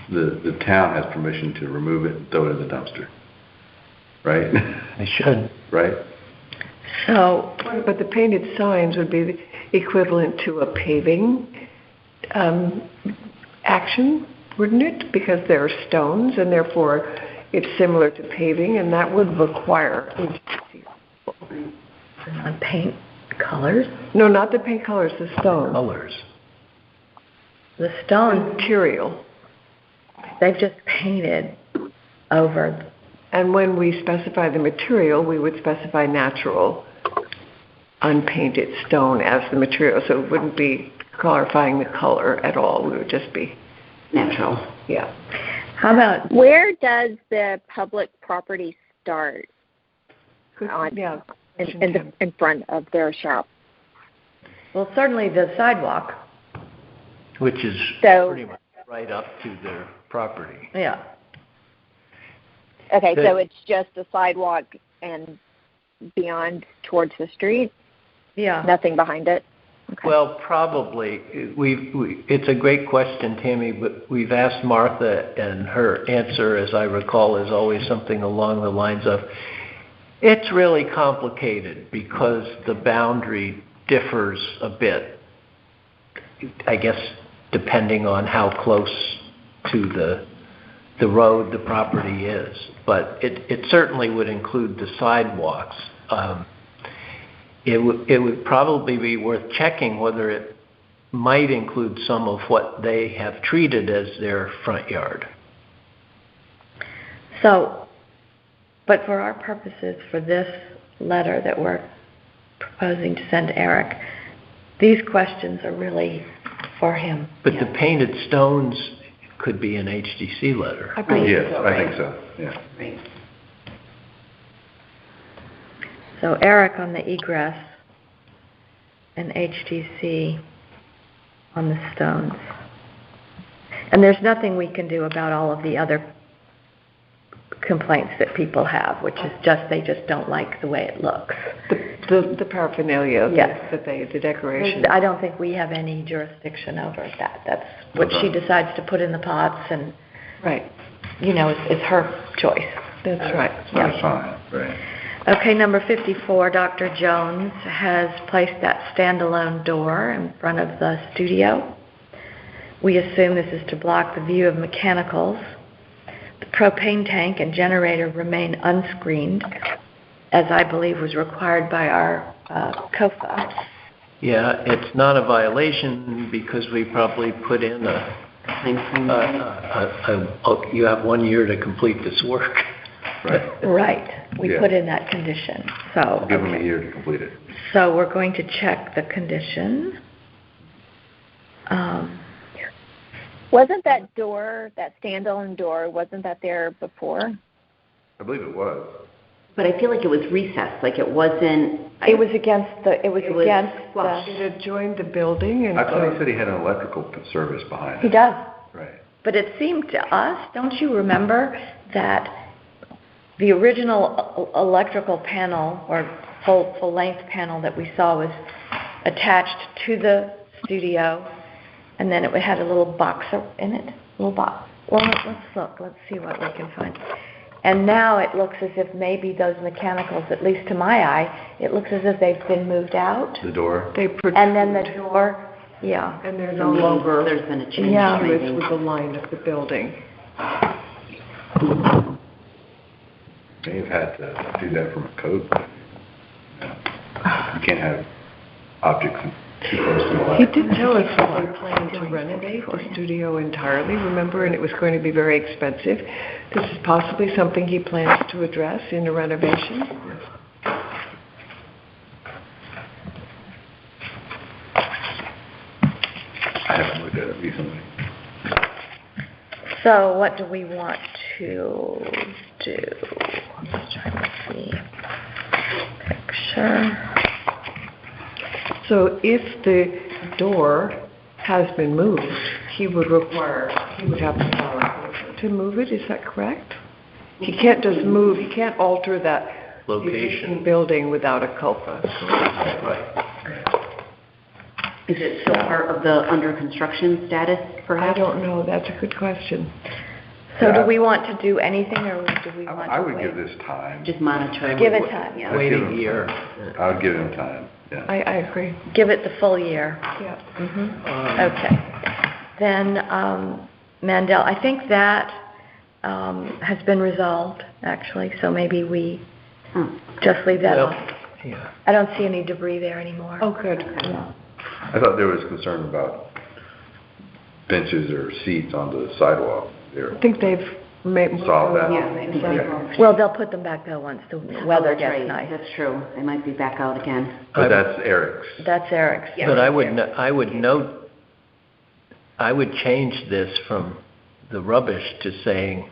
S13: the town has permission to remove it and throw it in the dumpster, right?
S1: They should.
S13: Right?
S2: So,
S6: But the painted signs would be the equivalent to a paving action, wouldn't it? Because there are stones, and therefore it's similar to paving, and that would require
S2: on paint colors?
S6: No, not the paint colors, the stone.
S1: Colors.
S2: The stone,
S6: Material.
S2: they've just painted over.
S6: And when we specify the material, we would specify natural, unpainted stone as the material. So it wouldn't be clarifying the color at all. We would just be
S4: Natural.
S6: Yeah.
S2: How about,
S5: Where does the public property start on,
S6: Yeah.
S5: in front of their shop?
S2: well, certainly the sidewalk.
S1: Which is
S5: So-
S1: pretty much right up to their property.
S2: Yeah.
S5: Okay,
S1: The-
S5: so it's just the sidewalk and beyond towards the street?
S2: Yeah.
S5: Nothing behind it? Okay.
S1: Well, probably. It's a great question, Tammy, but we've asked Martha, and her answer, as I recall, is always something along the lines of, it's really complicated because the boundary differs a bit, I guess, depending on how close to the road the property is. But it certainly would include the sidewalks. It would probably be worth checking whether it might include some of what they have treated as their front yard.
S2: So, but for our purposes, for this letter that we're proposing to send to Eric, these questions are really for him.
S1: But the painted stones could be an HDC letter.
S6: I believe
S13: Yes,
S6: so.
S13: I think so, yeah.
S4: Right.
S2: So Eric on the egress and HTC on the stones. And there's nothing we can do about all of the other complaints that people have, which is just, they just don't like the way it looks.
S6: The paraphernalia,
S2: Yes.
S6: the decoration.
S2: I don't think we have any jurisdiction over that. That's what she decides to put in the pots, and,
S6: Right,
S2: you know, it's her choice.
S6: that's right.
S13: It's not a sign, right?
S2: Okay, number 54, Dr. Jones has placed that standalone door in front of the studio. We assume this is to block the view of mechanicals. The propane tank and generator remain unscreened, as I believe was required by our COFA.
S1: Yeah, it's not a violation because we probably put in you have 1 year to complete this work.
S13: Right.
S2: Right, we
S13: Yeah.
S2: put in that condition, so.
S13: Give them a year to complete it.
S2: So we're going to check the condition.
S5: Wasn't that door, that standalone door, wasn't that there before?
S13: I believe it was.
S4: But I feel like it was recessed, like it wasn't.
S2: It was against the, it was
S4: It was
S2: against
S4: flush.
S2: the,
S6: It had joined the building and.
S13: I thought he said he had an electrical service behind
S2: he
S13: it.
S2: does.
S13: Right.
S2: But it seemed to us, don't you remember, that the original electrical panel or full-length panel that we saw was attached to the studio, and then it had a little box in it, little box. Well, let's look. Let's see what we can find. And now it looks as if maybe those mechanicals, at least to my eye, it looks as if they've been moved out.
S13: The door?
S2: And then the door, yeah.
S6: And they're
S4: So
S6: no
S4: maybe
S6: longer
S4: there's been a change.
S2: Yeah.
S6: continuous with the line of the building.
S13: May have had to do that from a code. You can't have objects too close to the
S6: He
S13: light.
S6: did tell us that they planned to renovate the studio entirely, remember, and it was going to be very expensive. This is possibly something he plans to address in a renovation.
S13: I haven't looked at it recently.
S2: So what do we want to do? I'm just trying to see. Picture.
S6: So if the door has been moved, he would have to file a COFA to move it, is that correct? He can't just move, he can't alter that
S1: Location.
S6: existing building without a COFA.
S1: Right.
S4: Is it still part of the under construction status,
S6: I
S4: perhaps?
S6: don't know, that's a good question.
S2: So do we want to do anything, or do we want to wait?
S13: I would give this time.
S4: Just monitor.
S2: Give it time, yeah.
S1: Wait
S13: Give
S1: a
S13: him-
S1: year.
S13: I would give him time, yeah.
S6: I agree,
S2: Give it the full year.
S6: yeah.
S2: Okay. Then, Mandel, I think that has been resolved, actually, so maybe we just leave that
S1: Well,
S2: off.
S1: yeah.
S2: I don't see any debris there anymore.
S6: Oh, good.
S2: No.
S13: I thought there was concern about benches or seats on the sidewalk there.
S6: I think they've made.
S13: Solved that?
S4: Yeah, I think they-
S2: Well, they'll put them back though once the weather
S4: Oh, that's
S2: gets
S4: right.
S2: nice.
S4: That's true. They might be back out again.
S13: But that's Eric's.
S2: That's Eric's.
S1: But I would change this from the rubbish to saying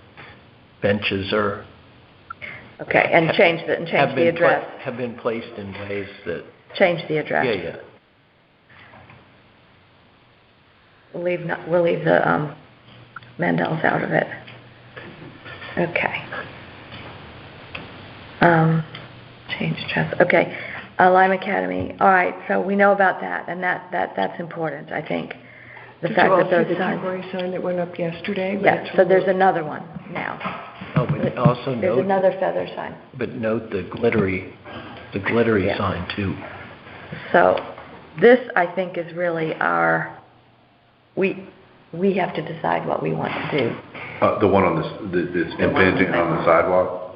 S1: benches are.
S2: Okay, and change the address.
S1: Have been placed in ways that,
S2: Change the address.
S1: yeah.
S2: We'll leave the Mandels out of it. Okay. Change address. Okay. Lime Academy. All right. So we know about that, and that's important. I think the fact that those
S6: Did you all see the
S2: signs.
S6: temporary sign that went up yesterday?
S2: Yes. So there's another one now.
S1: Oh, but also
S2: There's
S1: note,
S2: another feather sign.
S1: but note the glittery
S2: Yeah.
S1: sign too.
S2: So this, I think, is really we have to decide what we want to do.
S13: The one on this impinging on the sidewalk?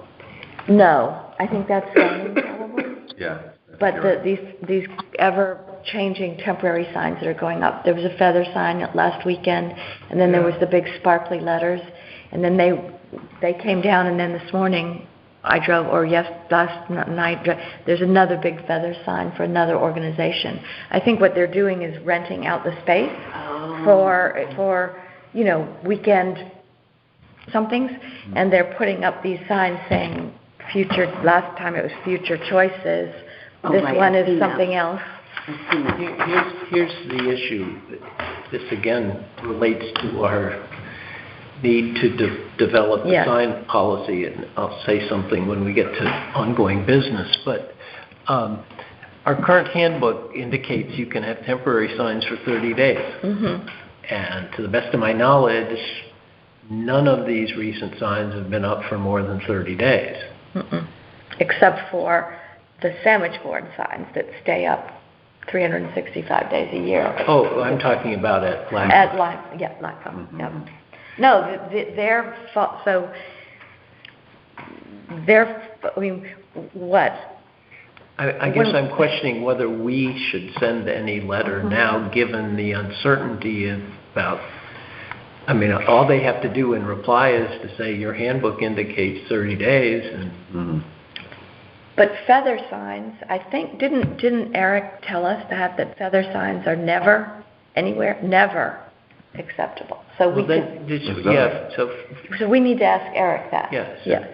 S2: No, I think that's zoning probably.
S13: Yeah.
S2: But
S13: You're right.
S2: these ever-changing temporary signs that are going up. There was a feather sign last weekend, and then there was the big sparkly letters, and then they came down, and then this morning I drove, last night, there's another big feather sign for another organization. I think what they're doing is renting out the space for weekend somethings, and they're putting up these signs saying last time it was future choices.
S4: Oh,
S2: This
S4: right,
S2: one
S4: I've
S2: is
S4: seen that.
S2: something else.
S1: Here's the issue. This again relates to our need to develop a
S2: Yes.
S1: sign policy, and I'll say something when we get to ongoing business, but our current handbook indicates you can have temporary signs for 30 days.
S2: Mm-hmm.
S1: And to the best of my knowledge, none of these recent signs have been up for more than 30 days.
S2: Mm-mm. Except for the sandwich board signs that stay up 365 days a year.
S1: Oh, I'm talking about at Black.
S2: At Lime, yeah, Blackhawk, yep. No, I mean, what?
S1: I guess I'm questioning whether we should send any letter now, given the uncertainty about, I mean, all they have to do in reply is to say, your handbook indicates 30 days, and...
S2: But feather signs, I think, didn't Eric tell us that feather signs are never, anywhere, never acceptable? So we so we need to ask Eric that.
S1: Yes.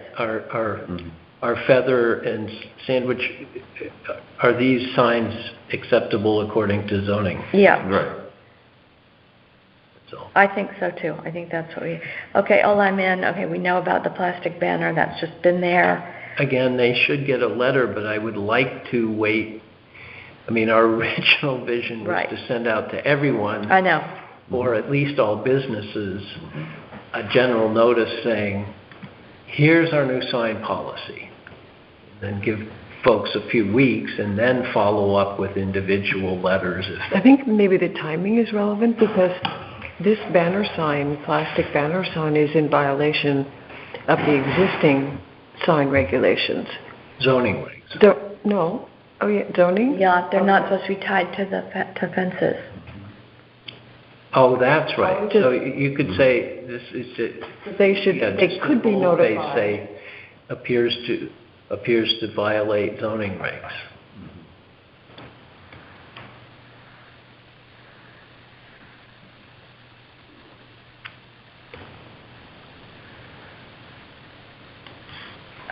S1: Are feather and sandwich, are these signs acceptable according to zoning?
S2: Yeah.
S3: Right.
S1: So.
S2: I think so too. I think that's what okay, all I'm in, okay, we know about the plastic banner, that's just been there.
S1: Again, they should get a letter, but I would like to wait. I mean, our original vision was to send out to everyone.
S2: I know.
S1: Or at least all businesses, a general notice saying, here's our new sign policy. Then give folks a few weeks and then follow up with individual letters.
S6: I think maybe the timing is relevant because this banner sign, plastic banner sign, is in violation of the existing sign regulations.
S1: Zoning regs.
S6: No. Oh, yeah, zoning?
S2: Yeah, they're not supposed to be tied to fences.
S1: Oh, that's right. So you could say this is it.
S6: They could be notified.
S1: They say appears to violate zoning regs.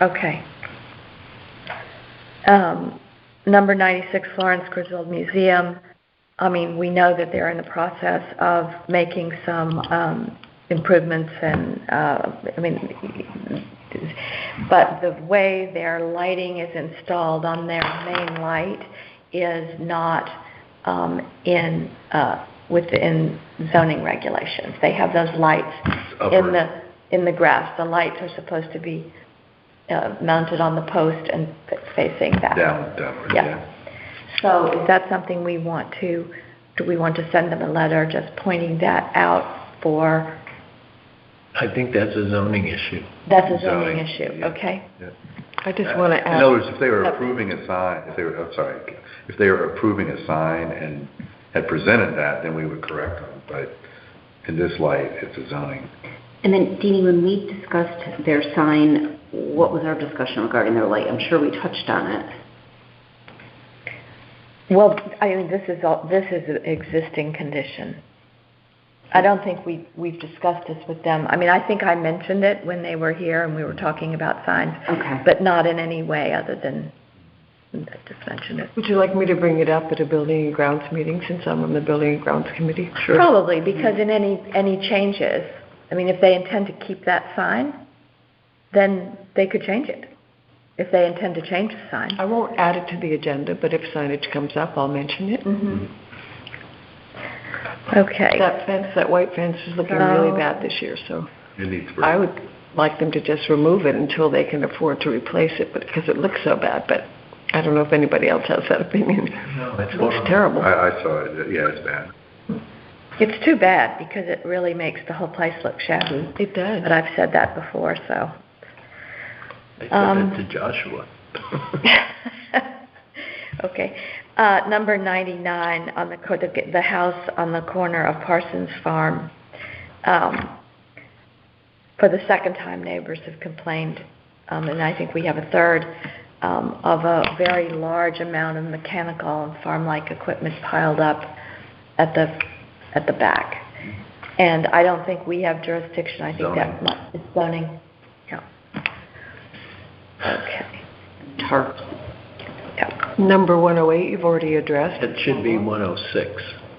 S2: Okay. Number 96, Florence Griswold Museum. I mean, we know that they're in the process of making some improvements, and but the way their lighting is installed on their main light is not within zoning regulations. They have those lights in the grass. The lights are supposed to be mounted on the post and facing that.
S13: Downward, yeah.
S2: So is that something do we want to send them a letter just pointing that out for?
S1: I think that's a zoning issue.
S2: That's a zoning issue,
S13: yeah.
S2: Okay.
S13: Yeah.
S6: I just want to add.
S13: In other words, if they were approving a sign, if they were approving a sign and had presented that, then we would correct them. But in this light, it's a zoning.
S4: And then, Deanie, when we discussed their sign, what was our discussion regarding their light? I'm sure we touched on it.
S2: Well, I mean, this is an existing condition. I don't think we've discussed this with them. I mean, I think I mentioned it when they were here and we were talking about signs, but not in any way other than I just mentioned it.
S6: Would you like me to bring it up at a building and grounds meeting since I'm on the building and grounds committee?
S2: Sure. Probably, because in any changes, I mean, if they intend to keep that sign, then they could change it. If they intend to change the sign.
S6: I won't add it to the agenda, but if signage comes up, I'll mention it.
S2: Mm-hmm. Okay.
S6: That white fence is looking really bad this year, so
S13: It needs
S6: I would like them to just remove it until they can afford to replace it, but because it looks so bad. But I don't know if anybody else has that opinion.
S1: No,
S6: it looks terrible.
S13: I saw it. Yeah, it's bad.
S2: It's too bad because it really makes the whole place look shabby.
S6: It does.
S2: But I've said that before, so.
S1: I said it to Joshua.
S2: Okay. Number 99 on the house on the corner of Parsons Farm. For the second time, neighbors have complained, and I think we have a third, of a very large amount of mechanical and farm-like equipment piled up at the back. And I don't think we have jurisdiction. I think it's zoning. Yeah. Okay.
S4: Tarp.
S2: Yeah.
S6: Number 108, you've already addressed.
S1: It should be 106.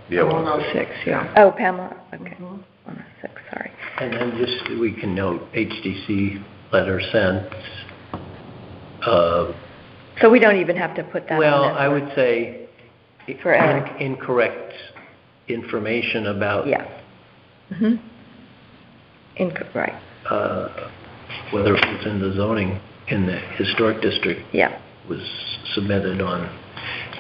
S13: Yeah,
S6: 106, yeah.
S5: Oh, Pamela, okay. 106, sorry.
S1: And then just, we can note HDC letter sent.
S2: So we don't even have to put that on
S1: Well,
S2: this
S1: I
S2: one.
S1: would say
S2: For Eric.
S1: incorrect information about
S2: Yeah. Mm-hmm. Right.
S1: whether it was in the zoning, in the historic district.
S2: Yeah.
S1: Was submitted on.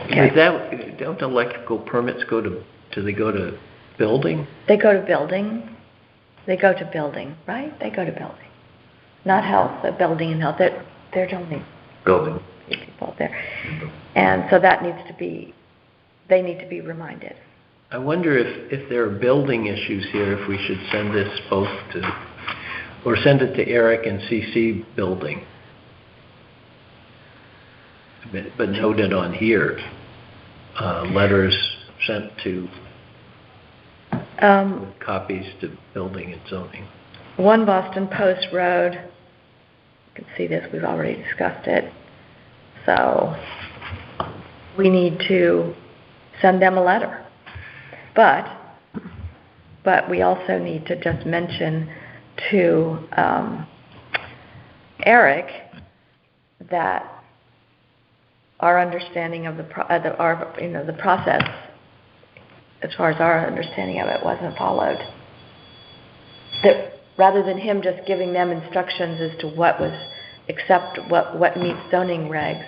S2: Okay.
S1: Is that, don't electrical permits go to, do they go to building?
S2: They go to building. They go to building, right? They go to building. Not health, but building and health. They're only
S13: building.
S2: people there. And so that needs to be, they need to be reminded.
S1: I wonder if there are building issues here, if we should send this both to, or send it to Eric and CC building. But noted on here, letters sent to, with copies to building and zoning.
S2: 1 Boston Post Road. You can see this, we've already discussed it. So we need to send them a letter. But we also need to just mention to Eric that our understanding of the process, as far as our understanding of it, wasn't followed. That rather than him just giving them instructions as to what was what meets zoning regs.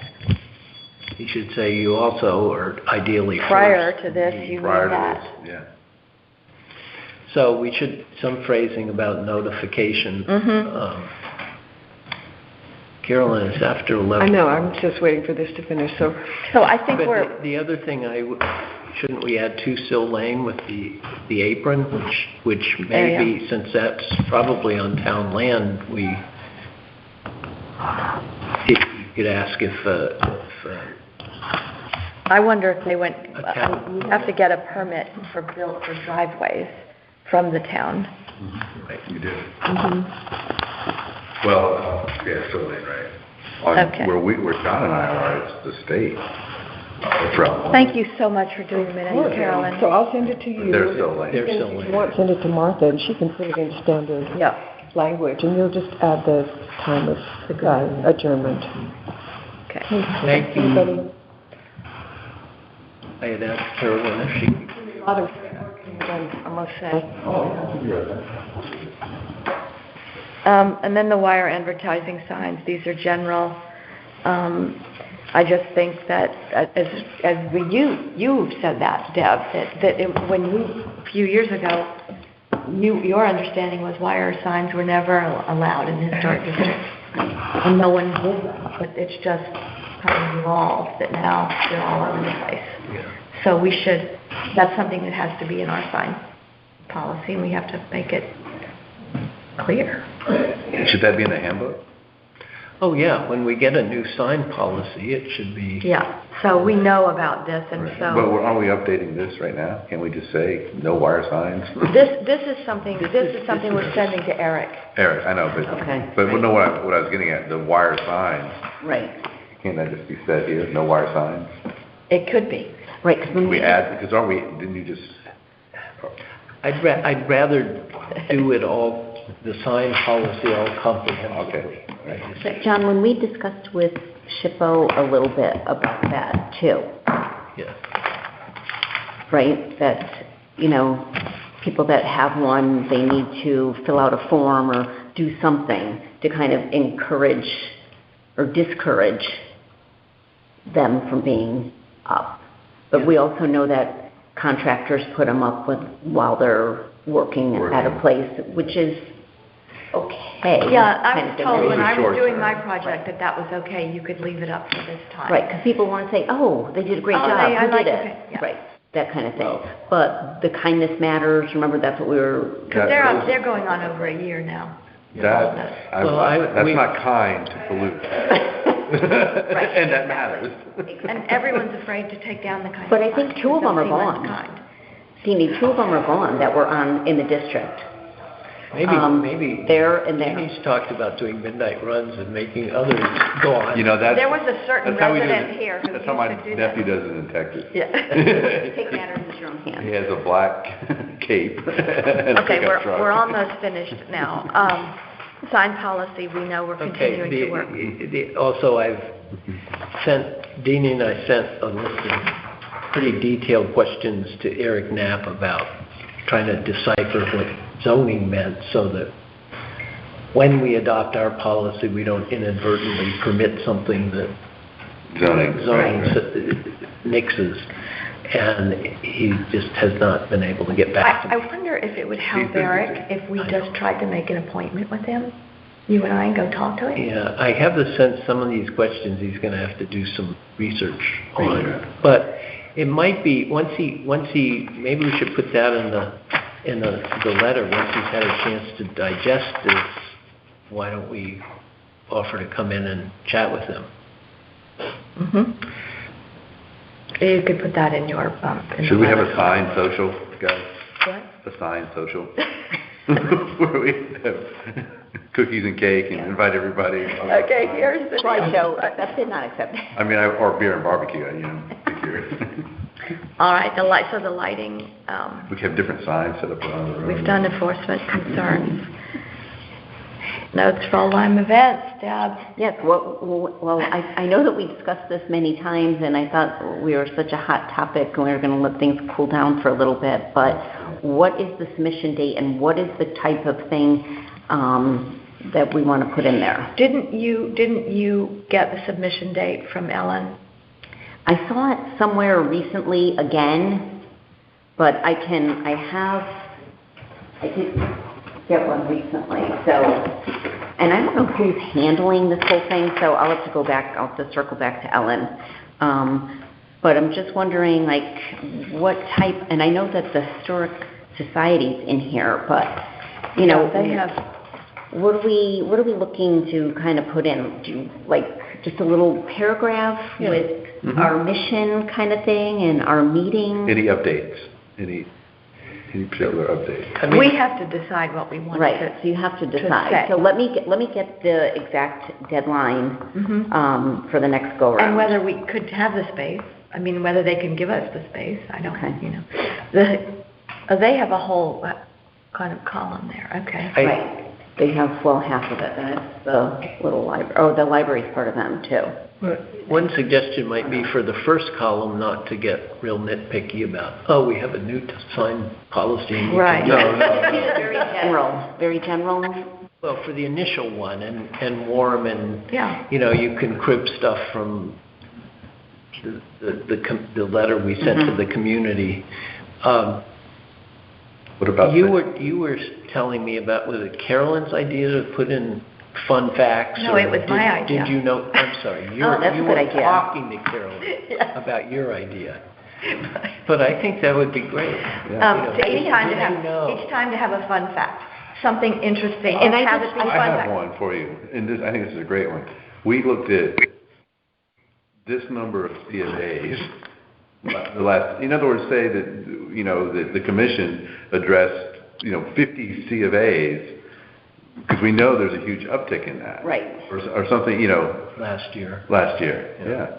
S1: He should say you also, or ideally
S2: Prior
S1: first.
S2: to this, you knew
S13: Prior
S2: that.
S13: to this, yeah.
S1: So we should, some phrasing about notification.
S2: Mm-hmm.
S1: Carolyn, it's after 11.
S6: I know, I'm just waiting for this to finish, so.
S2: So I think
S1: But the other thing, shouldn't we add 2 Sill Lane with the apron, which maybe, since that's probably on town land, you could ask if
S2: I wonder if they went, we have to get a permit for driveways from the town.
S13: Right, you do.
S2: Mm-hmm.
S13: Well, yeah, Sill Lane, right.
S2: Okay.
S13: Where John and I are, it's the state. From.
S2: Thank you so much for doing the minutes, Carolyn.
S6: So I'll send it to you.
S13: They're Sill Lane.
S1: They're
S6: And
S1: Sill
S6: if
S1: Lane.
S6: you want, send it to Martha, and she can put it in standard language, and you'll just add the time of adjournment.
S2: Okay.
S1: Thank you.
S6: Anybody?
S1: I had asked Carolyn if she.
S6: A lot of work done, I must say.
S2: And then the wire advertising signs, these are general. I just think that, you've said that, Deb, when you, a few years ago, your understanding was wire signs were never allowed in the historic district. And no one did them, but it's just kind of evolved that now they're all over the place.
S1: Yeah.
S2: So that's something that has to be in our sign policy, and we have to make it clear.
S13: Should that be in the handbook?
S1: Oh, yeah, when we get a new sign policy, it should be.
S2: Yeah, so we know about this, and
S13: But
S2: so
S13: aren't we updating this right now? Can't we just say no wire signs?
S2: this is something we're sending to Eric.
S13: Eric, I know, but no, what I was getting at, the wire signs,
S4: Right,
S13: can't that just be said here, no wire signs?
S2: It could be.
S4: right, because when
S13: We add, because didn't you just,
S1: I'd rather do it all, the sign policy all comprehensively.
S13: okay.
S4: But John, when we discussed with SHPO a little bit about that too,
S1: Yeah.
S4: right? That, people that have one, they need to fill out a form or do something to kind of encourage or discourage them from being up. But we also know that contractors put them up while they're working at a place, which is okay.
S2: Yeah, I
S4: kind
S2: was
S4: of thing.
S2: told when I was
S13: short
S2: doing
S13: term.
S2: my project that was okay, you could leave it up for this time.
S4: Right, because people want to say, oh, they did a great
S2: Oh,
S4: job,
S2: I
S4: who
S2: like
S4: did
S2: it.
S4: it?
S2: Yeah.
S4: Right, that kind of thing. But the kindness matters, remember, that's what we were...
S2: Because they're going on over a year now.
S13: That's not kind to pollute. And that matters.
S2: And everyone's afraid to take down the kind.
S4: But I think 2 of them are
S2: They'll see what's
S4: gone.
S2: kind.
S4: Deanie, 2 of them are gone that were in the district.
S1: Maybe
S4: there and there.
S1: he's talked about doing midnight runs and making others go on.
S13: You know, that's...
S2: There was a certain
S13: that's how we do
S2: resident
S13: it.
S2: here who
S13: That's how my
S2: used to do that.
S13: nephew does it in Texas.
S2: Yeah.
S4: Take matters into your own hands.
S13: He has a black cape and a
S2: Okay,
S13: pickup truck.
S2: we're almost finished now. Sign policy, we know we're continuing to work.
S1: Also, I've sent, Deanie and I sent a list of pretty detailed questions to Eric Knapp about trying to decipher what zoning meant so that when we adopt our policy, we don't inadvertently permit something that zoning nixes. And he just has not been able to get back to me.
S2: I wonder if it would help Eric if we just tried to make an appointment with him, you and I, and go talk to him?
S1: Yeah, I have the sense some of these questions he's going to have to do some research on. But it might be, once he, maybe we should put that in the letter, once he's had a chance to digest this, why don't we offer to come in and chat with him?
S2: Mm-hmm. You could put that in your,
S13: Should we have a signed social, guys?
S2: What?
S13: A signed social? Where we have cookies and cake and invite everybody.
S2: Okay, here's the
S4: Slideshow, accepted, not accepted.
S13: I mean, or beer and barbecue, you know, figure.
S2: All right, the lighting,
S13: We could have different signs set up around the room.
S2: we've done enforcement concerns. Notes for all Lyme events, Deb.
S4: Yes, well, I know that we discussed this many times, and I thought we were such a hot topic, and we were going to let things cool down for a little bit, but what is the submission date, and what is the type of thing that we want to put in there? Didn't
S2: you get the submission date from Ellen?
S4: I saw it somewhere recently again, but I did get one recently, so, and I don't know who's handling this whole thing, so I'll have to circle back to Ellen. But I'm just wondering, like, what type, and I know that the Historic Society's in here, but, you know,
S2: they have.
S4: What are we looking to kind of put in? Just a little paragraph with our mission kind of thing and our meeting?
S13: Any updates? Any particular updates?
S2: I mean, we have to decide what we want to
S4: Right, so you have to decide.
S2: say.
S4: So let me get the exact deadline for the next go-around.
S2: And whether we could have the space, I mean, whether they can give us the space, I don't,
S4: Okay.
S2: you know. They have a whole kind of column there, okay.
S4: Right. They have, half of it, and it's the little library, the library's part of them, too.
S1: One suggestion might be for the first column not to get real nitpicky about, we have a new sign policy. And
S2: Right.
S1: No.
S4: Very general.
S1: Well, for the initial one, and warm, and,
S2: Yeah.
S1: you know, you can crib stuff from the letter we sent to the community.
S13: What about...
S1: You were telling me about, was it Carolyn's idea to put in fun facts?
S2: No, it was my idea.
S1: Did you know, I'm sorry, you
S4: that's a good
S1: were
S4: idea.
S1: talking to Carolyn about your idea. But I think that would be great.
S2: Each time to have a fun fact, something interesting, and have it be fun
S13: I have
S2: fact.
S13: one for you, and I think this is a great one. We looked at this number of C of A's. In other words, say that, you know, the commission addressed, 50 C of A's, because we know there's a huge uptick in that.
S4: Right.
S13: Or something,
S1: Last year.
S13: Yeah.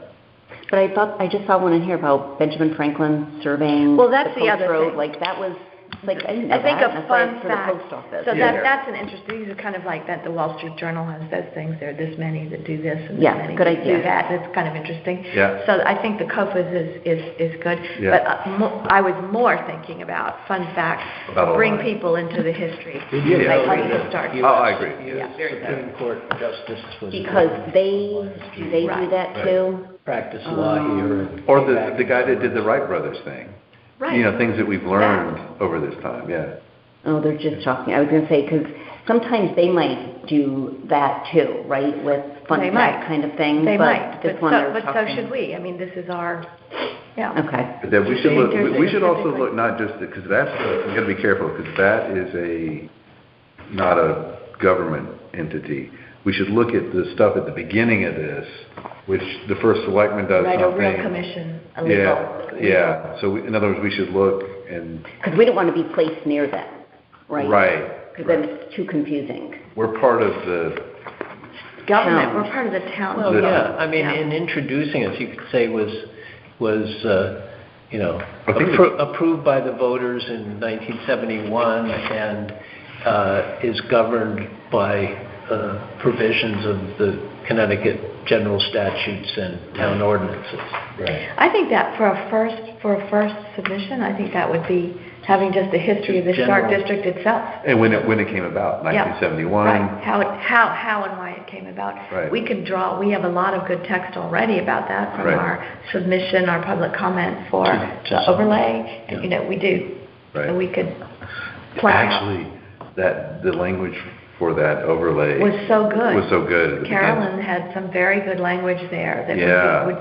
S4: But I just saw one in here about Benjamin Franklin surveying
S2: Well, that's the
S4: post
S2: other
S4: road.
S2: thing.
S4: Like, that was, I didn't know
S2: I think
S4: that.
S2: a
S4: That's why
S2: fun
S4: it's for the
S2: fact.
S4: post office.
S2: So that's an interesting, these are kind of like that, the Wall Street Journal has those things, there are this many that do this and this
S4: Yeah,
S2: many
S4: good
S2: that
S4: idea.
S2: do that. It's kind of interesting.
S13: Yeah.
S2: So I think the COFAs is good.
S13: Yeah.
S2: But I was more thinking about fun facts,
S13: About
S2: bring
S13: Illinois.
S2: people into the history.
S1: Did you
S2: Like
S1: know
S2: how you
S1: that
S2: start.
S1: US
S13: I agree.
S1: US Supreme Court Justice was
S4: Because do they do
S2: Right.
S4: that too?
S1: practice law here.
S13: Or the guy that did the Wright brothers thing.
S2: Right.
S13: Things that we've learned over this time, yeah.
S4: Oh, they're just talking. I was going to say, because sometimes they might do that too, right, with fun
S2: They
S4: fact
S2: might.
S4: kind of thing.
S2: They
S4: but
S2: might,
S4: This
S2: but
S4: one they're
S2: so
S4: talking.
S2: should we. I mean, this is our,
S4: Okay.
S13: But then we should look, we should also
S2: Specifically.
S13: look not just, because that's, we gotta be careful, because that is not a government entity. We should look at the stuff at the beginning of this, which the first selectman does
S2: right,
S13: something.
S2: a real commission, a legal.
S13: Yeah. So in other words, we should look and...
S4: Because we don't want to be placed near them, right?
S13: Right.
S4: because then it's too confusing.
S13: We're part of the,
S2: Government, we're part of the town.
S1: Well, yeah, I mean, in introducing us, you could say was, you know,
S13: I think
S1: approved by the voters in 1971 and is governed by provisions of the Connecticut general statutes and town ordinances.
S13: right.
S2: I think that for a first submission, I think that would be having just the history of the Historic
S1: General.
S2: District itself.
S13: And when it came about,
S2: Yeah.
S13: 1971.
S2: Right, how and why it came about.
S13: Right.
S2: We have a lot of good text already about that from
S13: Right.
S2: our submission, our public comment for
S1: To
S2: the overlay, and,
S1: yeah.
S2: you know, we do.
S13: Right.
S2: And we could plan out.
S13: Actually, the language for that overlay
S2: Was so good.
S13: Was so good at the beginning.
S2: Carolyn had some very good language there that
S13: Yeah.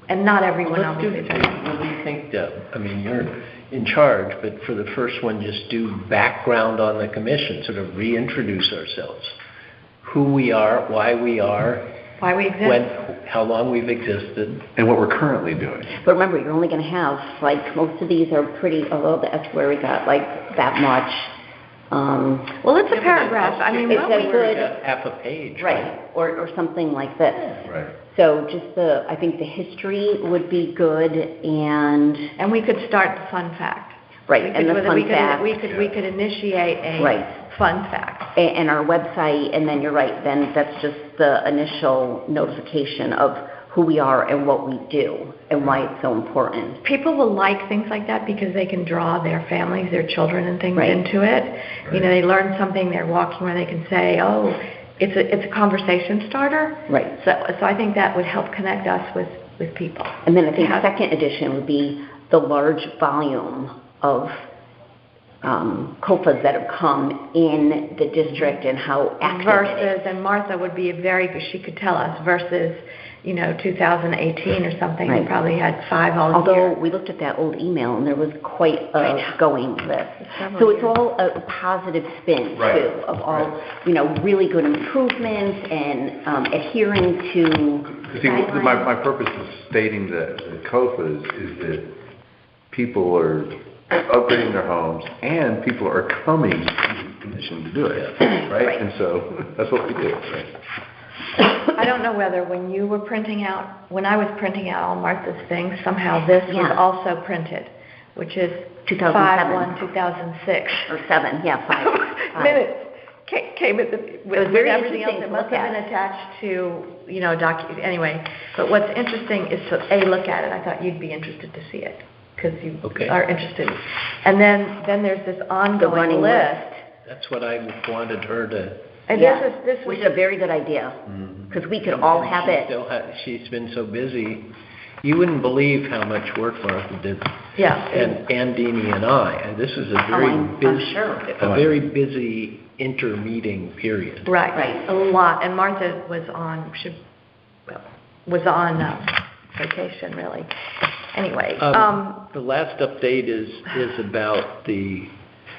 S2: and not everyone
S1: Let's do,
S2: obviously.
S1: what do you think, Deb? I mean, you're in charge, but for the first one, just do background on the commission, sort of reintroduce ourselves. Who we are, why we exist, how long we've existed.
S13: And what we're currently doing.
S4: But remember, you're only going to have, like, most of these are pretty, although the estuary got, like, that much.
S2: Well, it's a paragraph. I mean,
S4: It's
S2: what
S4: a
S2: we
S4: good-
S1: Got half a page.
S4: Right, or something like this.
S13: Right.
S4: So just I think the history would be good, and
S2: we could start the fun fact.
S4: right,
S2: We
S4: and
S2: could-
S4: the fun fact,
S2: We could initiate a
S4: Right.
S2: fun fact.
S4: and our website, and then you're right, then that's just the initial notification of who we are and what we do, and why it's so important.
S2: People will like things like that because they can draw their families, their children and things
S4: Right.
S2: into it. You know, they learn something, they're walking where they can say, oh, it's a conversation starter.
S4: Right.
S2: So I think that would help connect us with people.
S4: And then I think
S2: Yeah.
S4: second edition would be the large volume of COFAs that have come in the district and how active it is.
S2: Versus, and Martha would be very good, she could tell us, versus, you know, 2018 or something, we
S4: Right.
S2: probably had 5 all
S4: Although
S2: year.
S4: we looked at that old email and there was quite a going list.
S2: Several
S4: So it's
S2: years.
S4: all a positive spin
S13: Right.
S4: too, of all, you know, really good improvements and adhering to
S13: See,
S4: guidelines.
S13: my purpose of stating the COFAs is that people are upgrading their homes and people are coming to the commission to do it, right?
S4: Right.
S13: And so that's what we do, right?
S2: I don't know whether when I was printing out all Martha's things, somehow this was
S4: Yeah.
S2: also printed, which is
S4: 2007.
S2: 5/1/2006.
S4: Or 7, yeah, 5.
S2: Minutes came at with
S4: very
S2: everything else.
S4: interesting
S2: It
S4: to
S2: must
S4: look
S2: have been
S4: at.
S2: attached to, you know, anyway. But what's interesting is to, look at it. I thought you'd be interested to see it, because you
S1: Okay.
S2: are interested. And then there's this ongoing
S4: running
S2: list.
S1: That's what I wanted her to.
S2: And
S4: Yeah,
S2: this was
S4: which is a very good idea, because we could all have
S1: She
S4: it.
S1: still she's been so busy. You wouldn't believe how much work Martha did.
S2: Yeah.
S1: And Deanie and I. And this is a very
S4: I'm
S1: busy,
S4: sure.
S1: a very busy intermeeting period.
S2: Right.
S4: Right.
S2: A lot. And Martha was on vacation, really. Anyway,
S1: The last update is about the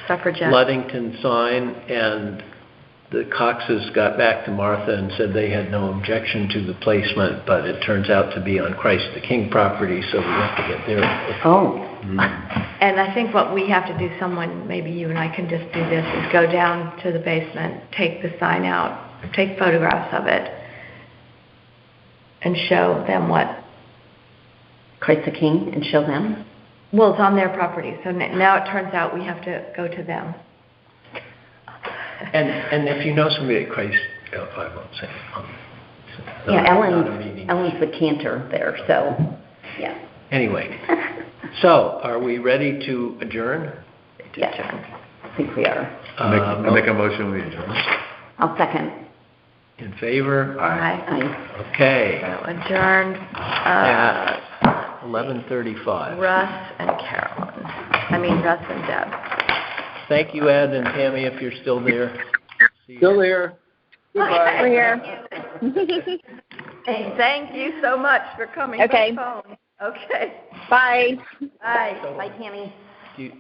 S2: suffragette.
S1: Ludington sign, and the Coxes got back to Martha and said they had no objection to the placement, but it turns out to be on Christ the King property, so we have to get there.
S4: Oh,
S2: And I think what we have to do, maybe you and I can just do this, is go down to the basement, take the sign out, take photographs of it, and show them what.
S4: Christ the King, and show them?
S2: Well, it's on their property, so now it turns out we have to go to them.
S1: And if you know somebody at Christ, I won't say.
S4: Yeah,
S1: Not a meeting.
S4: Ellen's the cantor there, so, yeah.
S1: Anyway, so are we ready to adjourn?
S4: Yes, I think we are.
S13: I make a motion, we adjourn.
S4: I'll second.
S1: In favor?
S2: Aye.
S4: Aye.
S1: Okay.
S2: So adjourned,
S1: At 11:35.
S2: Russ and Deb.
S1: Thank you, Ed and Tammy, if you're still there.
S6: Still here.
S5: We're here.
S2: Thank you so much for coming
S5: Okay.
S2: by phone. Okay.
S5: Bye.
S2: Bye.
S4: Bye, Tammy.
S1: Do you-